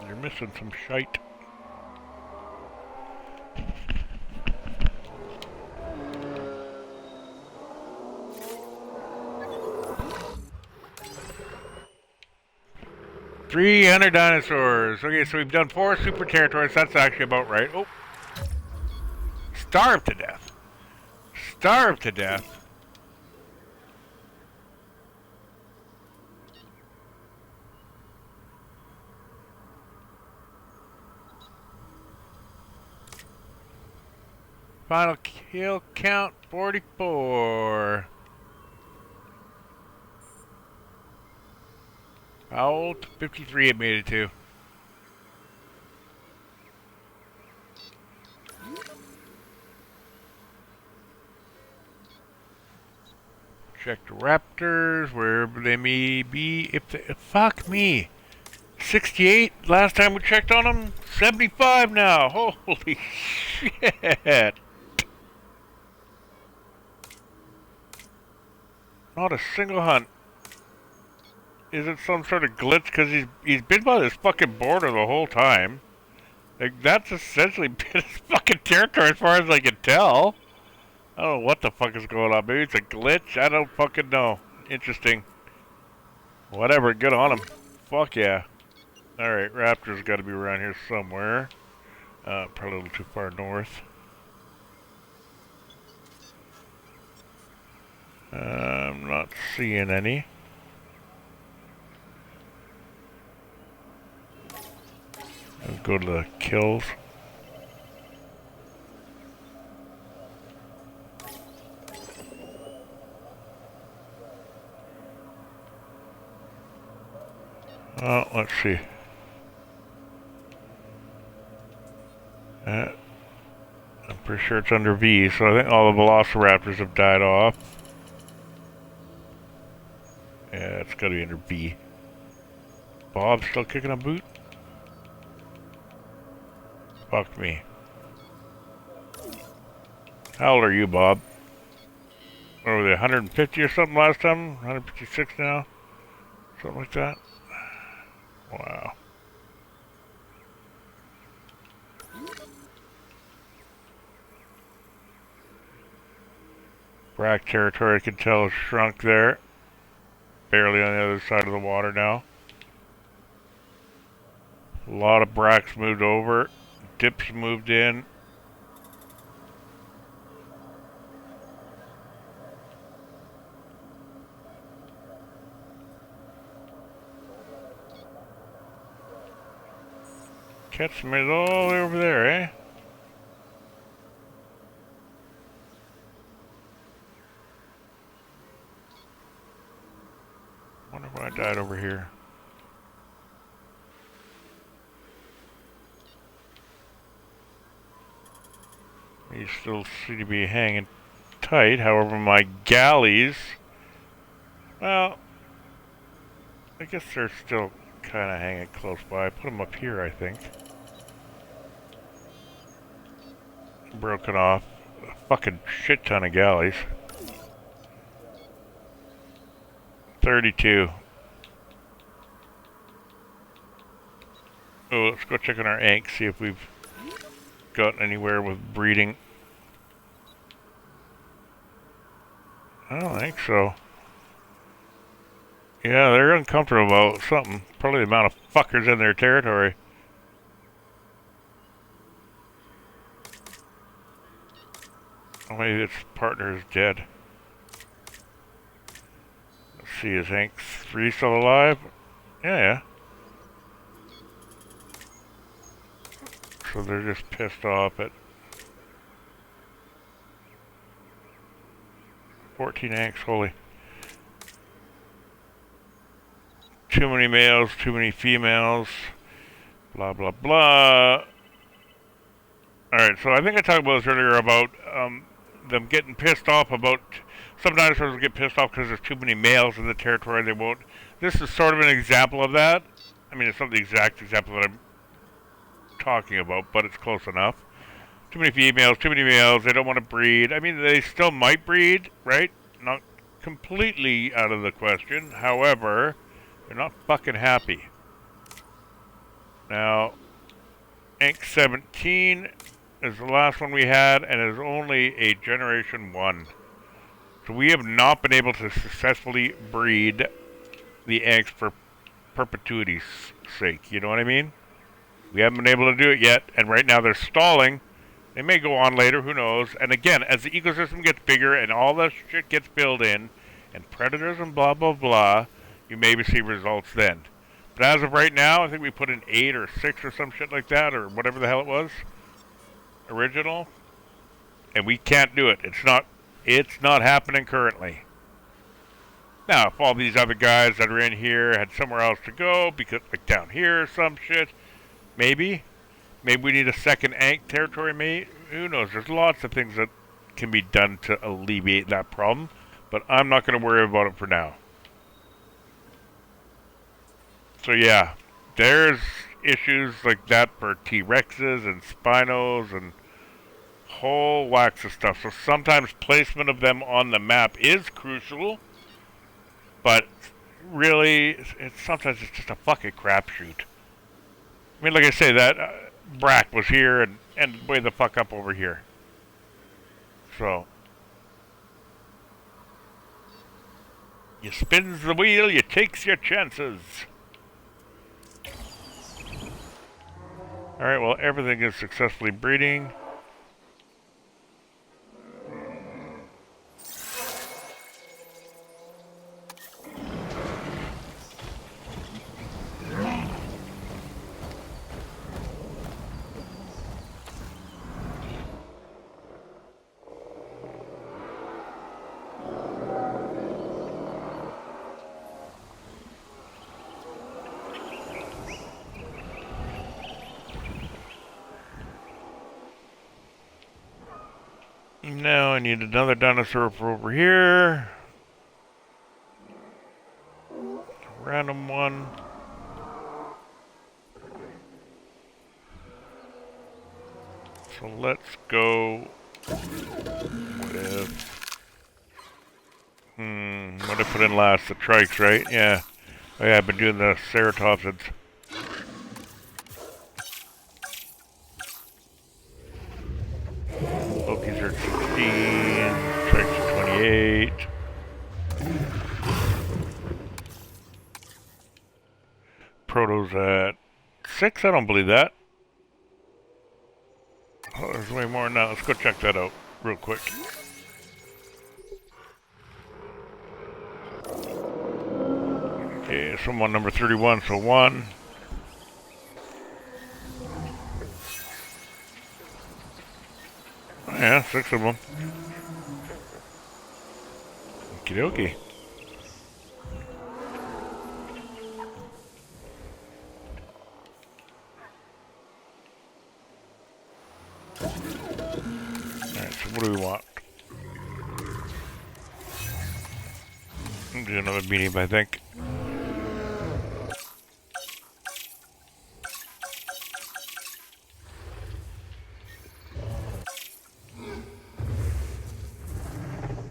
S1: you're missing some shite. 300 dinosaurs. Okay, so we've done 4 super territories. That's actually about right. Oh. Starved to death. Starved to death. Final kill count 44. How old? 53 it made it to. Check the raptors, wherever they may be. Fuck me. 68 last time we checked on them. 75 now. Holy shit. Not a single hunt. Is it some sort of glitch? Because he's been by this fucking border the whole time. Like, that's essentially been his fucking territory as far as I can tell. I don't know what the fuck is going on. Maybe it's a glitch? I don't fucking know. Interesting. Whatever, good on him. Fuck yeah. Alright, raptors gotta be around here somewhere. Probably a little too far north. I'm not seeing any. Let's go to the kills. Let's see. I'm pretty sure it's under V, so I think all the velociraptors have died off. Yeah, it's gotta be under B. Bob's still kicking a boot? Fuck me. How old are you, Bob? What were they, 150 or something last time? 156 now? Something like that? Wow. Brack territory, I can tell, has shrunk there. Barely on the other side of the water now. A lot of bracks moved over. Dips moved in. Catch them all the way over there, eh? Wonder why I died over here. You still seem to be hanging tight. However, my galleys, well, I guess they're still kind of hanging close by. I put them up here, I think. Broken off. A fucking shit ton of galleys. 32. Oh, let's go check on our ink, see if we've gotten anywhere with breeding. I don't think so. Yeah, they're uncomfortable about something. Probably the amount of fuckers in their territory. Oh, maybe its partner is dead. Let's see, is Hank 3 still alive? Yeah. So they're just pissed off at 14 Hanks, holy. Too many males, too many females, blah, blah, blah. Alright, so I think I talked about this earlier about them getting pissed off about, some dinosaurs get pissed off because there's too many males in the territory, they won't. This is sort of an example of that. I mean, it's not the exact example that I'm talking about, but it's close enough. Too many females, too many males, they don't want to breed. I mean, they still might breed, right? Not completely out of the question. However, they're not fucking happy. Now, Ink 17 is the last one we had, and is only a Generation 1. So we have not been able to successfully breed the eggs for perpetuity's sake. You know what I mean? We haven't been able to do it yet, and right now they're stalling. They may go on later, who knows? And again, as the ecosystem gets bigger and all that shit gets filled in, and predators and blah blah blah, you maybe see results then. But as of right now, I think we put in 8 or 6 or some shit like that, or whatever the hell it was, original, and we can't do it. It's not happening currently. Now, if all these other guys that are in here had somewhere else to go, because like down here or some shit, maybe we need a second Ankh territory. Maybe, who knows? There's lots of things that can be done to alleviate that problem, but I'm not going to worry about it for now. So yeah, there's issues like that for T-Rexes and Spinos and whole wax of stuff. So sometimes placement of them on the map is crucial, but really, sometimes it's just a fucking crapshoot. I mean, like I say, that Brack was here and way the fuck up over here. So, you spins the wheel, you takes your chances. Alright, well, everything is successfully breeding. Now I need another dinosaur for over here. A random one. So let's go with... what did I put in last? The trikes, right? Yeah. Oh yeah, I've been doing the ceratopsids. Loki's are at 16, trikes are 28. Proto's at 6? I don't believe that. Oh, there's way more now. Let's go check that out real quick. Okay, someone number 31, so 1. Oh, yeah, 6 of them. Okie dokie. Alright, so what do we want? I'll do another medium, I think.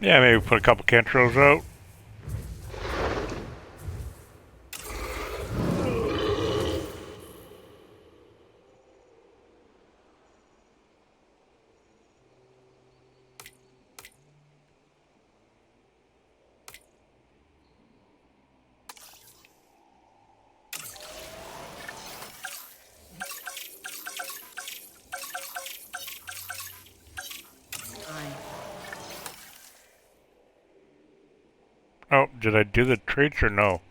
S1: Yeah, maybe put a couple Kentros out. Oh, did I do the traits or no?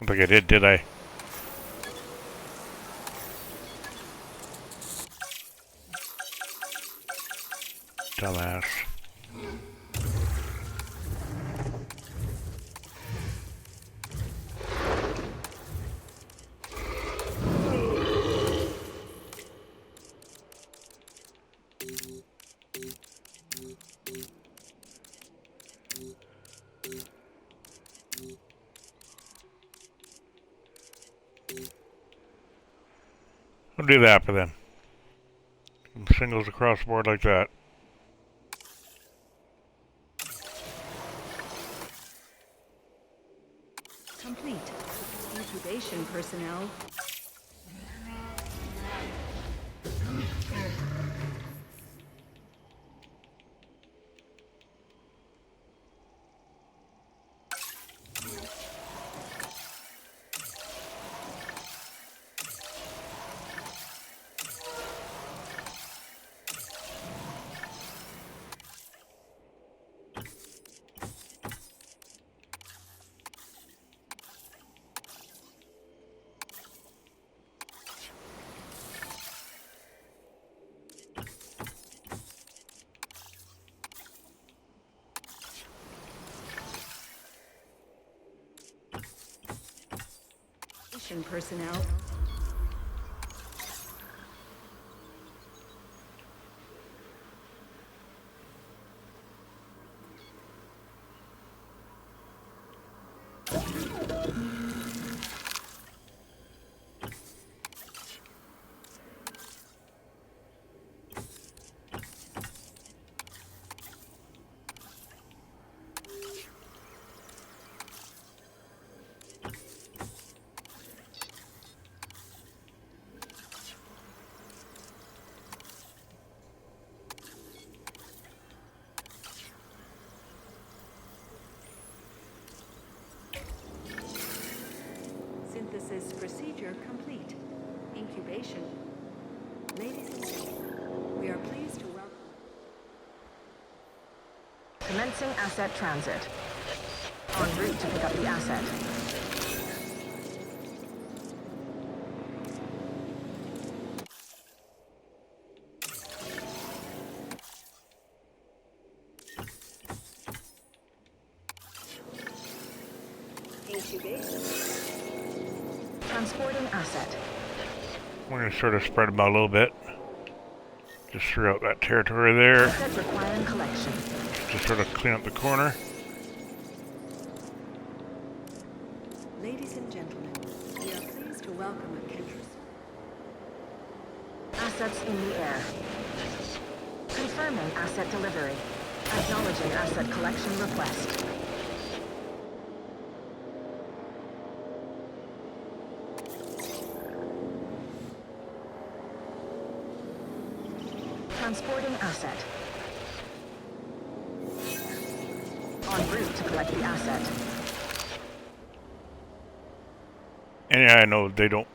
S1: I don't think I did I? Dumbass. We'll do that for them. Singles across the board like that.
S4: Complete. Incubation personnel. Attention personnel. Synthesis procedure complete. Incubation. Ladies and gentlemen, we are pleased to welcome.
S2: Commencing asset transit. En route to pick up the asset.
S4: Incubation.
S2: Transporting asset.
S1: We're going to sort of spread them out a little bit. Just throughout that territory there.
S2: Asset requiring collection.
S1: Just sort of clean up the corner.
S4: Ladies and gentlemen, we are pleased to welcome a Kentrus.
S2: Assets in the air. Confirming asset delivery. Acknowledging asset collection request. Transporting asset. En route to collect the asset.
S1: And yeah, I know they don't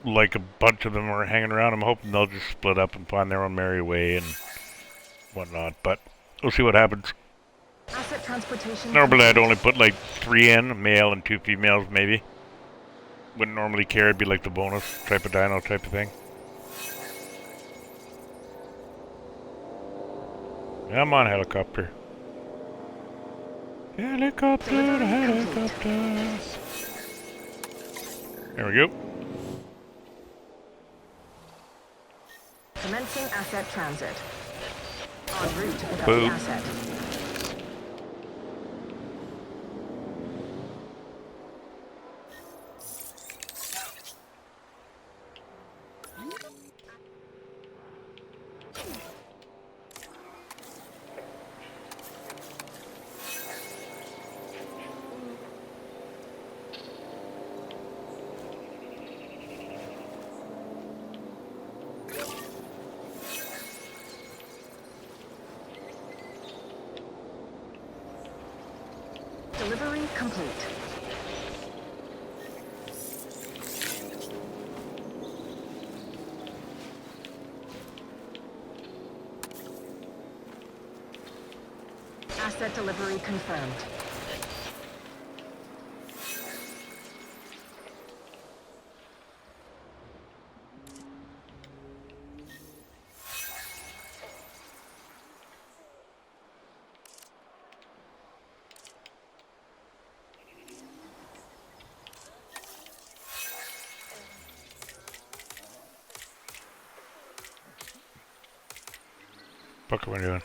S1: like a bunch of them are hanging around. I'm hoping they'll just split up and find their own merry way and whatnot. But we'll see what happens.
S2: Asset transportation.
S1: Normally I'd only put like 3 in, a male and 2 females maybe. Wouldn't normally care, it'd be like the bonus type of dino type of thing. Come on, helicopter. Helicopter, helicopter. There we go.
S2: Commencing asset transit. En route to pick up
S1: Boom.
S2: the asset. Delivery complete. Asset delivery confirmed.
S1: What are we doing?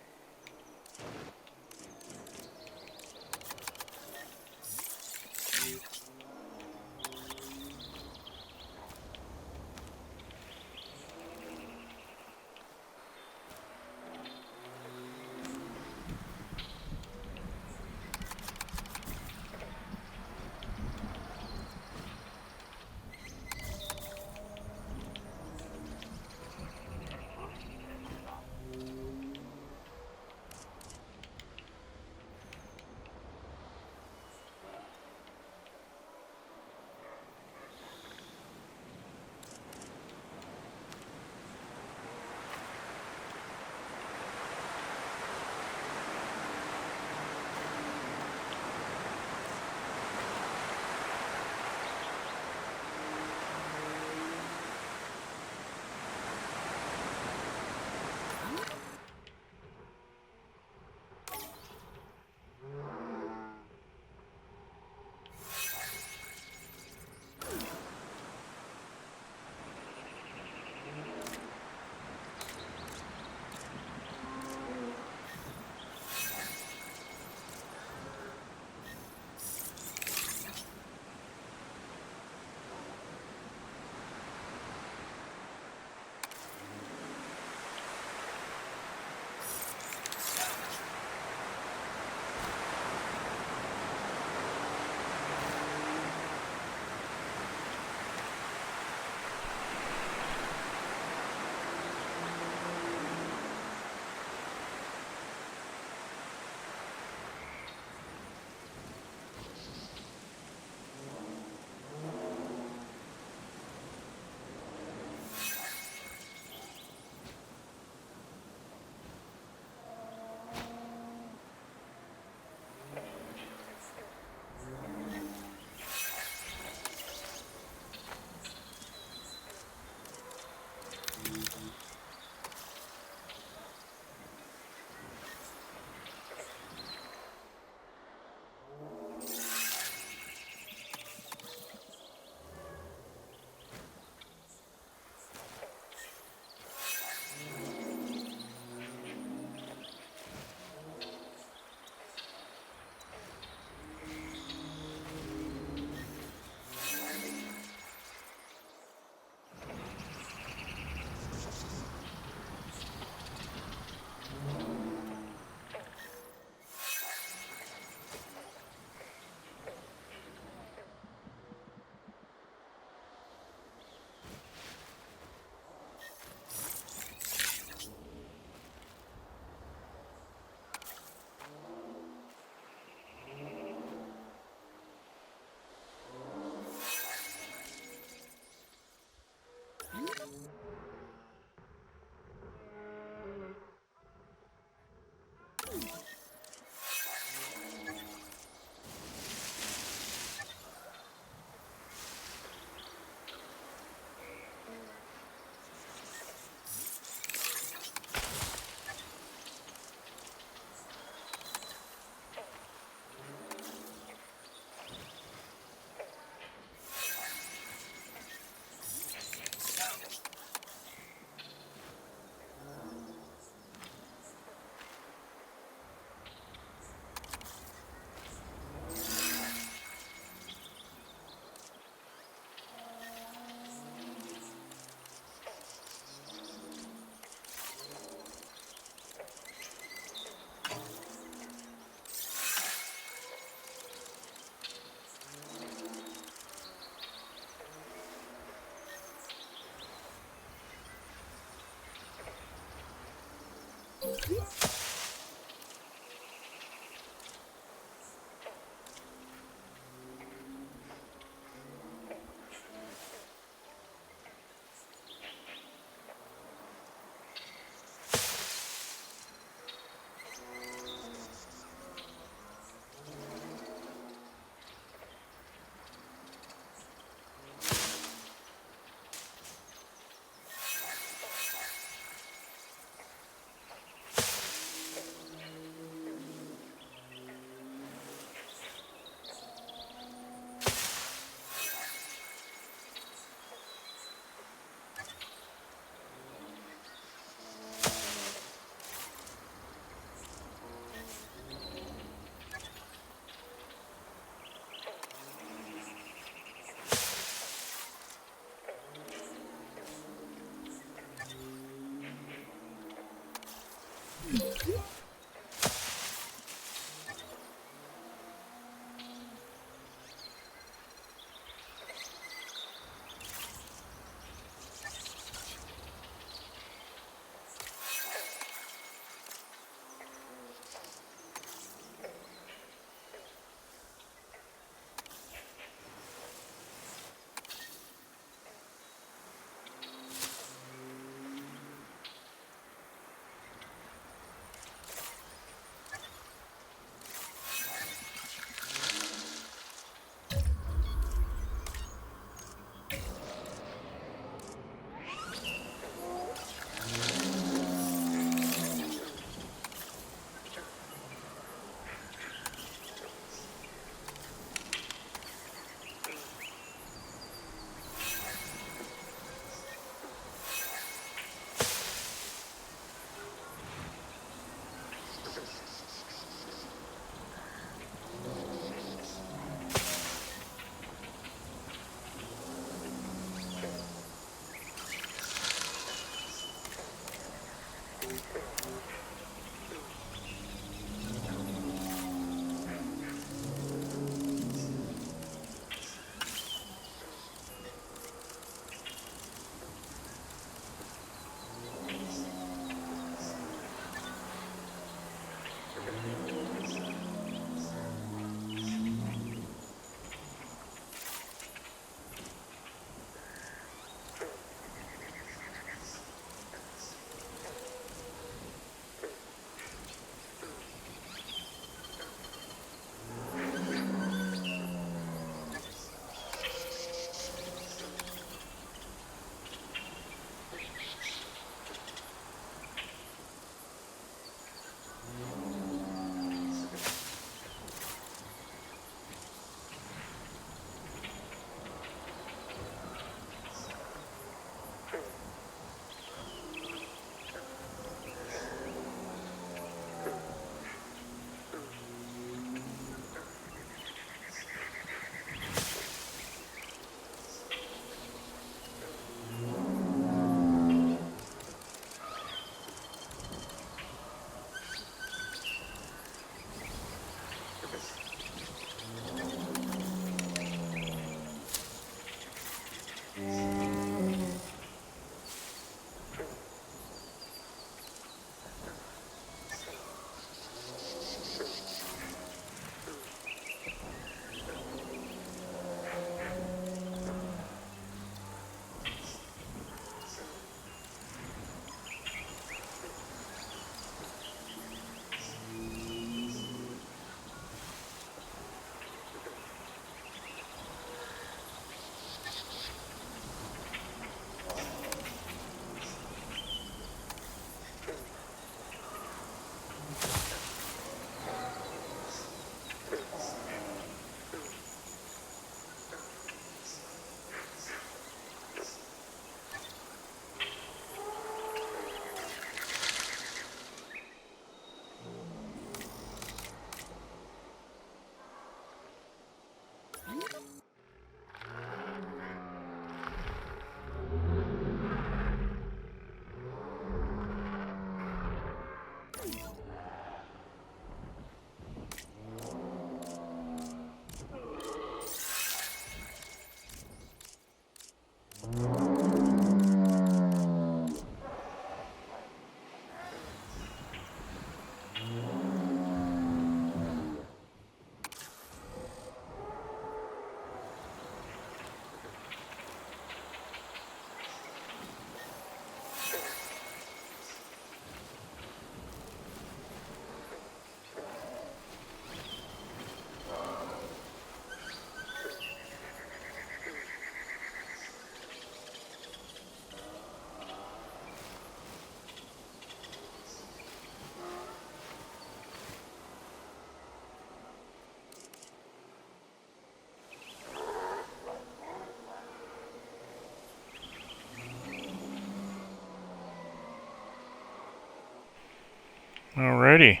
S1: Alrighty.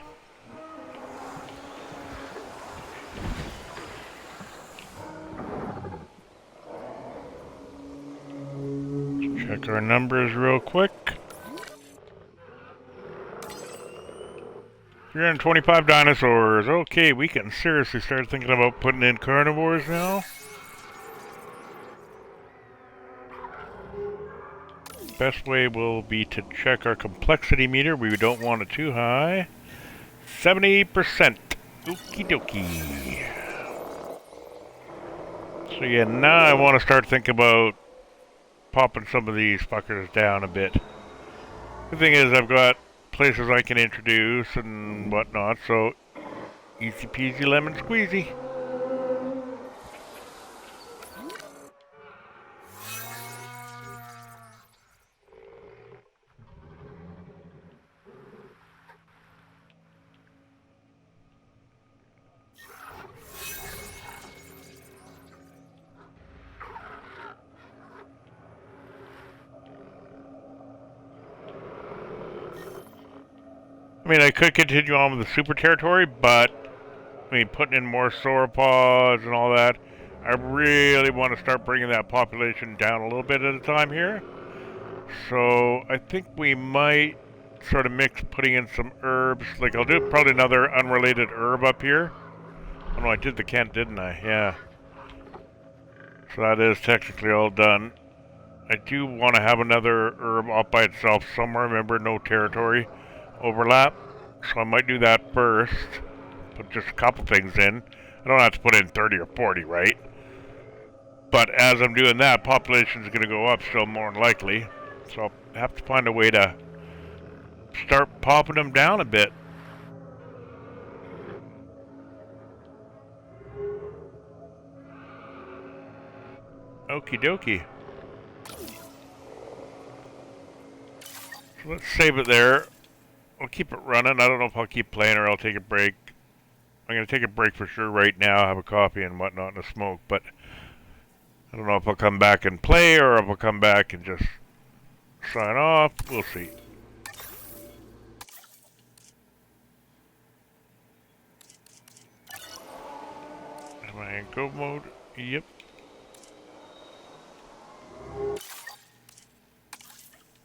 S1: Check our numbers real quick. 325 dinosaurs. Okay, we can seriously start thinking about putting in carnivores now. Best way will be to check our complexity meter. We don't want it too high. 70%. Okie dokie. So yeah, now I want to start thinking about popping some of these fuckers down a bit. The thing is, I've got places I can introduce and whatnot, so easy peasy lemon squeezy. I mean, I could continue on with the super territory, but I mean, putting in more sauropods and all that, I really want to start bringing that population down a little bit at a time here. So I think we might sort of mix putting in some herbs. Like, I'll do probably another unrelated herb up here. Oh no, I did the Kent, didn't I? Yeah. So that is technically all done. I do want to have another herb up by itself somewhere. Remember, no territory overlap. So I might do that first. Put just a couple things in. I don't have to put in 30 or 40, right? But as I'm doing that, population's going to go up still more than likely. So I'll have to find a way to start popping them down a bit. Okie dokie. So let's save it there. I'll keep it running. I don't know if I'll keep playing or I'll take a break. I'm going to take a break for sure right now, have a coffee and whatnot and a smoke, but I don't know if I'll come back and play or if I'll come back and just sign off. We'll see. Am I in go mode? Yep.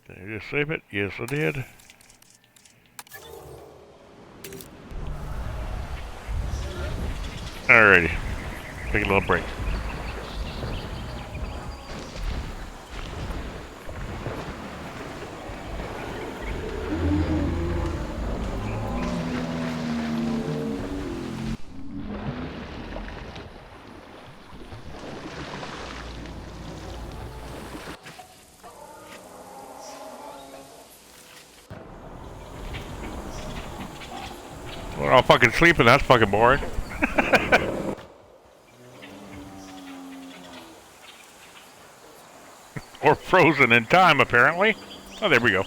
S1: Did I just save it? Yes, I did. Alrighty. Take a little break. We're all fucking sleeping, that's fucking boring. Or frozen in time, apparently. Oh, there we go.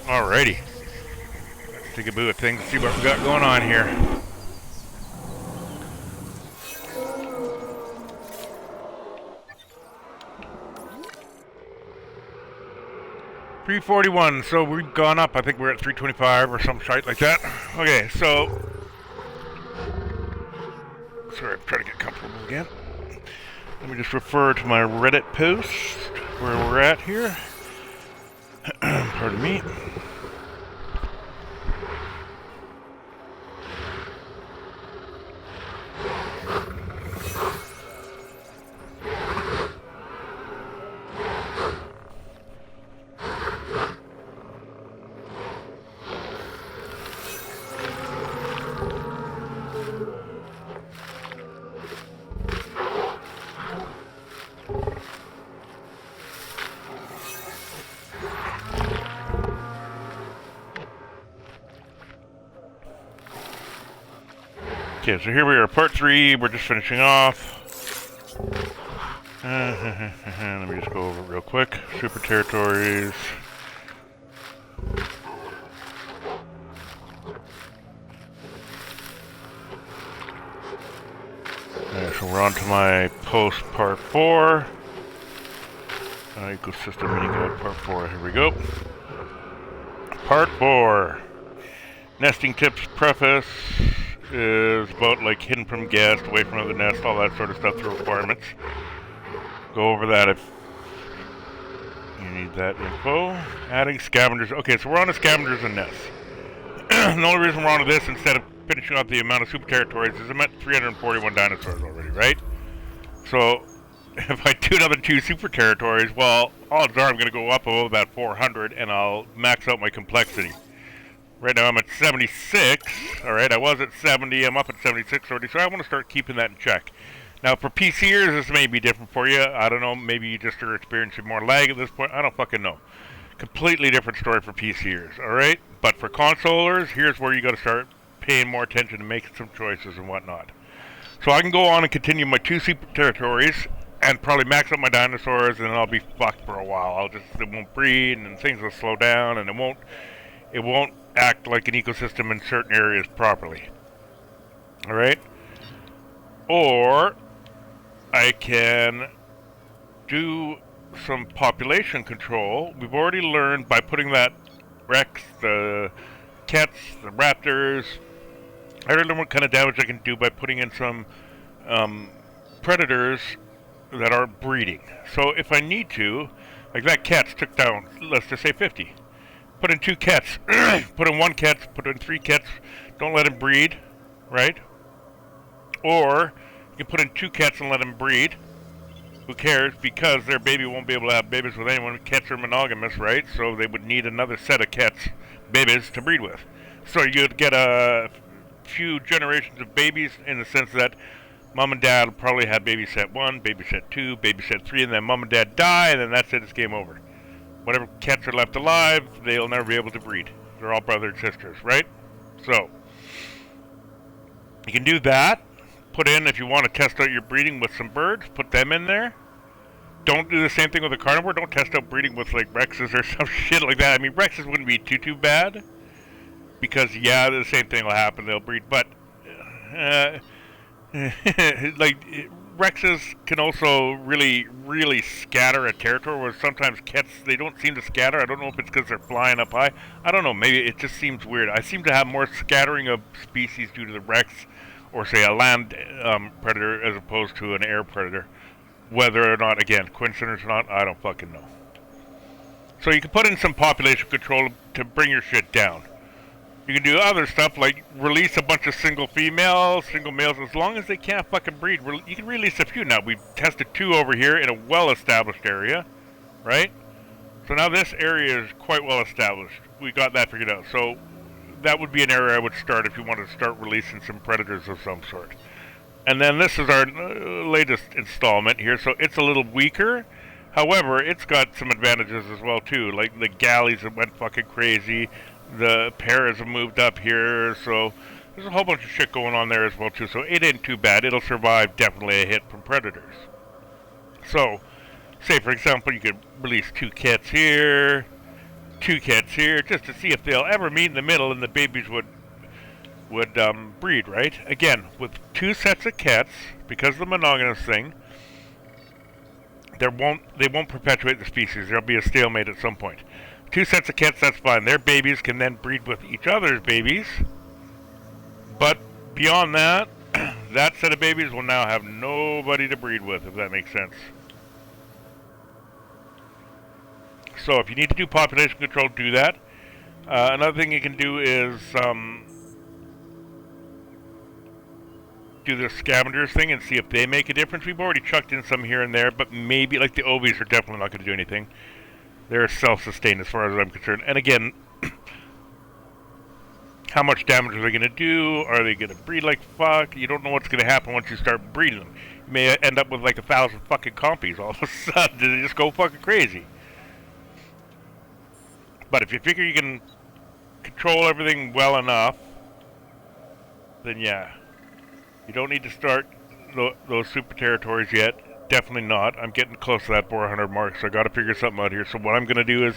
S1: Alrighty. Let's take a boo at things and see what we got going on here. $341, so we've gone up. I think we're at 325 or some shite like that. Okay, so sorry, I'm trying to get comfortable again. Let me just refer to my Reddit post where we're at here. Pardon me. Okay, so here we are, part 3. We're just finishing off. Let me just go over it real quick. Super territories. Okay, so we're on to my post part 4. Ecosystem mini guide part 4. Here we go. Part 4. Nesting tips preface is about like hidden from guests, away from other nests, all that sort of stuff, the requirements. Go over that if you need that info. Adding scavengers. Okay, so we're on to scavengers and nests. The only reason we're on to this instead of finishing up the amount of super territories is I'm at 341 dinosaurs already, right? So if I do another 2 super territories, well, odds are I'm going to go up above about 400 and I'll max out my complexity. Right now I'm at 76, alright, I was at 70, I'm up at 76 already, so I want to start keeping that in check. Now for PCers, this may be different for you, I don't know, maybe you just are experiencing more lag at this point, I don't fucking know. Completely different story for PCers, alright? But for consolers, here's where you got to start paying more attention and making some choices and whatnot. So I can go on and continue my 2 super territories and probably max out my dinosaurs, and then I'll be fucked for a while. It won't breed, and things will slow down, and it won't act like an ecosystem in certain areas properly. Alright? Or I can do some population control. We've already learned by putting that Rex, the cats, the raptors, I already learned what kind of damage I can do by putting in some predators that are breeding. So if I need to, like that cat's took down, let's just say 50. Put in 2 cats, put in 1 cat, put in 3 cats, don't let him breed, right? Or you can put in 2 cats and let him breed. Who cares? Because their baby won't be able to have babies with anyone. Cats are monogamous, right? So they would need another set of cats, babies, to breed with. So you'd get a few generations of babies in the sense that mom and dad will probably have baby set 1, baby set 2, baby set 3, and then mom and dad die, and then that's it, it's game over. Whatever cats are left alive, they'll never be able to breed. They're all brother and sisters, right? So, you can do that. Put in, if you want to test out your breeding with some birds, put them in there. Don't do the same thing with a carnivore. Don't test out breeding with, like, Rexes or some shit like that. I mean, Rexes wouldn't be too bad. Because, yeah, the same thing will happen. They'll breed. But, like, Rexes can also really, really scatter a territory, where sometimes cats, they don't seem to scatter. I don't know if it's because they're flying up high. I don't know. Maybe it just seems weird. I seem to have more scattering of species due to the Rex, or say a land predator, as opposed to an air predator. Whether or not, again, coincidence or not, I don't fucking know. So you can put in some population control to bring your shit down. You can do other stuff like release a bunch of single females, single males, as long as they can't fucking breed. You can release a few now. We've tested 2 over here in a well-established area, right? So now this area is quite well established. We got that figured out. So that would be an area I would start if you wanted to start releasing some predators of some sort. And then this is our latest installment here, so it's a little weaker. However, it's got some advantages as well too, like the galleys that went fucking crazy. The pairs have moved up here, so there's a whole bunch of shit going on there as well too. So it ain't too bad. It'll survive definitely a hit from predators. So, say for example, you could release 2 cats here, 2 cats here, just to see if they'll ever meet in the middle, and the babies would breed, right? Again, with 2 sets of cats, because of the monogamous thing, they won't perpetuate the species. There'll be a stalemate at some point. 2 sets of cats, that's fine. Their babies can then breed with each other's babies. But beyond that, that set of babies will now have nobody to breed with, if that makes sense. So if you need to do population control, do that. Another thing you can do is do the scavengers thing and see if they make a difference. We've already chucked in some here and there, but maybe, like the obies are definitely not going to do anything. They're self-sustained as far as I'm concerned. And again, how much damage are they going to do? Are they going to breed like fuck? You don't know what's going to happen once you start breeding them. You may end up with like 1,000 fucking compies all of a sudden. They just go fucking crazy. But if you figure you can control everything well enough, then yeah. You don't need to start those super territories yet. Definitely not. I'm getting close to that 400 mark, so I got to figure something out here. So what I'm going to do is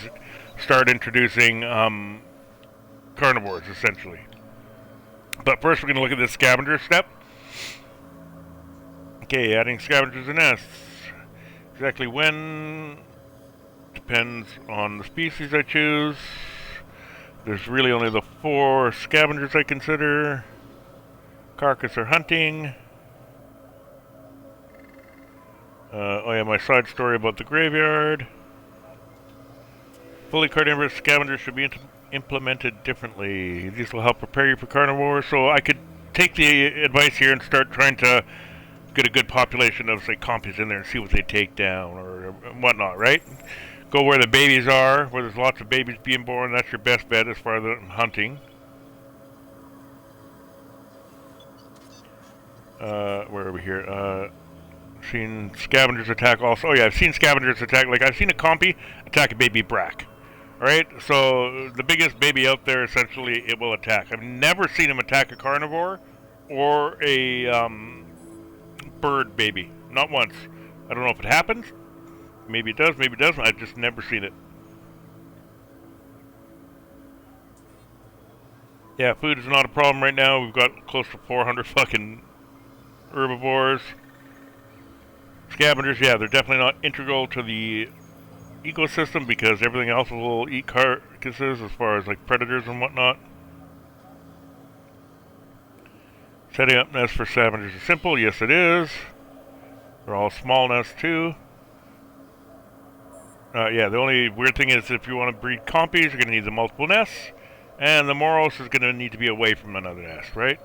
S1: start introducing carnivores, essentially. But first we're going to look at this scavenger step. Okay, adding scavengers and nests. Exactly when depends on the species I choose. There's really only the 4 scavengers I consider. Carcass or hunting. Oh yeah, my side story about the graveyard. Fully carnivorous scavengers should be implemented differently. These will help prepare you for carnivore. So I could take the advice here and start trying to get a good population of, say, compies in there and see what they take down or whatnot, right? Go where the babies are, where there's lots of babies being born. That's your best bet as far as hunting. Where are we here? Seen scavengers attack also. Oh yeah, I've seen scavengers attack. Like I've seen a compy attack a baby brack. Alright, so the biggest baby out there, essentially, it will attack. I've never seen him attack a carnivore or a bird baby. Not once. I don't know if it happens. Maybe it does, maybe it doesn't. I've just never seen it. Yeah, food is not a problem right now. We've got close to 400 fucking herbivores. Scavengers, yeah, they're definitely not integral to the ecosystem because everything else will eat carcasses as far as like predators and whatnot. Setting up nests for scavengers is simple. Yes, it is. They're all small nests too. Yeah, the only weird thing is if you want to breed compies, you're going to need the multiple nests. And the Moros is going to need to be away from another nest, right?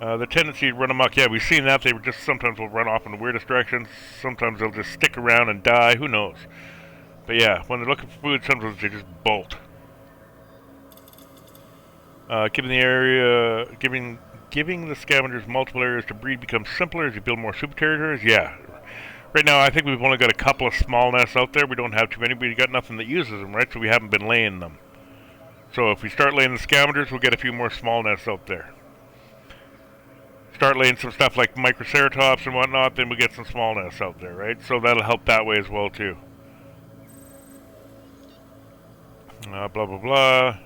S1: The tendency to run amok, yeah, we've seen that. They just sometimes will run off in the weirdest directions. Sometimes they'll just stick around and die. Who knows? But yeah, when they're looking for food, sometimes they just bolt. Giving the area, giving the scavengers multiple areas to breed becomes simpler as you build more super territories. Yeah. Right now, I think we've only got a couple of small nests out there. We don't have too many. We got nothing that uses them, right? So we haven't been laying them. So if we start laying the scavengers, we'll get a few more small nests out there. Start laying some stuff like microceratops and whatnot, then we get some small nests out there, right? So that'll help that way as well too. Blah blah blah.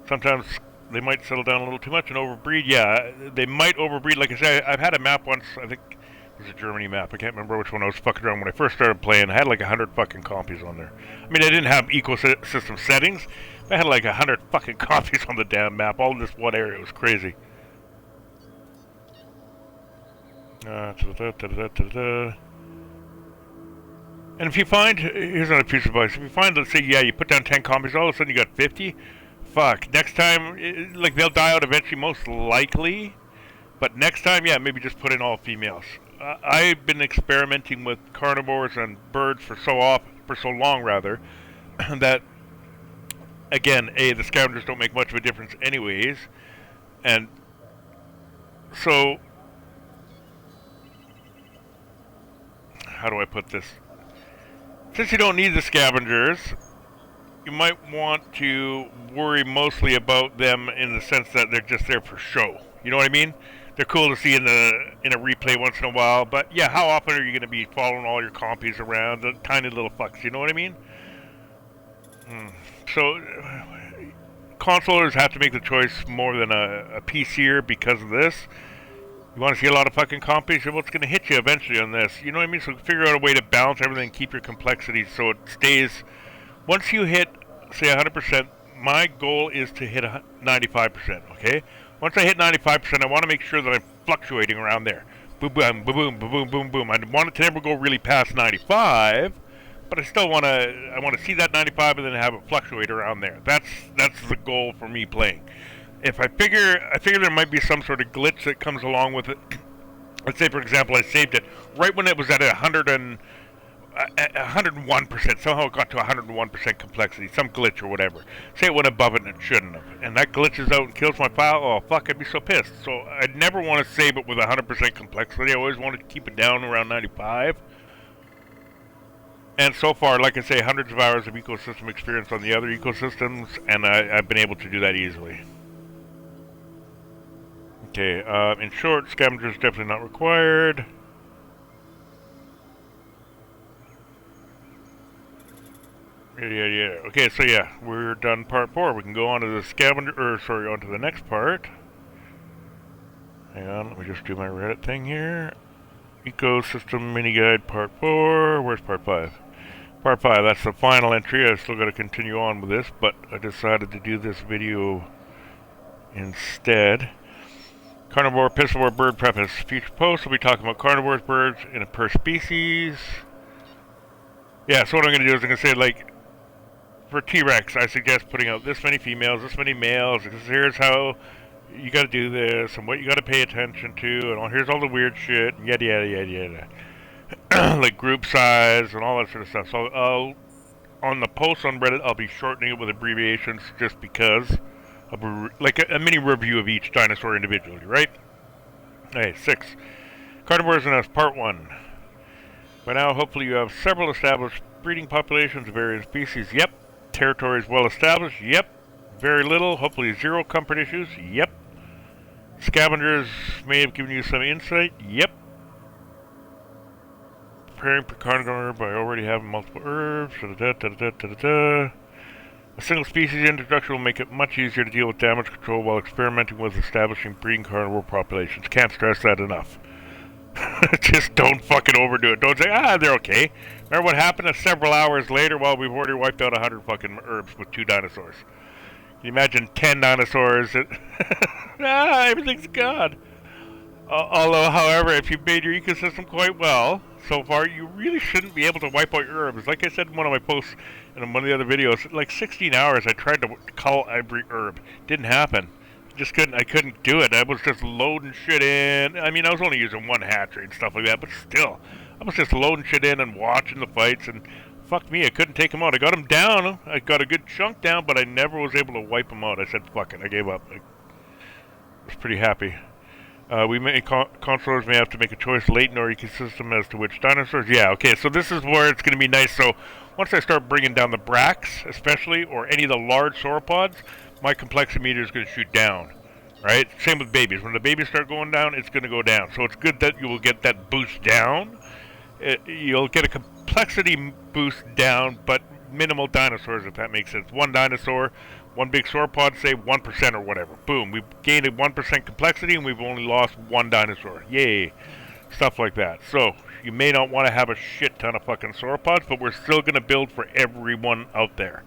S1: Sometimes they might settle down a little too much and overbreed. Yeah, they might overbreed. Like I said, I've had a map once. I think it was a Germany map. I can't remember which one I was fucking around when I first started playing. I had like 100 fucking compies on there. I mean, I didn't have ecosystem settings. I had like 100 fucking compies on the damn map, all in this one area. It was crazy. And if you find, here's another piece of advice, if you find, let's say, yeah, you put down 10 compies, all of a sudden you got 50, fuck, next time, like, they'll die out eventually, most likely, but next time, yeah, maybe just put in all females. I've been experimenting with carnivores and birds for so long, that, again, the scavengers don't make much of a difference anyways, and so, how do I put this? Since you don't need the scavengers, you might want to worry mostly about them in the sense that they're just there for show. You know what I mean? They're cool to see in a replay once in a while, but yeah, how often are you going to be following all your compies around, the tiny little fucks? You know what I mean? So consolers have to make the choice more than a PCer because of this. You want to see a lot of fucking compies? What's going to hit you eventually on this? You know what I mean? So figure out a way to balance everything, keep your complexity so it stays. Once you hit, say, 100%, my goal is to hit 95%, okay? Once I hit 95%, I want to make sure that I'm fluctuating around there. Boom, boom, boom, boom, boom, boom, boom. I want it to never go really past 95, but I still want to see that 95 and then have it fluctuate around there. That's the goal for me playing. If I figure there might be some sort of glitch that comes along with it. Let's say, for example, I saved it right when it was at 101%. Somehow it got to 101% complexity, some glitch or whatever. Say it went above it and it shouldn't have. And that glitches out and kills my file. Oh, fuck, I'd be so pissed. So I'd never want to save it with 100% complexity. I always wanted to keep it down around 95. And so far, like I say, hundreds of hours of ecosystem experience on the other ecosystems, and I've been able to do that easily. Okay, in short, scavengers definitely not required. Yeah. Okay, so yeah, we're done part 4. We can go on to the on to the next part. Hang on, let me just do my Reddit thing here. Ecosystem mini guide part 4. Where's part 5? Part 5, that's the final entry. I still got to continue on with this, but I decided to do this video instead. Carnivore, piscivore, bird preface. Future posts will be talking about carnivores, birds, in a per species. Yeah, so what I'm going to do is I'm going to say, like, for T-Rex, I suggest putting out this many females, this many males, because here's how you got to do this, and what you got to pay attention to, and here's all the weird shit, and yada yada yada yada. Like group size and all that sort of stuff. So on the posts on Reddit, I'll be shortening it with abbreviations just because, like a mini review of each dinosaur individually, right? Okay, 6. Carnivores and us, Part 1. By now, hopefully you have several established breeding populations of varying species. Yep. Territories well established. Yep. Very little, hopefully 0 comfort issues. Yep. Scavengers may have given you some insight. Yep. Preparing per carnivore by already having multiple herbs. A single species introduction will make it much easier to deal with damage control while experimenting with establishing breeding carnivore populations. Can't stress that enough. Just don't fucking overdo it. Don't say, they're okay. Remember what happened several hours later while we've already wiped out 100 fucking herbs with 2 dinosaurs. Can you imagine 10 dinosaurs? Everything's gone. Although, however, if you've made your ecosystem quite well so far, you really shouldn't be able to wipe out your herbs. Like I said in one of my posts in one of the other videos, like 16 hours I tried to cull every herb. Didn't happen. I couldn't do it. I was just loading shit in. I mean, I was only using 1 hatchery and stuff like that, but still. I was just loading shit in and watching the fights, and fuck me, I couldn't take them out. I got them down. I got a good chunk down, but I never was able to wipe them out. I said, fuck it. I gave up. I was pretty happy. Consulars may have to make a choice late in our ecosystem as to which dinosaurs. Yeah, okay, so this is where it's going to be nice. So once I start bringing down the Brax, especially, or any of the large sauropods, my complexity meter is going to shoot down, right? Same with babies. When the babies start going down, it's going to go down. So it's good that you will get that boost down. You'll get a complexity boost down, but minimal dinosaurs, if that makes sense. 1 dinosaur, 1 big sauropod, say 1% or whatever. Boom, we've gained a 1% complexity, and we've only lost 1 dinosaur. Yay. Stuff like that. So you may not want to have a shit ton of fucking sauropods, but we're still going to build for everyone out there.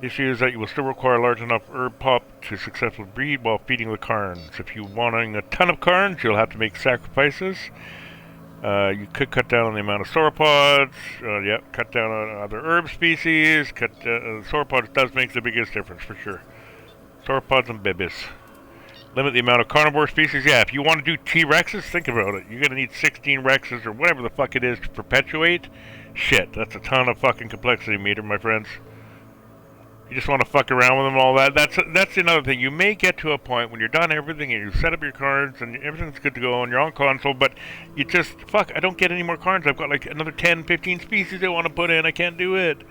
S1: The issue is that you will still require a large enough herb pop to successfully breed while feeding the carns. If you're wanting a ton of carns, you'll have to make sacrifices. You could cut down on the amount of sauropods. Cut down on other herb species. Sauropods does make the biggest difference for sure. Sauropods and babies. Limit the amount of carnivore species. Yeah, if you want to do T-Rexes, think about it. You're going to need 16 Rexes or whatever the fuck it is to perpetuate. Shit, that's a ton of fucking complexity meter, my friends. You just want to fuck around with them and all that. That's another thing. You may get to a point when you're done everything and you set up your cards and everything's good to go and you're on console, but you just, fuck, I don't get any more cards. I've got like another 10, 15 species I want to put in. I can't do it.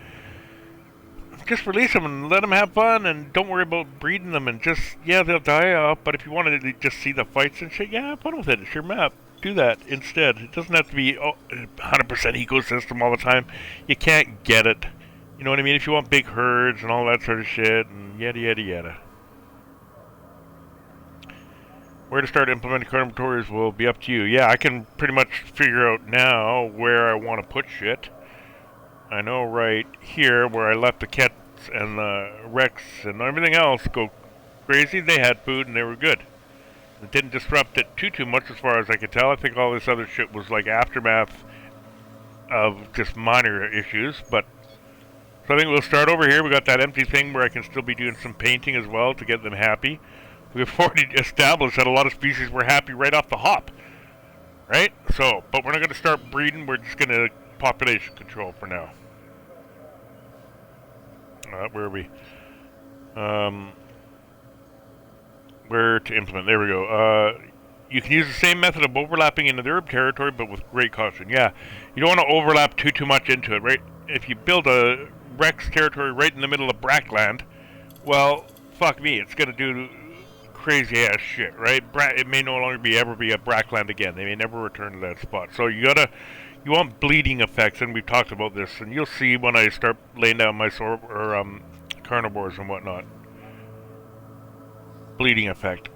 S1: Just release them and let them have fun and don't worry about breeding them and just, yeah, they'll die off, but if you wanted to just see the fights and shit, yeah, have fun with it. It's your map. Do that instead. It doesn't have to be 100% ecosystem all the time. You can't get it. You know what I mean? If you want big herds and all that sort of shit and yada yada yada. Where to start implementing carnivores will be up to you. Yeah, I can pretty much figure out now where I want to put shit. I know right here where I left the Kets and the Rex and everything else go crazy. They had food and they were good. It didn't disrupt it too much as far as I could tell. I think all this other shit was like aftermath of just minor issues, but so I think we'll start over here. We got that empty thing where I can still be doing some painting as well to get them happy. We've already established that a lot of species were happy right off the hop. Right? So, but we're not going to start breeding. We're just going to population control for now. Where are we? Where to implement? There we go. You can use the same method of overlapping into the herb territory, but with great caution. Yeah, you don't want to overlap too much into it, right? If you build a Rex territory right in the middle of Brackland, well, fuck me, it's going to do crazy ass shit, right? It may no longer ever be a Brackland again. They may never return to that spot. So you want bleeding effects, and we've talked about this, and you'll see when I start laying down my carnivores and whatnot. Bleeding effect.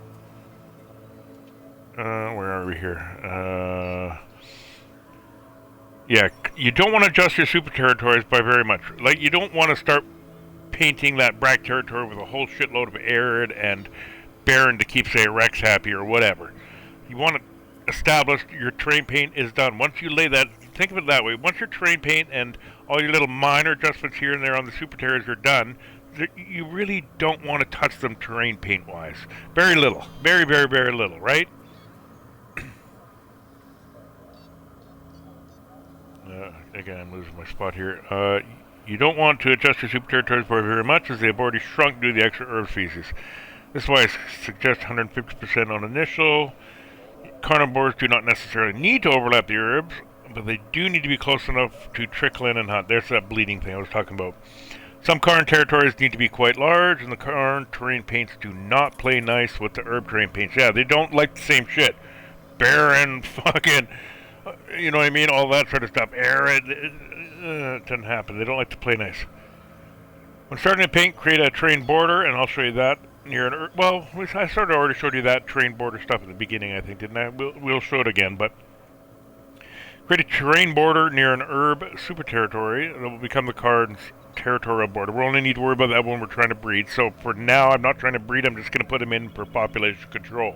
S1: Where are we here? Yeah, you don't want to adjust your super territories by very much. Like, you don't want to start painting that Brack territory with a whole shitload of arid and barren to keep, say, a Rex happy or whatever. You want to establish your terrain paint is done. Once you lay that think of it that way. Once your terrain paint and all your little minor adjustments here and there on the Super Terriers are done, you really don't want to touch them terrain paint-wise. Very little. Very, very, very little, right? Again, I'm losing my spot here. You don't want to adjust your Super Territories very much, as they have already shrunk due to the extra herb species. This is why I suggest 150% on initial. Carnivores do not necessarily need to overlap the herbs, but they do need to be close enough to trickle in and hunt. There's that bleeding thing I was talking about. Some Karn territories need to be quite large, and the Karn terrain paints do not play nice with the herb terrain paints. Yeah, they don't like the same shit. Barren, fucking, you know what I mean? All that sort of stuff. Arid, it doesn't happen. They don't like to play nice. When starting to paint, create a terrain border, and I'll show you that near an herb. Well, I sort of already showed you that terrain border stuff at the beginning, I think, didn't I? We'll show it again, but create a terrain border near an herb super territory, and it will become the card's territorial border. We'll only need to worry about that when we're trying to breed. So for now, I'm not trying to breed. I'm just going to put them in for population control.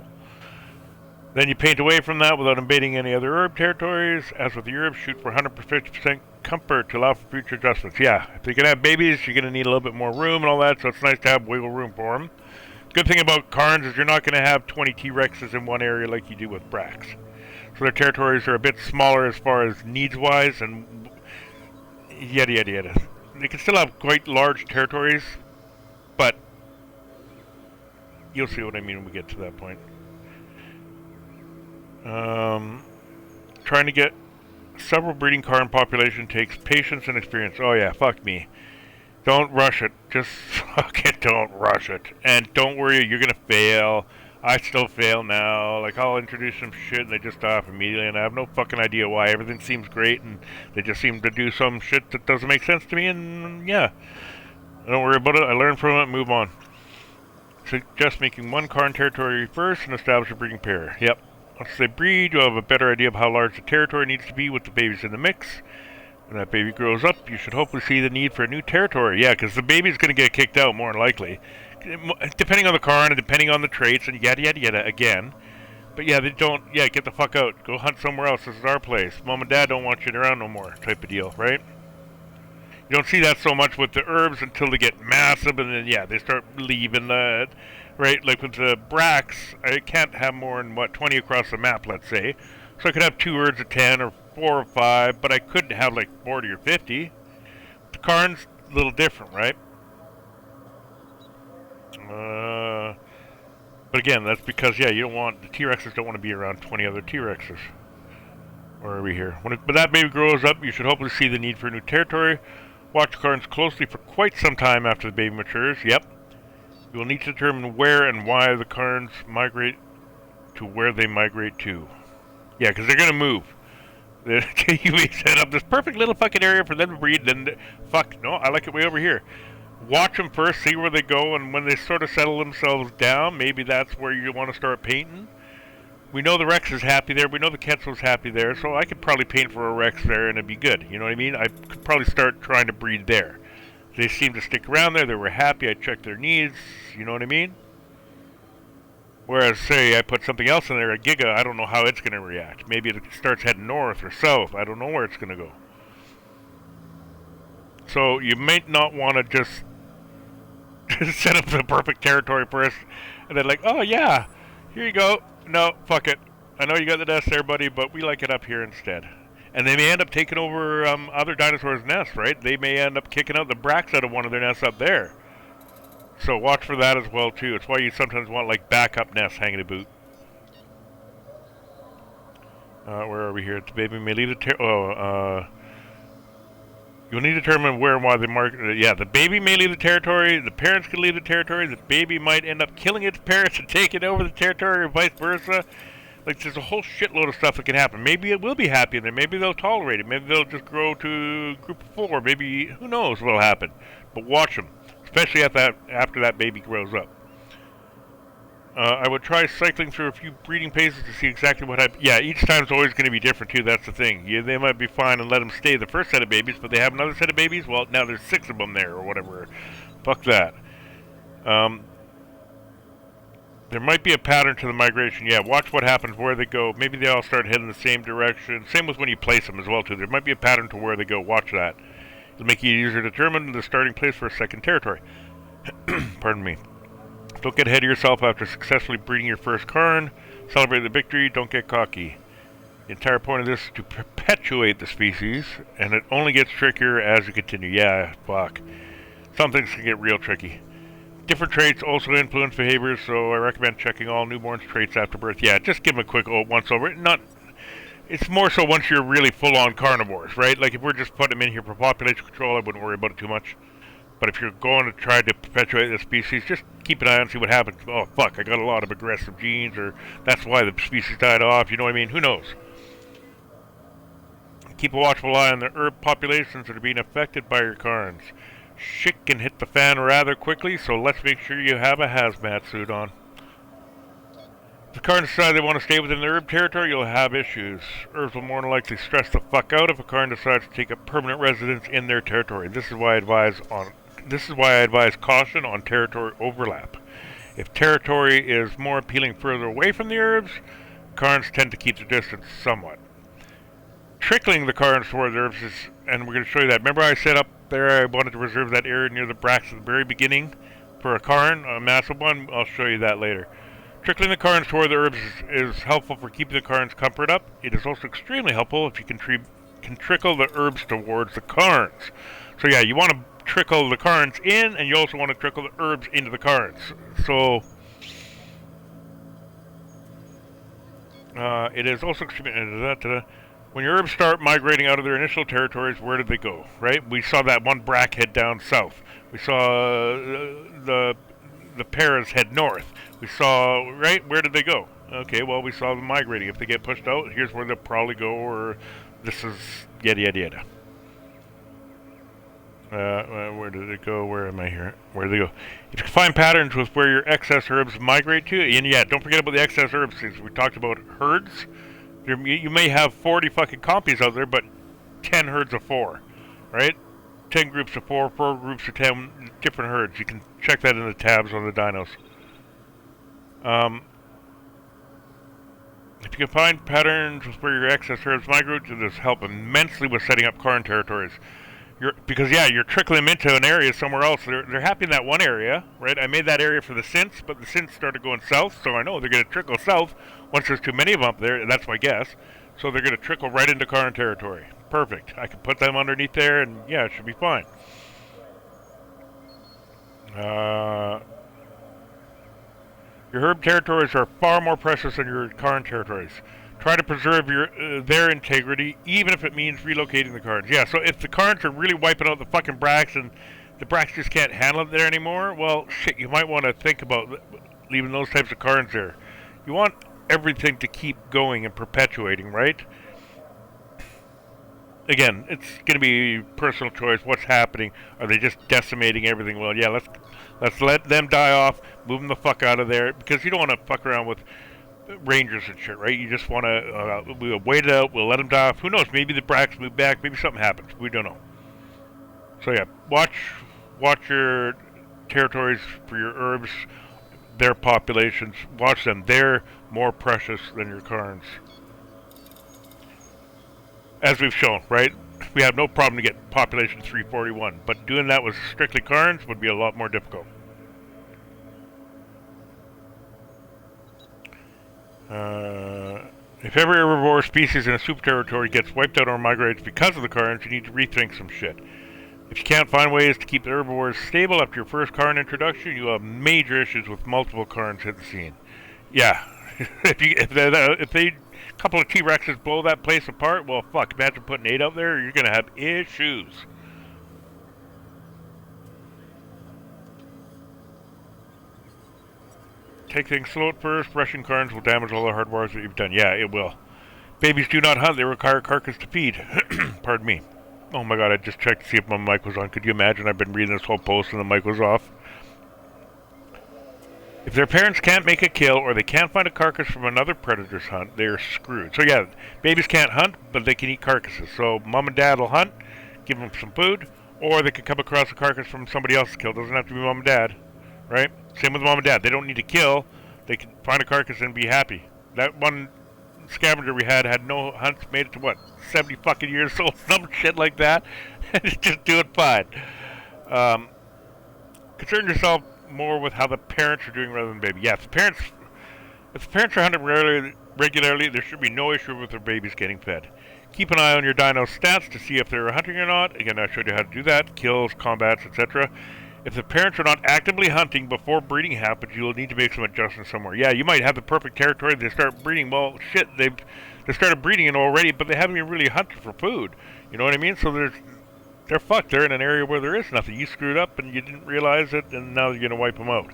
S1: Then you paint away from that without invading any other herb territories. As with the herbs, shoot for 150% comfort to allow for future adjustments. Yeah, if you're going to have babies, you're going to need a little bit more room and all that, so it's nice to have wiggle room for them. Good thing about Karns is you're not going to have 20 T-Rexes in one area like you do with Brax. So their territories are a bit smaller as far as needs-wise, and yada yada yada. They can still have quite large territories, but you'll see what I mean when we get to that point. Trying to get several breeding Karn population takes patience and experience. Oh yeah, fuck me. Don't rush it. Just fucking don't rush it. And don't worry, you're gonna fail. I still fail now. Like, I'll introduce some shit and they just stop immediately, and I have no fucking idea why. Everything seems great and they just seem to do some shit that doesn't make sense to me, and yeah. Don't worry about it. I learn from it and move on. Suggest making one Karn territory first and establish a breeding pair. Yep. Once they breed, you'll have a better idea of how large the territory needs to be with the babies in the mix. When that baby grows up, you should hopefully see the need for a new territory. Yeah, because the baby's going to get kicked out more than likely. Depending on the Karn and depending on the traits and yada yada yada again. But yeah, they don't, yeah, get the fuck out. Go hunt somewhere else. This is our place. Mom and Dad don't want you around no more type of deal, right? You don't see that so much with the herbs until they get massive and then, yeah, they start leaving that. Right, like with the Brax, I can't have more than, 20 across the map, let's say. So I could have 2 herds of 10 or 4 or 5, but I couldn't have like 40 or 50. The Karn's a little different, right? But again, that's because, yeah, you don't want, the T-Rexes don't want to be around 20 other T-Rexes. Where are we here? But that baby grows up, you should hopefully see the need for a new territory. Watch Karns closely for quite some time after the baby matures. Yep. You will need to determine where and why the Karns migrate to where they migrate to. Yeah, because they're going to move. You may set up this perfect little fucking area for them to breed, then, fuck, no, I like it way over here. Watch them first, see where they go, and when they sort of settle themselves down, maybe that's where you want to start painting. We know the Rex is happy there, we know the Quetzal's happy there, so I could probably paint for a Rex there and it'd be good, you know what I mean? I could probably start trying to breed there. They seemed to stick around there, they were happy, I checked their needs, you know what I mean? Whereas, say, I put something else in there, a Giga, I don't know how it's going to react. Maybe it starts heading north or south, I don't know where it's going to go. So, you might not want to just set up the perfect territory first, and then like, oh yeah, here you go. No, fuck it. I know you got the nest there, buddy, but we like it up here instead. And they may end up taking over other dinosaurs' nests, right? They may end up kicking out the Brax out of one of their nests up there. So watch for that as well, too. It's why you sometimes want, like, backup nests hanging about. Where are we here? The baby may leave the you'll need to determine where and why they mark. Yeah, the baby may leave the territory. The parents could leave the territory. The baby might end up killing its parents and taking over the territory, or vice versa. Like, there's a whole shitload of stuff that can happen. Maybe it will be happy in there. Maybe they'll tolerate it. Maybe they'll just grow to a group of 4. Maybe, who knows what'll happen. But watch them, especially after that baby grows up. I would try cycling through a few breeding phases to see exactly what happens. Yeah, each time's always going to be different, too. That's the thing. They might be fine and let them stay the first set of babies, but they have another set of babies? Well, now there's 6 of them there, or whatever. Fuck that. There might be a pattern to the migration. Yeah, watch what happens, where they go. Maybe they all start heading the same direction. Same with when you place them as well, too. There might be a pattern to where they go. Watch that. It'll make it easier to determine the starting place for a second territory. Pardon me. Don't get ahead of yourself after successfully breeding your first Karn. Celebrate the victory. Don't get cocky. The entire point of this is to perpetuate the species, and it only gets trickier as you continue. Yeah, fuck. Some things can get real tricky. Different traits also influence behaviors, so I recommend checking all newborns' traits after birth. Yeah, just give them a quick once over. It's more so once you're really full-on carnivores, right? Like if we're just putting them in here for population control, I wouldn't worry about it too much. But if you're going to try to perpetuate the species, just keep an eye on and see what happens. Oh, fuck, I got a lot of aggressive genes, or that's why the species died off, you know what I mean? Who knows? Keep a watchful eye on the herb populations that are being affected by your Karns. Shit can hit the fan rather quickly, so let's make sure you have a hazmat suit on. If the Karns decide they want to stay within the herb territory, you'll have issues. Herbs will more than likely stress the fuck out if a Karn decides to take a permanent residence in their territory. This is why I advise caution on territory overlap. If territory is more appealing further away from the herbs, Karns tend to keep the distance somewhat. Trickling the Karns toward the herbs is, and we're going to show you that. Remember I set up there I wanted to reserve that area near the bracts at the very beginning for a Karn, a massive one? I'll show you that later. Trickling the Karns toward the herbs is helpful for keeping the Karns comfort up. It is also extremely helpful if you can trickle the herbs towards the Karns. So yeah, you want to trickle the Karns in, and you also want to trickle the herbs into the Karns. So it is also extremely... When your herbs start migrating out of their initial territories, where did they go, right? We saw that one brack head down south. We saw the paras head north. We saw, right, where did they go? Okay, well, we saw them migrating. If they get pushed out, here's where they'll probably go, or this is yada, yada, yada. Where did it go? Where am I here? Where did they go? If you can find patterns with where your excess herbs migrate to, and yeah, don't forget about the excess herbs, since we talked about herds. You may have 40 fucking compies out there, but 10 herds of 4, right? 10 groups of 4, 4 groups of 10 different herds. You can check that in the tabs on the dinos. If you can find patterns with where your excess herds migrate to, this help immensely with setting up Karn territories. Because yeah, you're trickling them into an area somewhere else. They're happy in that one area, right? I made that area for the synths, but the synths started going south, so I know they're going to trickle south once there's too many of them up there. That's my guess. So they're going to trickle right into Karn territory. Perfect. I can put them underneath there, and yeah, it should be fine. Your herb territories are far more precious than your Karn territories. Try to preserve their integrity, even if it means relocating the Karns. Yeah, so if the Karns are really wiping out the fucking bracts and the bracts just can't handle it there anymore, well, shit, you might want to think about leaving those types of Karns there. You want everything to keep going and perpetuating, right? Again, it's going to be personal choice. What's happening? Are they just decimating everything? Well, yeah, let's let them die off, move them the fuck out of there, because you don't want to fuck around with rangers and shit, right? You just want to we'll wait it out, we'll let them die off. Who knows? Maybe the bracts move back, maybe something happens. We don't know. So yeah, watch your territories for your herbs, their populations. Watch them. They're more precious than your Karns. As we've shown, right? We have no problem to get population 341, but doing that with strictly Karns would be a lot more difficult. If every herbivore species in a super territory gets wiped out or migrates because of the Karns, you need to rethink some shit. If you can't find ways to keep the herbivores stable after your first Karn introduction, you have major issues with multiple Karns hit the scene. Yeah, if a couple of T-Rexes blow that place apart, well, fuck, imagine putting 8 out there, you're going to have issues. Take things slow at first. Rushing Karns will damage all the hardwires that you've done. Yeah, it will. Babies do not hunt. They require a carcass to feed. Pardon me. Oh my god, I just checked to see if my mic was on. Could you imagine? I've been reading this whole post and the mic was off. If their parents can't make a kill or they can't find a carcass from another predator's hunt, they are screwed. So yeah, babies can't hunt, but they can eat carcasses. So mom and dad will hunt, give them some food, or they could come across a carcass from somebody else's kill. Doesn't have to be mom and dad, right? Same with mom and dad. They don't need to kill. They can find a carcass and be happy. That one scavenger we had no hunts, made it to what, 70 fucking years old, some shit like that. It's just doing fine. Concern yourself more with how the parents are doing rather than the baby. Yeah, if the parents are hunting regularly, there should be no issue with their babies getting fed. Keep an eye on your dino stats to see if they're hunting or not. Again, I showed you how to do that. Kills, combats, etc. If the parents are not actively hunting before breeding happens, you'll need to make some adjustments somewhere. Yeah, you might have the perfect territory. They start breeding. Well, shit, they started breeding it already, but they haven't even really hunted for food. You know what I mean? So they're fucked. They're in an area where there is nothing. You screwed up and you didn't realize it, and now you're gonna wipe them out.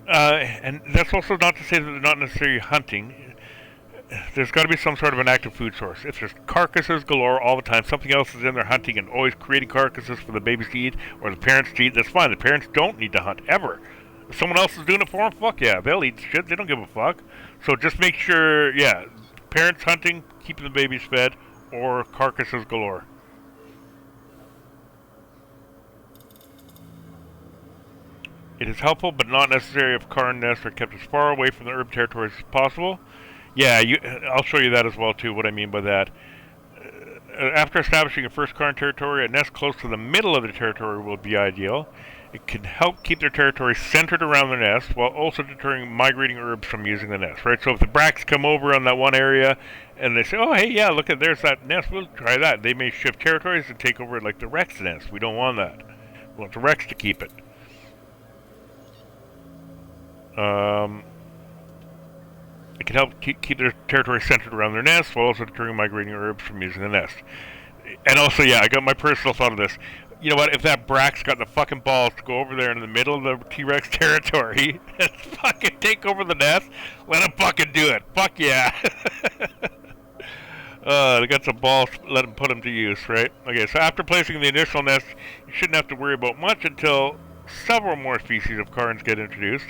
S1: And that's also not to say that they're not necessarily hunting. There's got to be some sort of an active food source. If there's carcasses galore all the time, something else is in there hunting and always creating carcasses for the babies to eat or the parents to eat, that's fine. The parents don't need to hunt, ever. If someone else is doing it for them, fuck yeah, they'll eat shit. They don't give a fuck. So just make sure, yeah, parents hunting, keeping the babies fed, or carcasses galore. It is helpful, but not necessary if Karn nests are kept as far away from the herb territories as possible. Yeah, I'll show you that as well, too, what I mean by that. After establishing a first Karn territory, a nest close to the middle of the territory will be ideal. It can help keep their territory centered around the nest, while also deterring migrating herbs from using the nest, right? So if the bracts come over on that one area, and they say, oh, hey, yeah, look, there's that nest, we'll try that. They may shift territories and take over like the Rex nest. We don't want that. We want the Rex to keep it. It can help keep their territory centered around their nest while also deterring migrating herbs from using the nest. And also, yeah, I got my personal thought of this. You know what? If that Brack's got the fucking balls to go over there in the middle of the T-Rex territory and fucking take over the nest, let him fucking do it. Fuck yeah. They got some balls, let him put them to use, right? Okay, so after placing the initial nest, you shouldn't have to worry about much until several more species of Karns get introduced.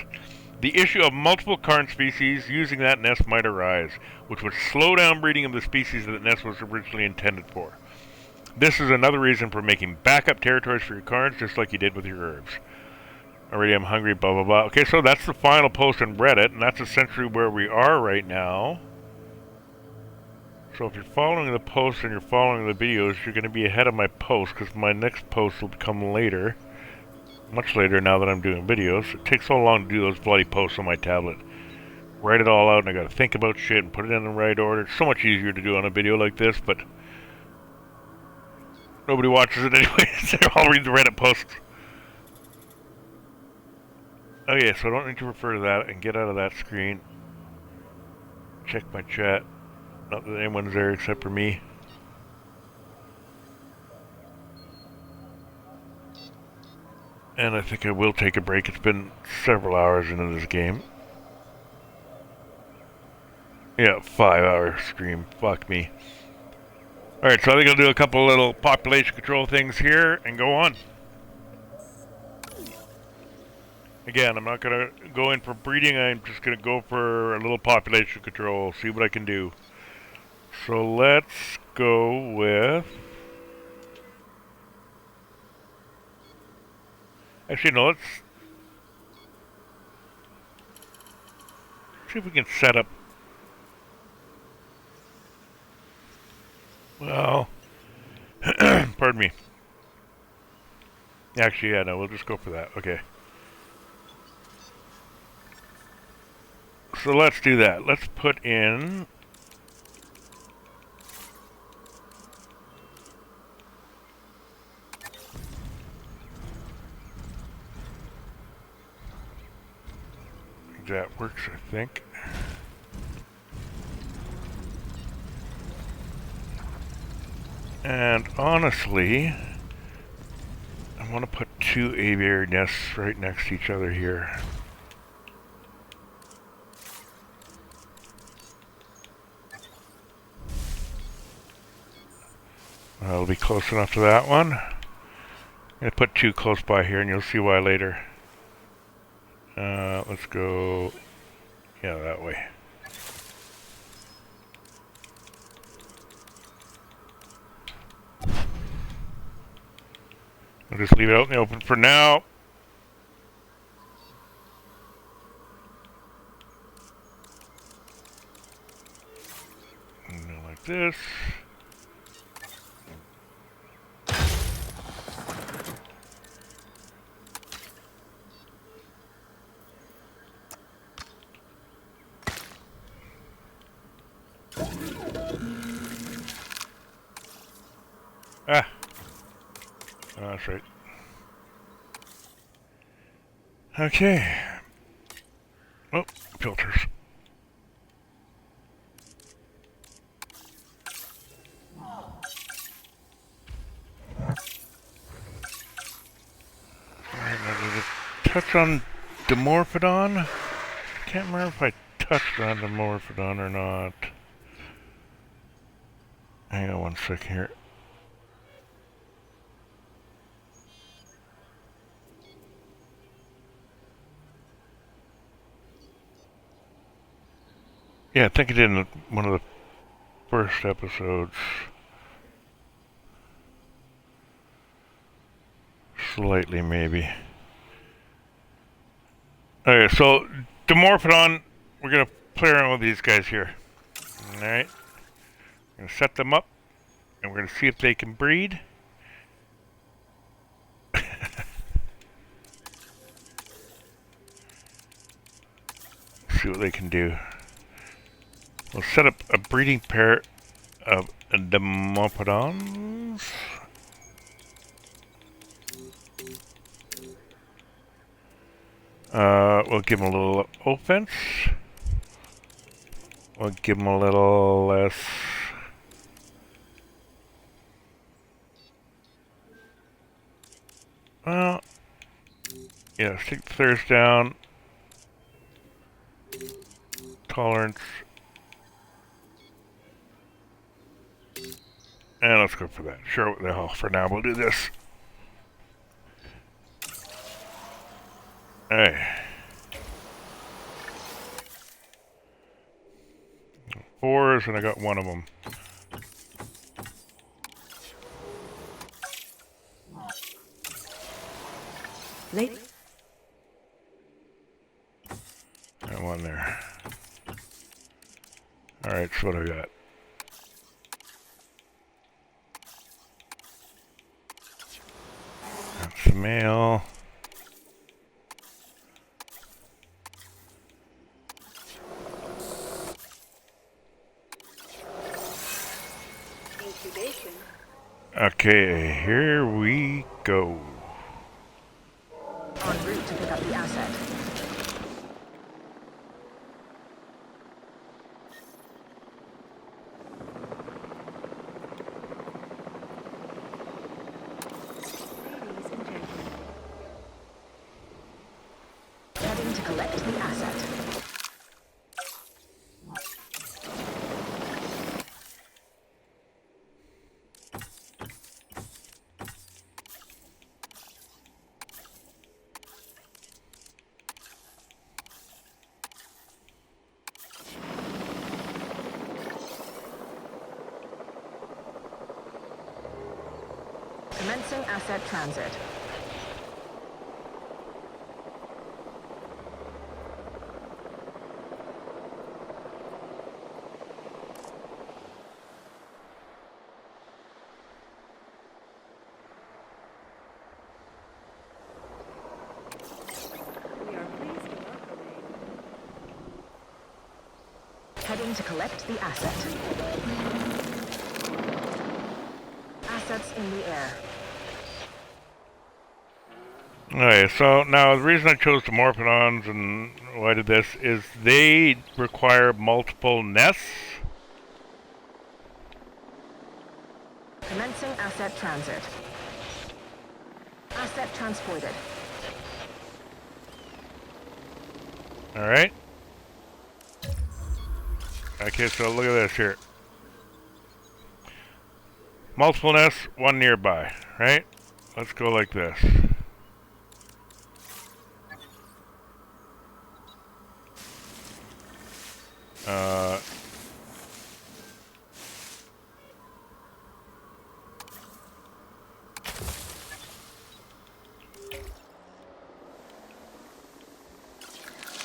S1: The issue of multiple Karn species using that nest might arise, which would slow down breeding of the species that the nest was originally intended for. This is another reason for making backup territories for your Karns, just like you did with your herbs. Already I'm hungry, blah blah blah. Okay, so that's the final post on Reddit, and that's essentially where we are right now. So if you're following the posts and you're following the videos, you're going to be ahead of my post, because my next post will come later. Much later now that I'm doing videos. It takes so long to do those bloody posts on my tablet. Write it all out and I gotta think about shit and put it in the right order. It's so much easier to do on a video like this, but nobody watches it anyways. They're all reading the Reddit posts. Okay, so I don't need to refer to that and get out of that screen. Check my chat. Not that anyone's there except for me. And I think I will take a break. It's been several hours into this game. Yeah, 5-hour stream. Fuck me. Alright, so I think I'll do a couple little population control things here and go on. Again, I'm not going to go in for breeding. I'm just going to go for a little population control. See what I can do. So let's go with... Actually, no, let's see if we can set up. Well, pardon me. Actually, yeah, no, we'll just go for that. Okay. So let's do that. Let's put in... That works, I think. And honestly, I want to put two aviary nests right next to each other here. That'll be close enough to that one. I'm going to put two close by here and you'll see why later. Let's go, yeah, that way. I'll just leave it out in the open for now. like this. Ah. Oh, that's right. Okay. Oh, filters. Alright, now did it touch on Dimorphodon? Can't remember if I touched on Dimorphodon or not. Hang on one second here. Yeah, I think I did in one of the first episodes. Slightly, maybe. Okay, so Dimorphodon, we're gonna play around with these guys here. Alright. We're gonna set them up, and we're gonna see if they can breed. See what they can do. We'll set up a breeding pair of Dimorphodons. We'll give them a little offense. We'll give them a little less. Well, yeah, stick the thirst down. Tolerance. And let's go for that. Sure, what the hell, for now we'll do this. Hey. 4s, and I got one of them.
S4: Late.
S1: Got one there. Alright, so what I got? That's the male.
S4: Incubation.
S1: Okay, here we go.
S2: En route to pick up the asset.
S4: Ladies and gentlemen,
S2: Heading to collect the asset. Commencing asset transit.
S4: we are pleased to welcome
S2: Heading to collect the asset. Assets in the air.
S1: Alright, so now the reason I chose the Morphodons and why I did this is they require multiple nests.
S2: Commencing asset transit. Asset transported.
S1: Alright. Okay, so look at this here. Multiple nests, one nearby, right? Let's go like this.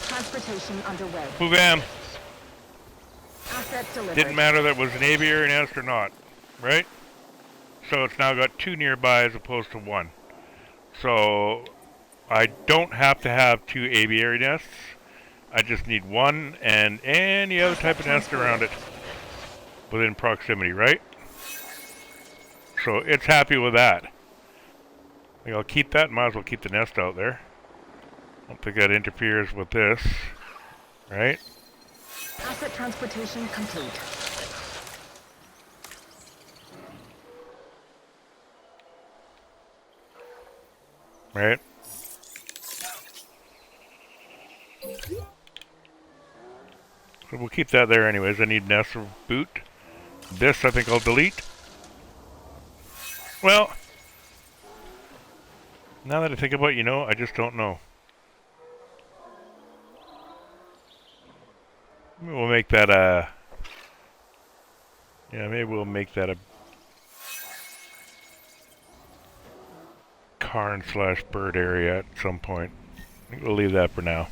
S2: Transportation underway.
S1: Boom.
S2: Asset Asset delivered.
S1: Didn't matter that it was an aviary nest or not, right? So it's now got 2 nearby as opposed to 1. So I don't have to have 2 aviary nests. I just need 1 and any other type of nest around it within proximity, right? So it's happy with that. I'll keep that. Might as well keep the nest out there. I don't think that interferes with this, right?
S2: Asset transportation complete.
S1: Right? So we'll keep that there anyways. I need nest of boot. This I think I'll delete. Well, now that I think about it, I just don't know. Maybe we'll make that a... Yeah, maybe we'll make that a cairn/bird area at some point. I think we'll leave that for now.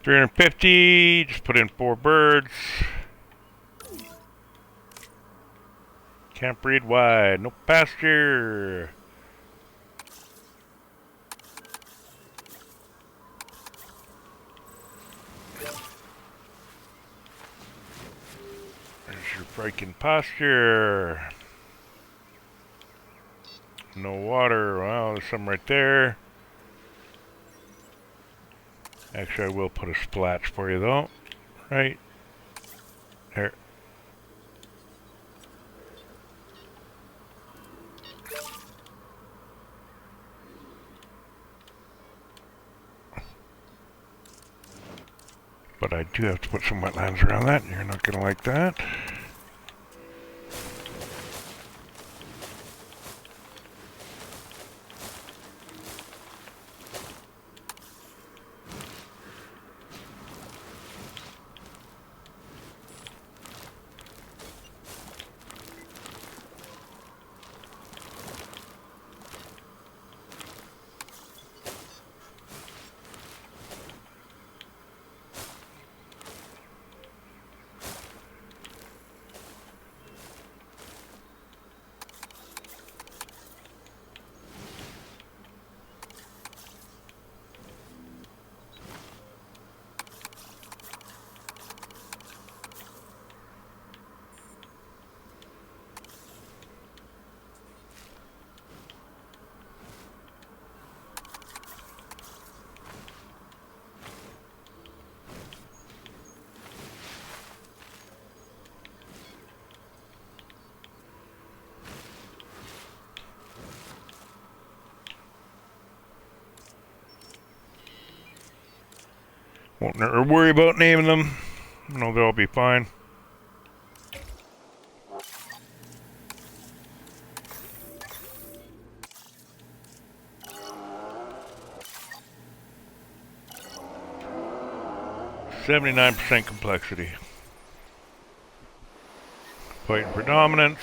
S1: $350, just put in 4 birds. Can't breed wide, no pasture. There's your freaking pasture. No water, well, there's some right there. Actually, I will put a splash for you though. Right there. But I do have to put some wetlands around that. You're not going to like that. Won't worry about naming them. No, they'll be fine. %79 complexity. Fighting predominance.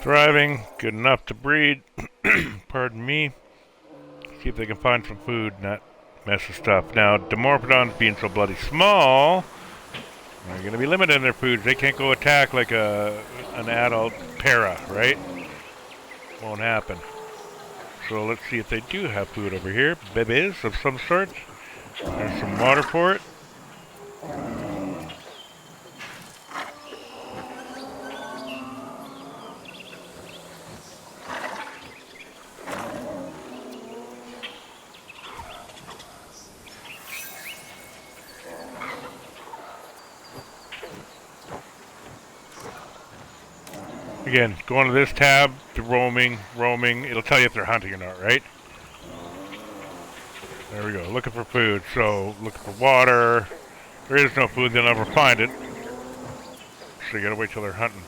S1: Thriving, good enough to breed. Pardon me. See if they can find some food, not mess with stuff. Now, Dimorphodons being so bloody small, they're going to be limited in their foods. They can't go attack like an adult para, right? Won't happen. So let's see if they do have food over here. Bebes of some sort. There's some water for it. Again, go into this tab, to roaming, it'll tell you if they're hunting or not, right? There we go. Looking for food. So, looking for water. There is no food. They'll never find it. So you gotta wait till they're hunting.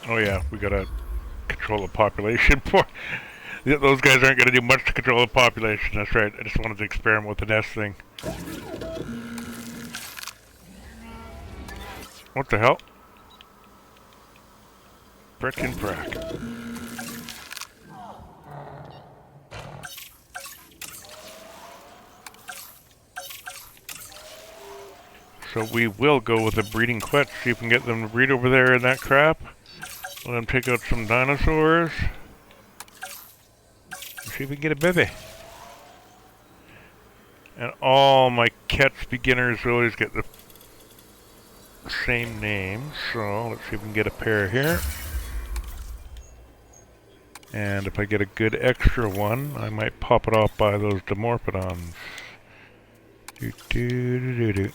S1: Oh yeah, we gotta control the population. Those guys aren't gonna do much to control the population. That's right. I just wanted to experiment with the nest thing. What the hell? Frickin' frack. So we will go with a breeding quet, see if we can get them to breed over there in that crap. Let them take out some dinosaurs. See if we can get a bevy. And all my cats beginners always get the same name. So let's see if we can get a pair here. And if I get a good extra one, I might pop it off by those Dimorphodons. Do do do do do.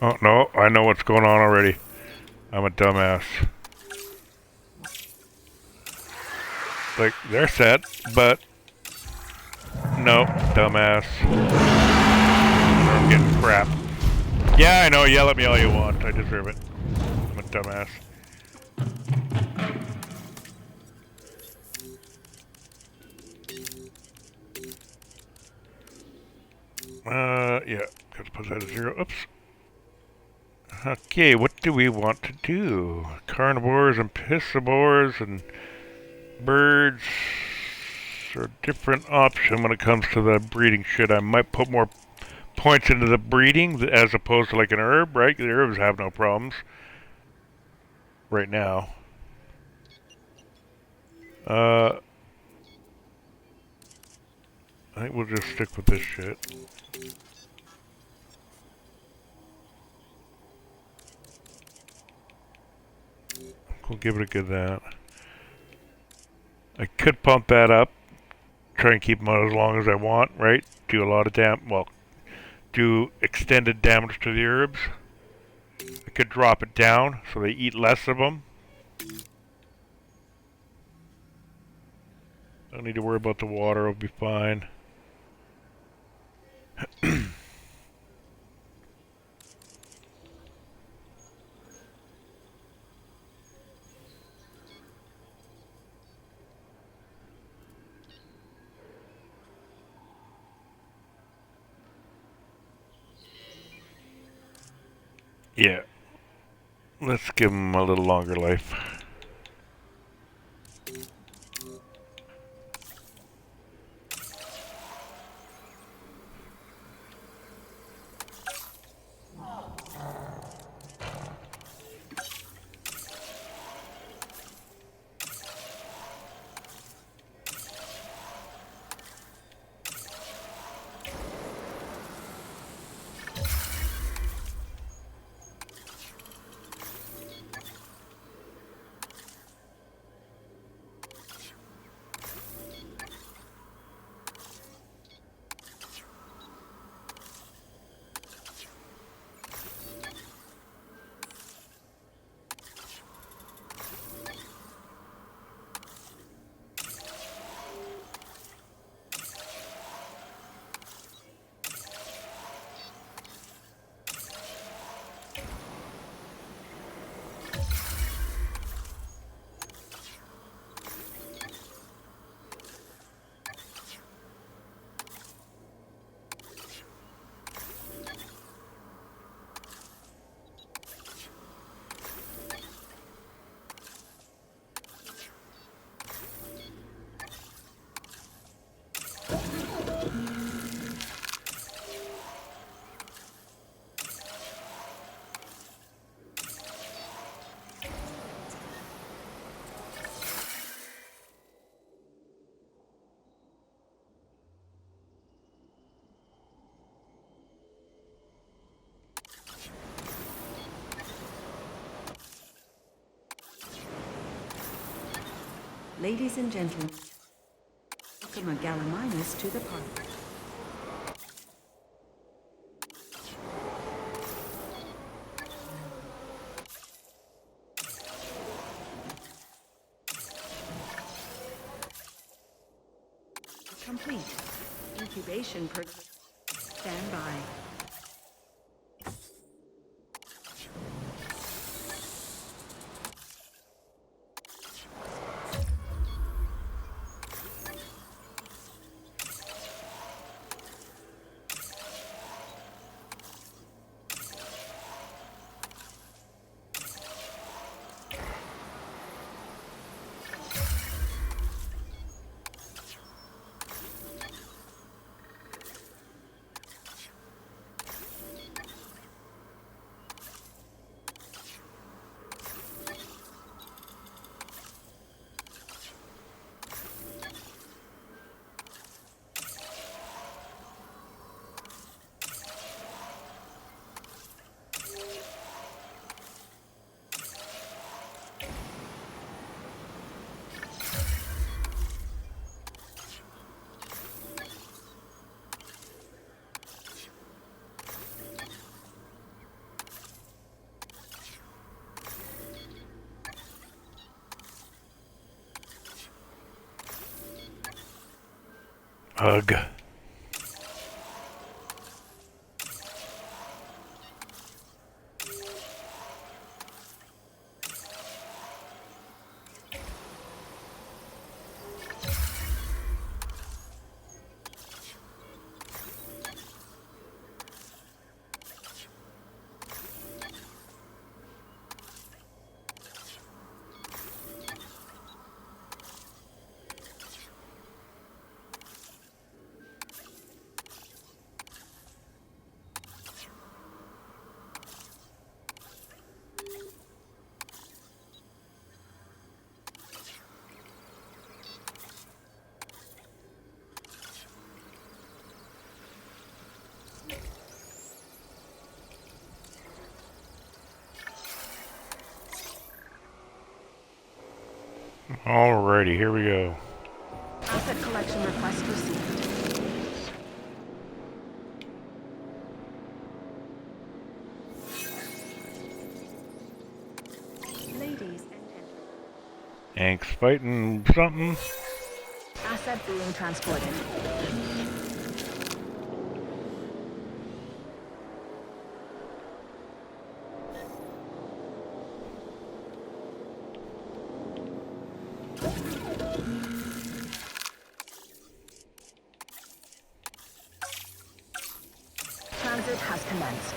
S1: Oh, no, I know what's going on already. I'm a dumbass. Like, they're set, but... No, dumbass. I'm getting crap. Yeah, I know, yell at me all you want. I deserve it. I'm a dumbass. Yeah. Gotta put that at 0. Oops. Okay, what do we want to do? Carnivores and piscivores and birds are a different option when it comes to the breeding shit. I might put more points into the breeding as opposed to like an herb, right? The herbs have no problems right now. I think we'll just stick with this shit. We'll give it a good that. I could pump that up, try and keep them out as long as I want, right? Do a lot of do extended damage to the herbs. I could drop it down so they eat less of them. Don't need to worry about the water, it'll be fine. Yeah. Let's give them a little longer life.
S4: Ladies and gentlemen, welcome a Gallimimus to the party. Complete. Incubation per... Stand by.
S1: Ugh. Alrighty, here we go.
S2: Asset collection request received.
S4: Ladies and gentlemen,
S1: Hank's fighting something.
S2: Asset being transported. Transit has commenced.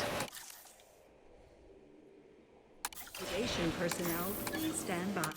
S4: incubation personnel, please stand by.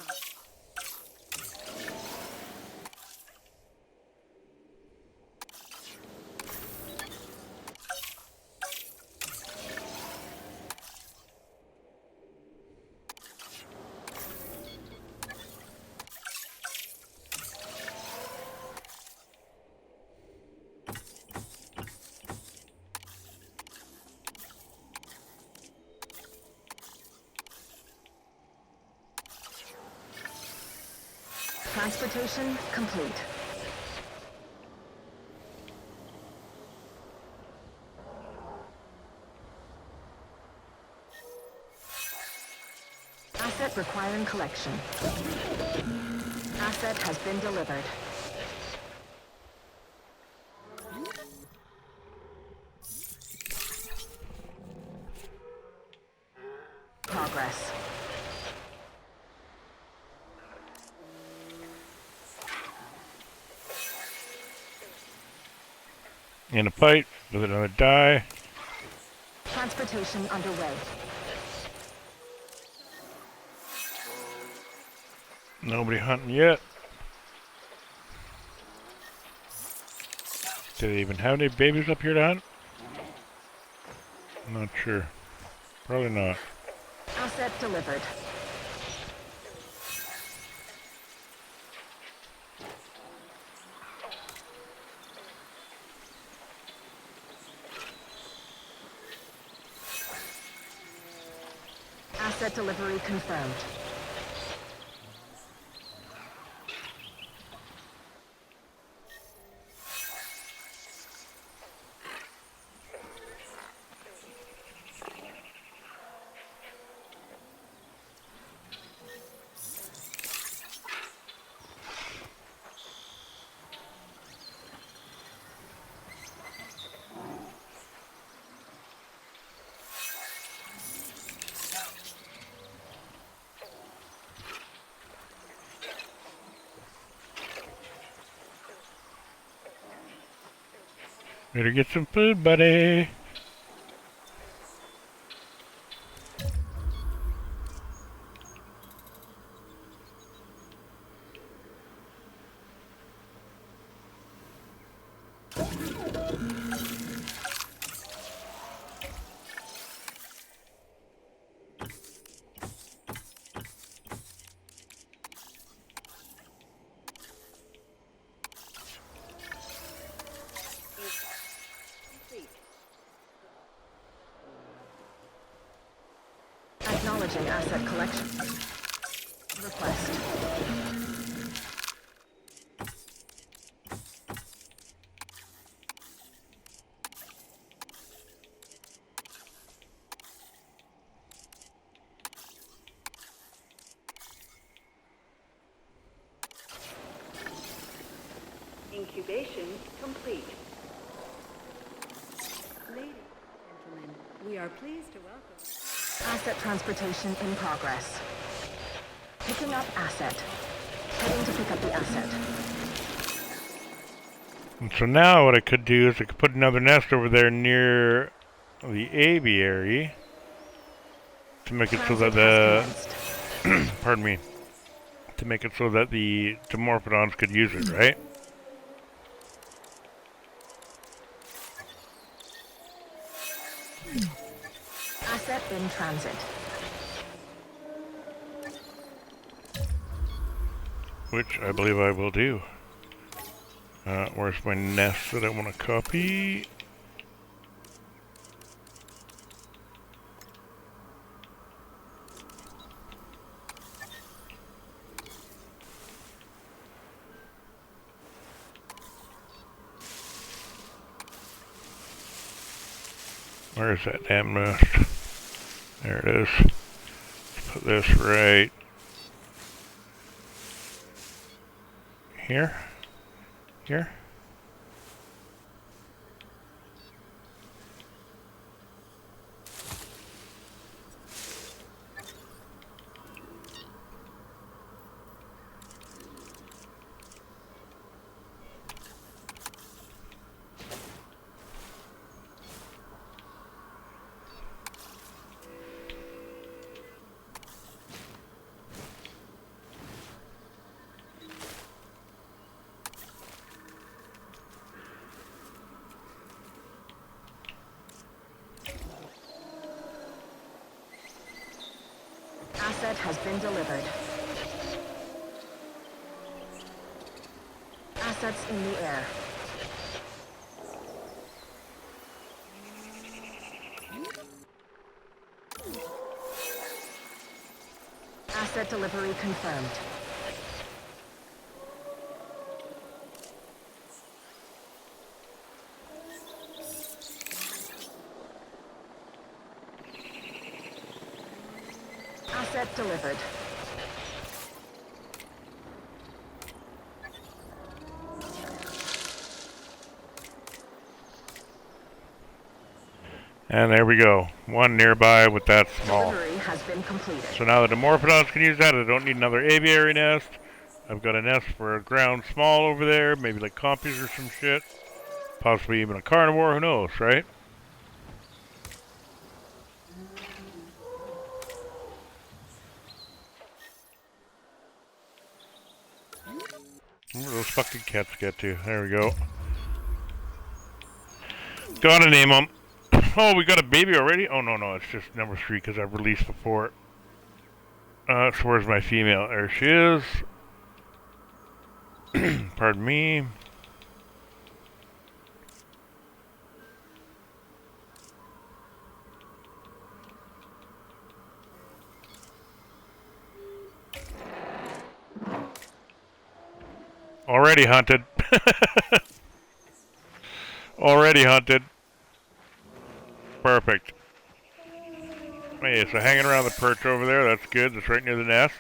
S2: Transportation complete. Asset requiring collection. Asset has been delivered. Progress.
S1: In a fight with another die.
S2: Transportation underway.
S1: Nobody hunting yet. Do they even have any babies up here to hunt? I'm not sure. Probably not.
S2: Asset delivered. Asset delivery confirmed.
S1: Better get some food, buddy.
S2: Acknowledging asset collection. Request.
S4: Incubation complete. Ladies and gentlemen, we are pleased to welcome.
S2: Asset transportation in progress. Picking up asset. Heading to pick up the asset.
S1: And so now what I could do is I could put another nest over there near the aviary to make it so that the pardon me, to make it so that the Dimorphodons could use it, right?
S2: Asset in transit.
S1: Which I believe I will do. Where's my nest that I want to copy? Where's that damn nest? There it is. Let's put this right here. Here.
S2: Asset has been delivered. Assets in the air. Asset delivery confirmed. Asset delivered.
S1: And there we go. One nearby with that small.
S2: Delivery has been completed.
S1: So now the Dimorphodons can use that. I don't need another aviary nest. I've got a nest for a ground small over there. Maybe like compies or some shit. Possibly even a carnivore. Who knows, right? Where do those fucking cats get to? There we go. Gotta name them. Oh, we got a baby already? Oh, no, it's just number 3 because I've released before. So where's my female? There she is. Pardon me. Already hunted. Already hunted. Perfect. Hey, so hanging around the perch over there, that's good. That's right near the nest.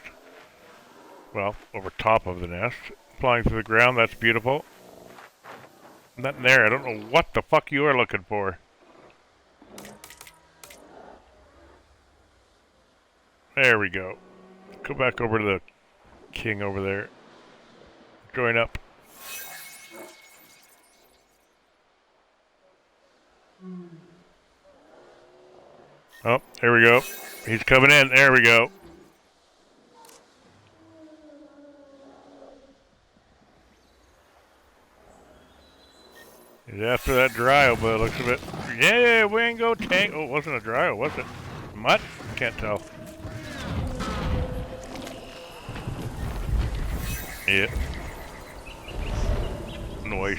S1: Well, over top of the nest. Flying through the ground, that's beautiful. Nothing there. I don't know what the fuck you are looking for. There we go. Go back over to the king over there. Join up. Oh, there we go. He's coming in. There we go. He's after that dryo, but it looks a bit. Yeah, we ain't go tank. Oh, it wasn't a dryo, was it? Mutt? Can't tell. Yeah. Noise.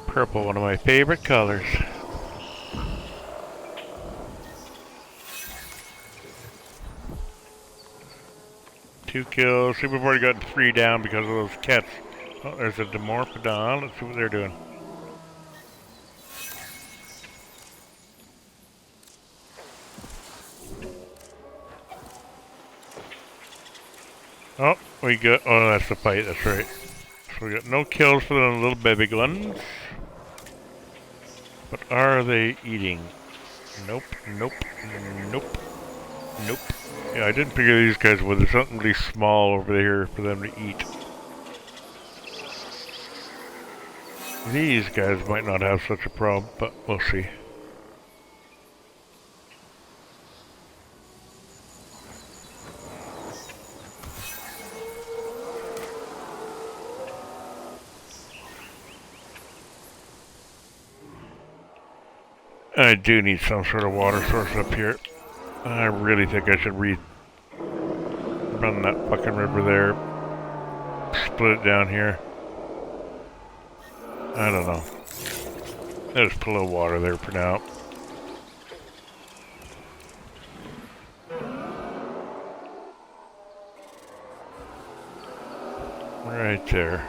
S1: Purple, one of my favorite colors. Two kills. See, we've already gotten 3 down because of those cats. Oh, there's a Dimorphodon. Let's see what they're doing. Oh, we got. Oh, that's the fight. That's right. So we got no kills for the little baby ones. But are they eating? Nope, nope, nope, nope. Yeah, I didn't figure these guys would. There's something really small over here for them to eat. These guys might not have such a problem, but we'll see. I do need some sort of water source up here. I really think I should run that fucking river there. Split it down here. I don't know. I'll just put a little water there for now. Right there.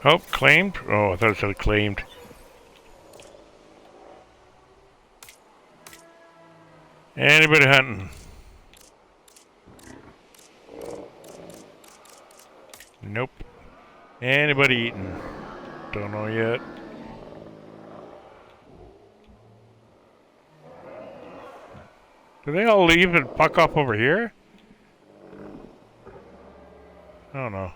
S1: Oh, claimed? Oh, I thought it said claimed. Anybody hunting? Nope. Anybody eating? Don't know yet. Do they all leave and fuck off over here? I don't know.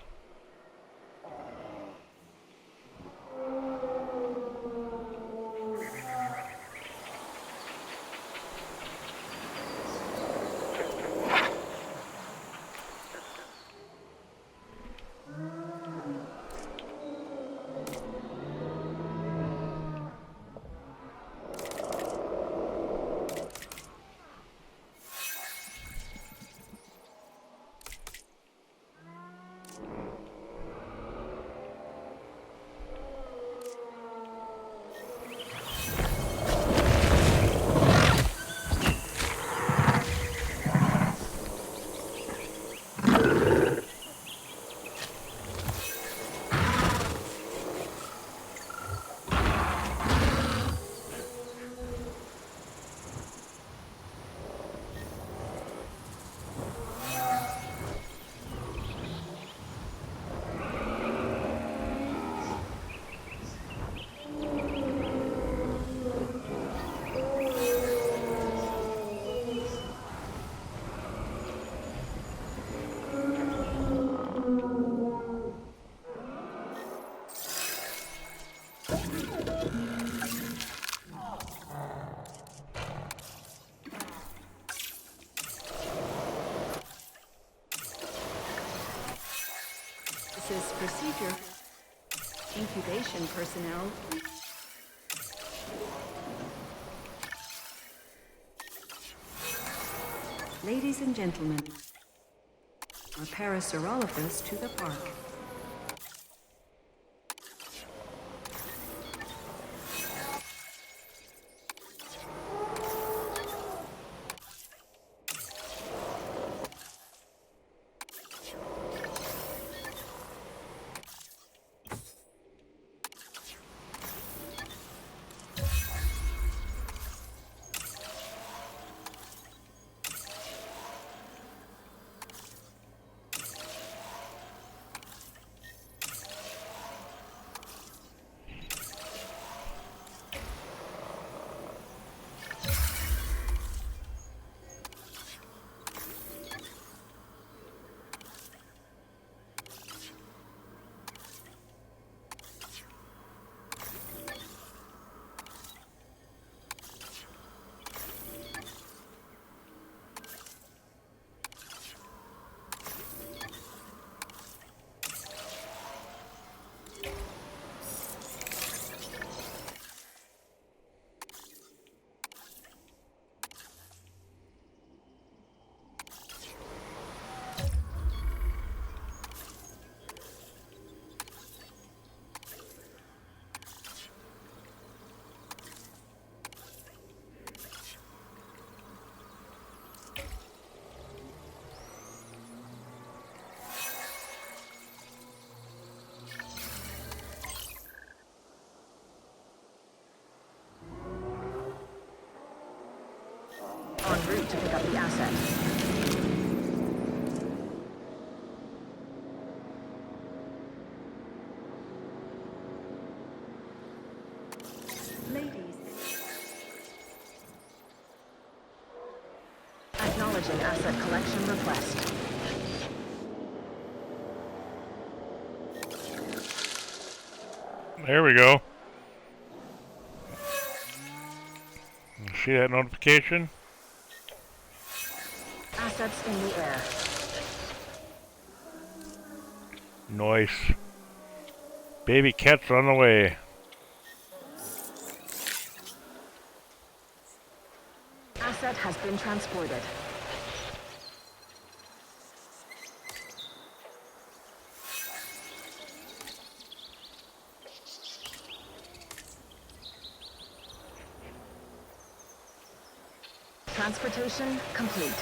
S4: Procedure. Incubation personnel. Ladies and gentlemen, our Parasaurolophus to the park.
S2: En route to pick up the asset.
S4: Ladies.
S2: Acknowledging asset collection request.
S1: There we go. See that notification?
S2: Assets in the air.
S1: Nice. Baby cat's on the way.
S2: Asset has been transported. Transportation complete.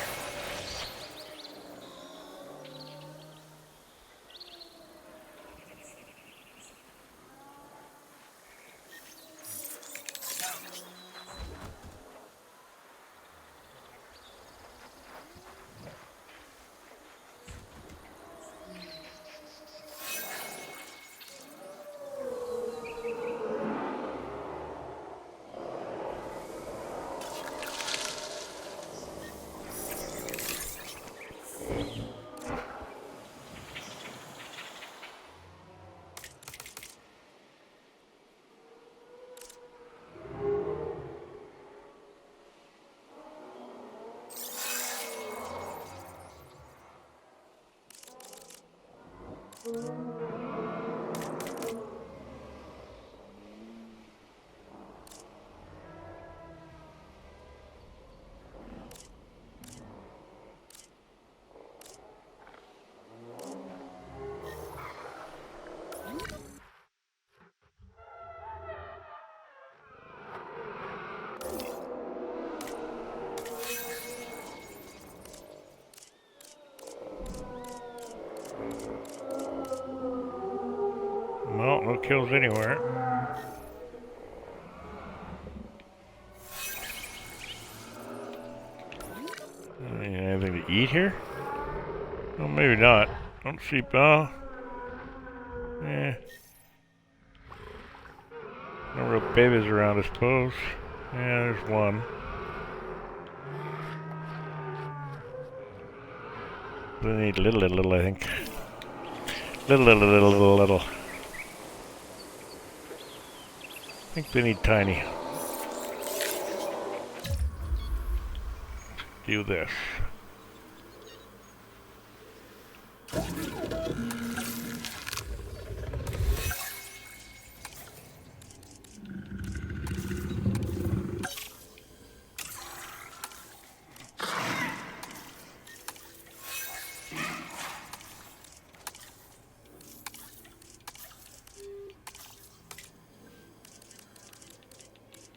S1: Well, no kills anywhere. Anything to eat here? Well, maybe not. Don't see. Oh. Eh. No real babies around, I suppose. Yeah, there's one. They need little, I think. Little. I think they need tiny. Do this.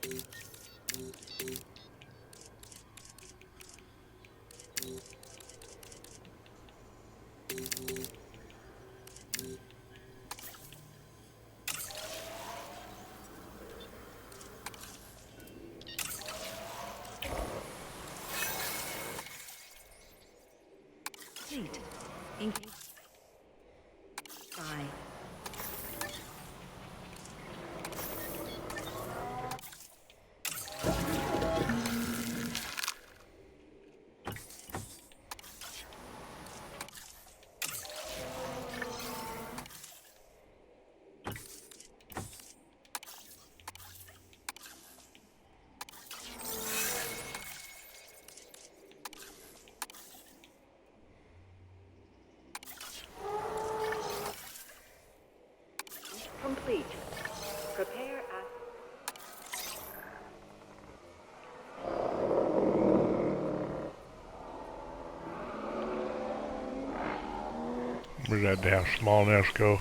S4: Complete. Inking. Bye. Complete. Prepare
S1: Where'd that damn small nest go?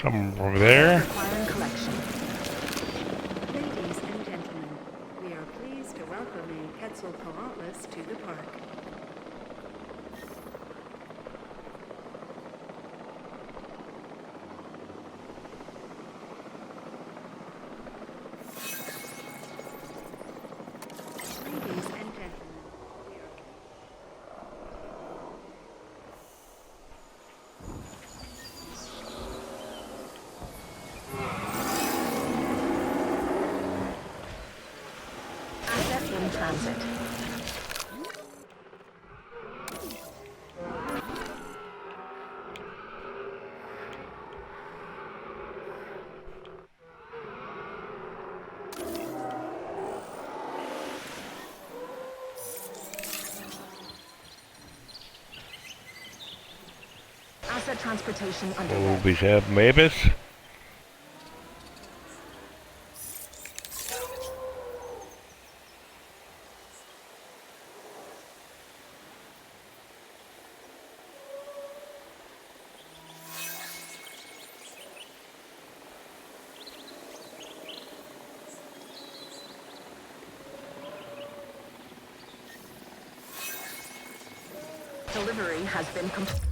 S1: Something over there.
S2: Requiring collection.
S4: Ladies and gentlemen, we are pleased to welcome a Quetzalcoatlus to the park. Ladies and gentlemen, we are
S2: Asset in transit. Asset transportation underway.
S1: Oh, we have Mavis.
S2: Delivery has been completed.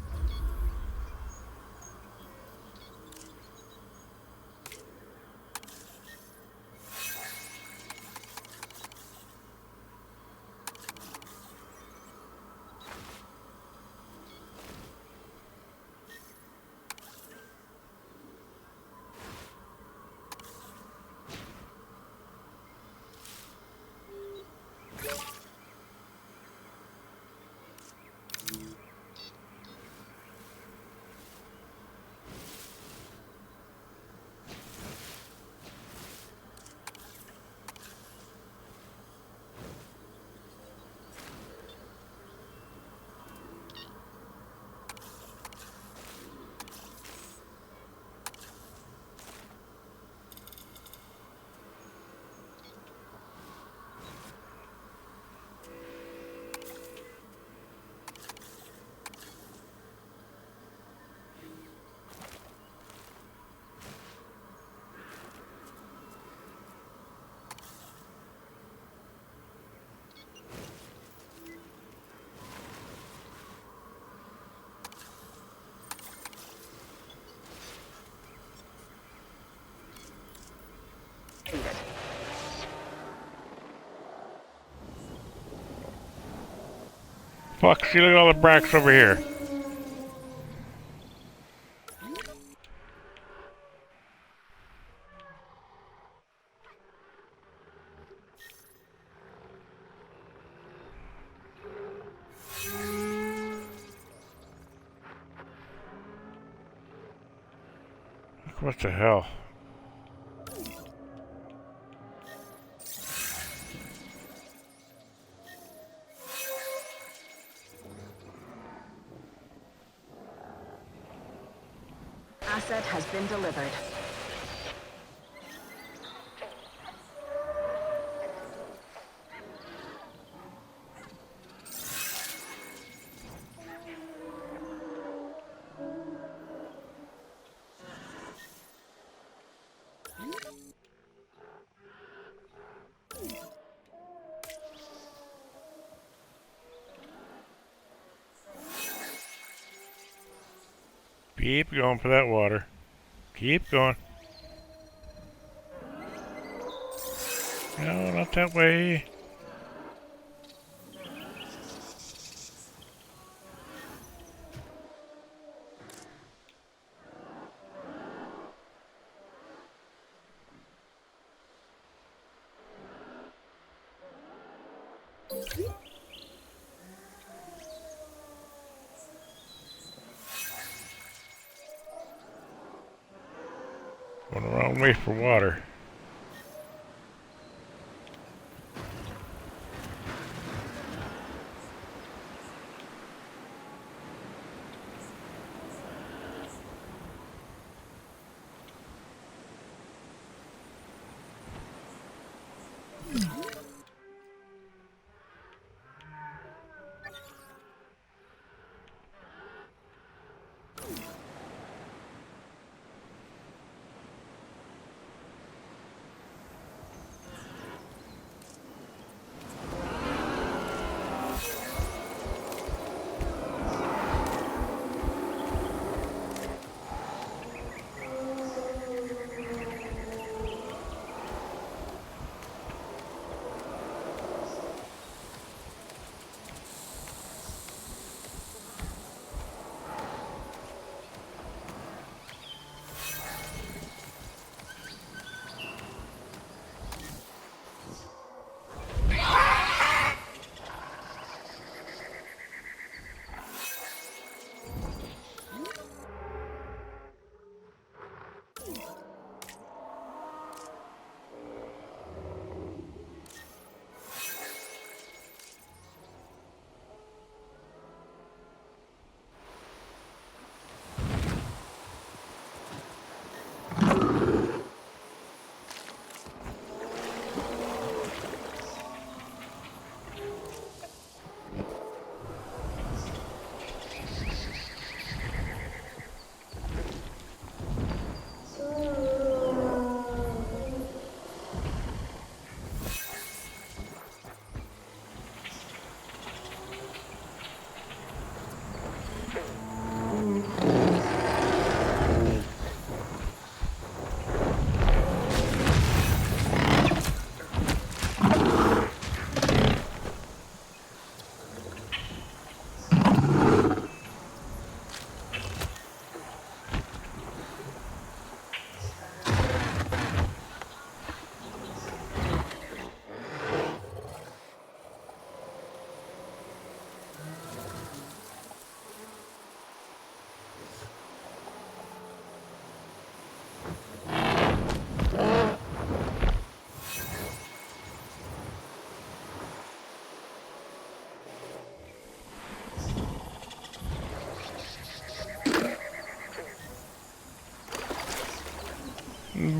S1: Fuck, see, look at all the bracks over here. What the hell?
S2: Asset has been delivered.
S1: Keep going for that water. Keep going. No, not that way. Going the wrong way for water.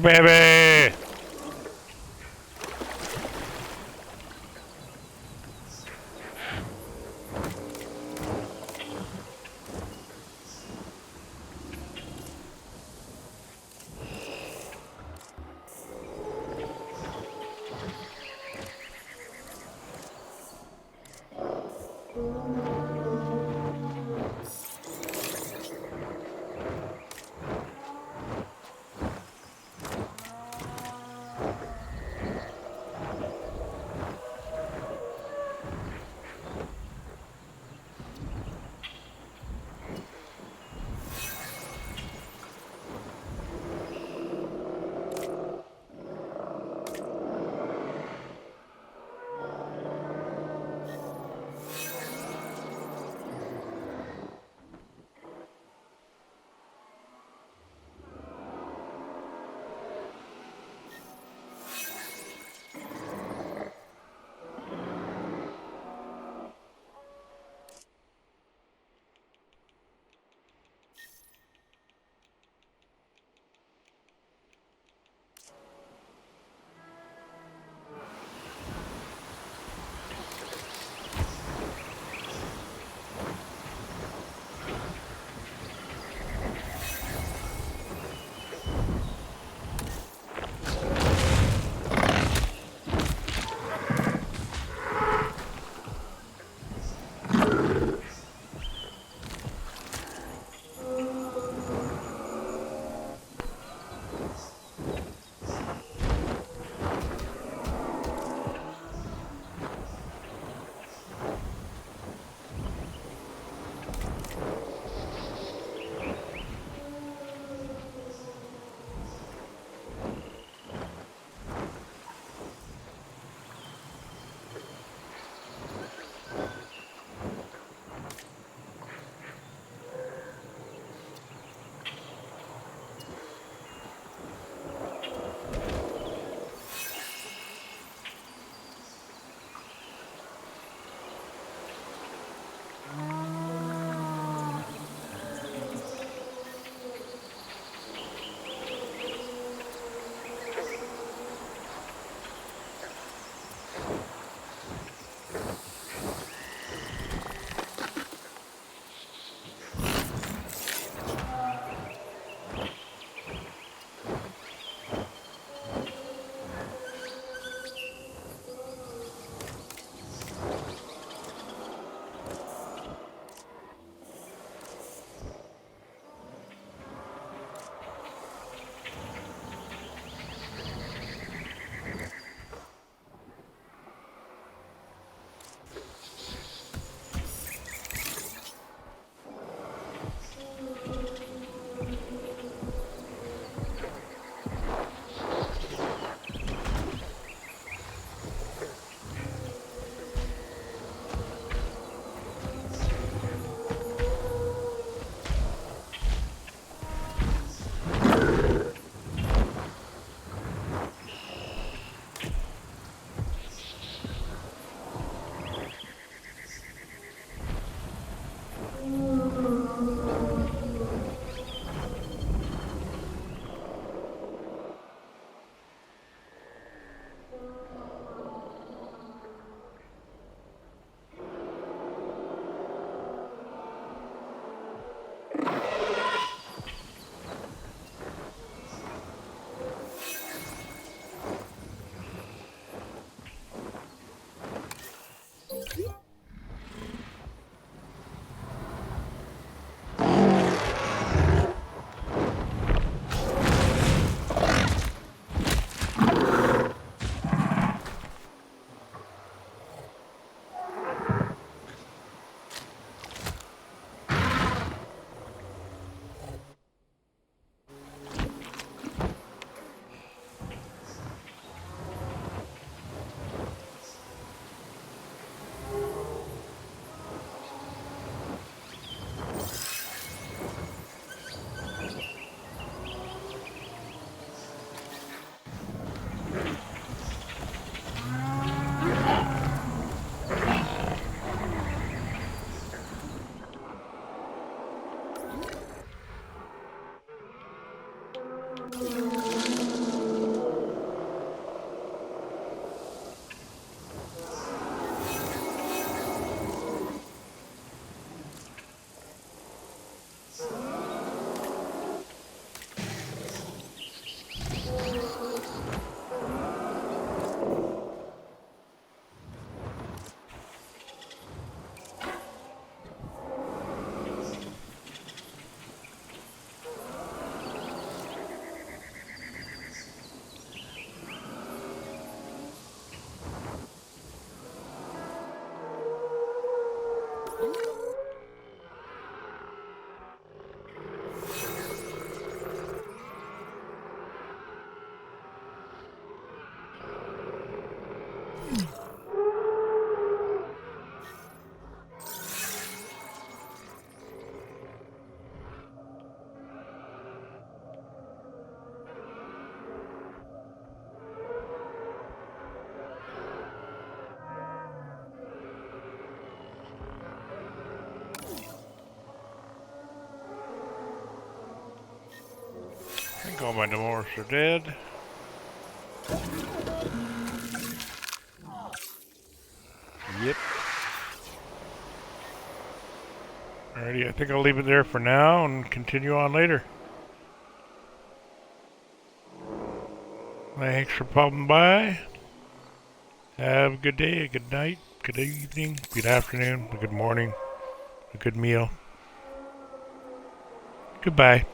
S1: Baby! I think all my Demorphs are dead. Yep. Alrighty, I think I'll leave it there for now and continue on later. Thanks for popping by. Have a good day, a good night, good evening, good afternoon, a good morning, a good meal. Goodbye.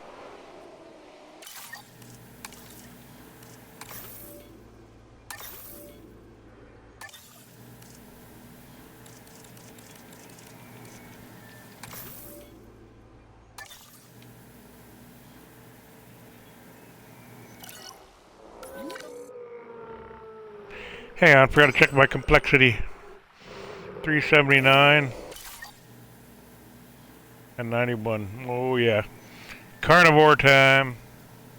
S1: Hang on, forgot to check my complexity. 379 and 91. Oh yeah. Carnivore time.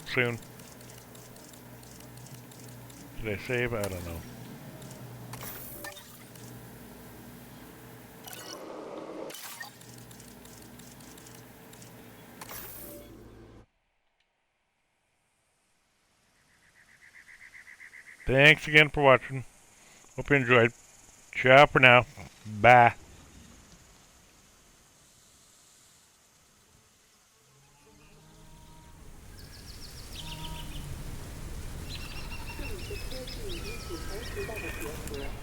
S1: Soon. Did I save? I don't know. Thanks again for watching. Hope you enjoyed. Ciao for now. Bye.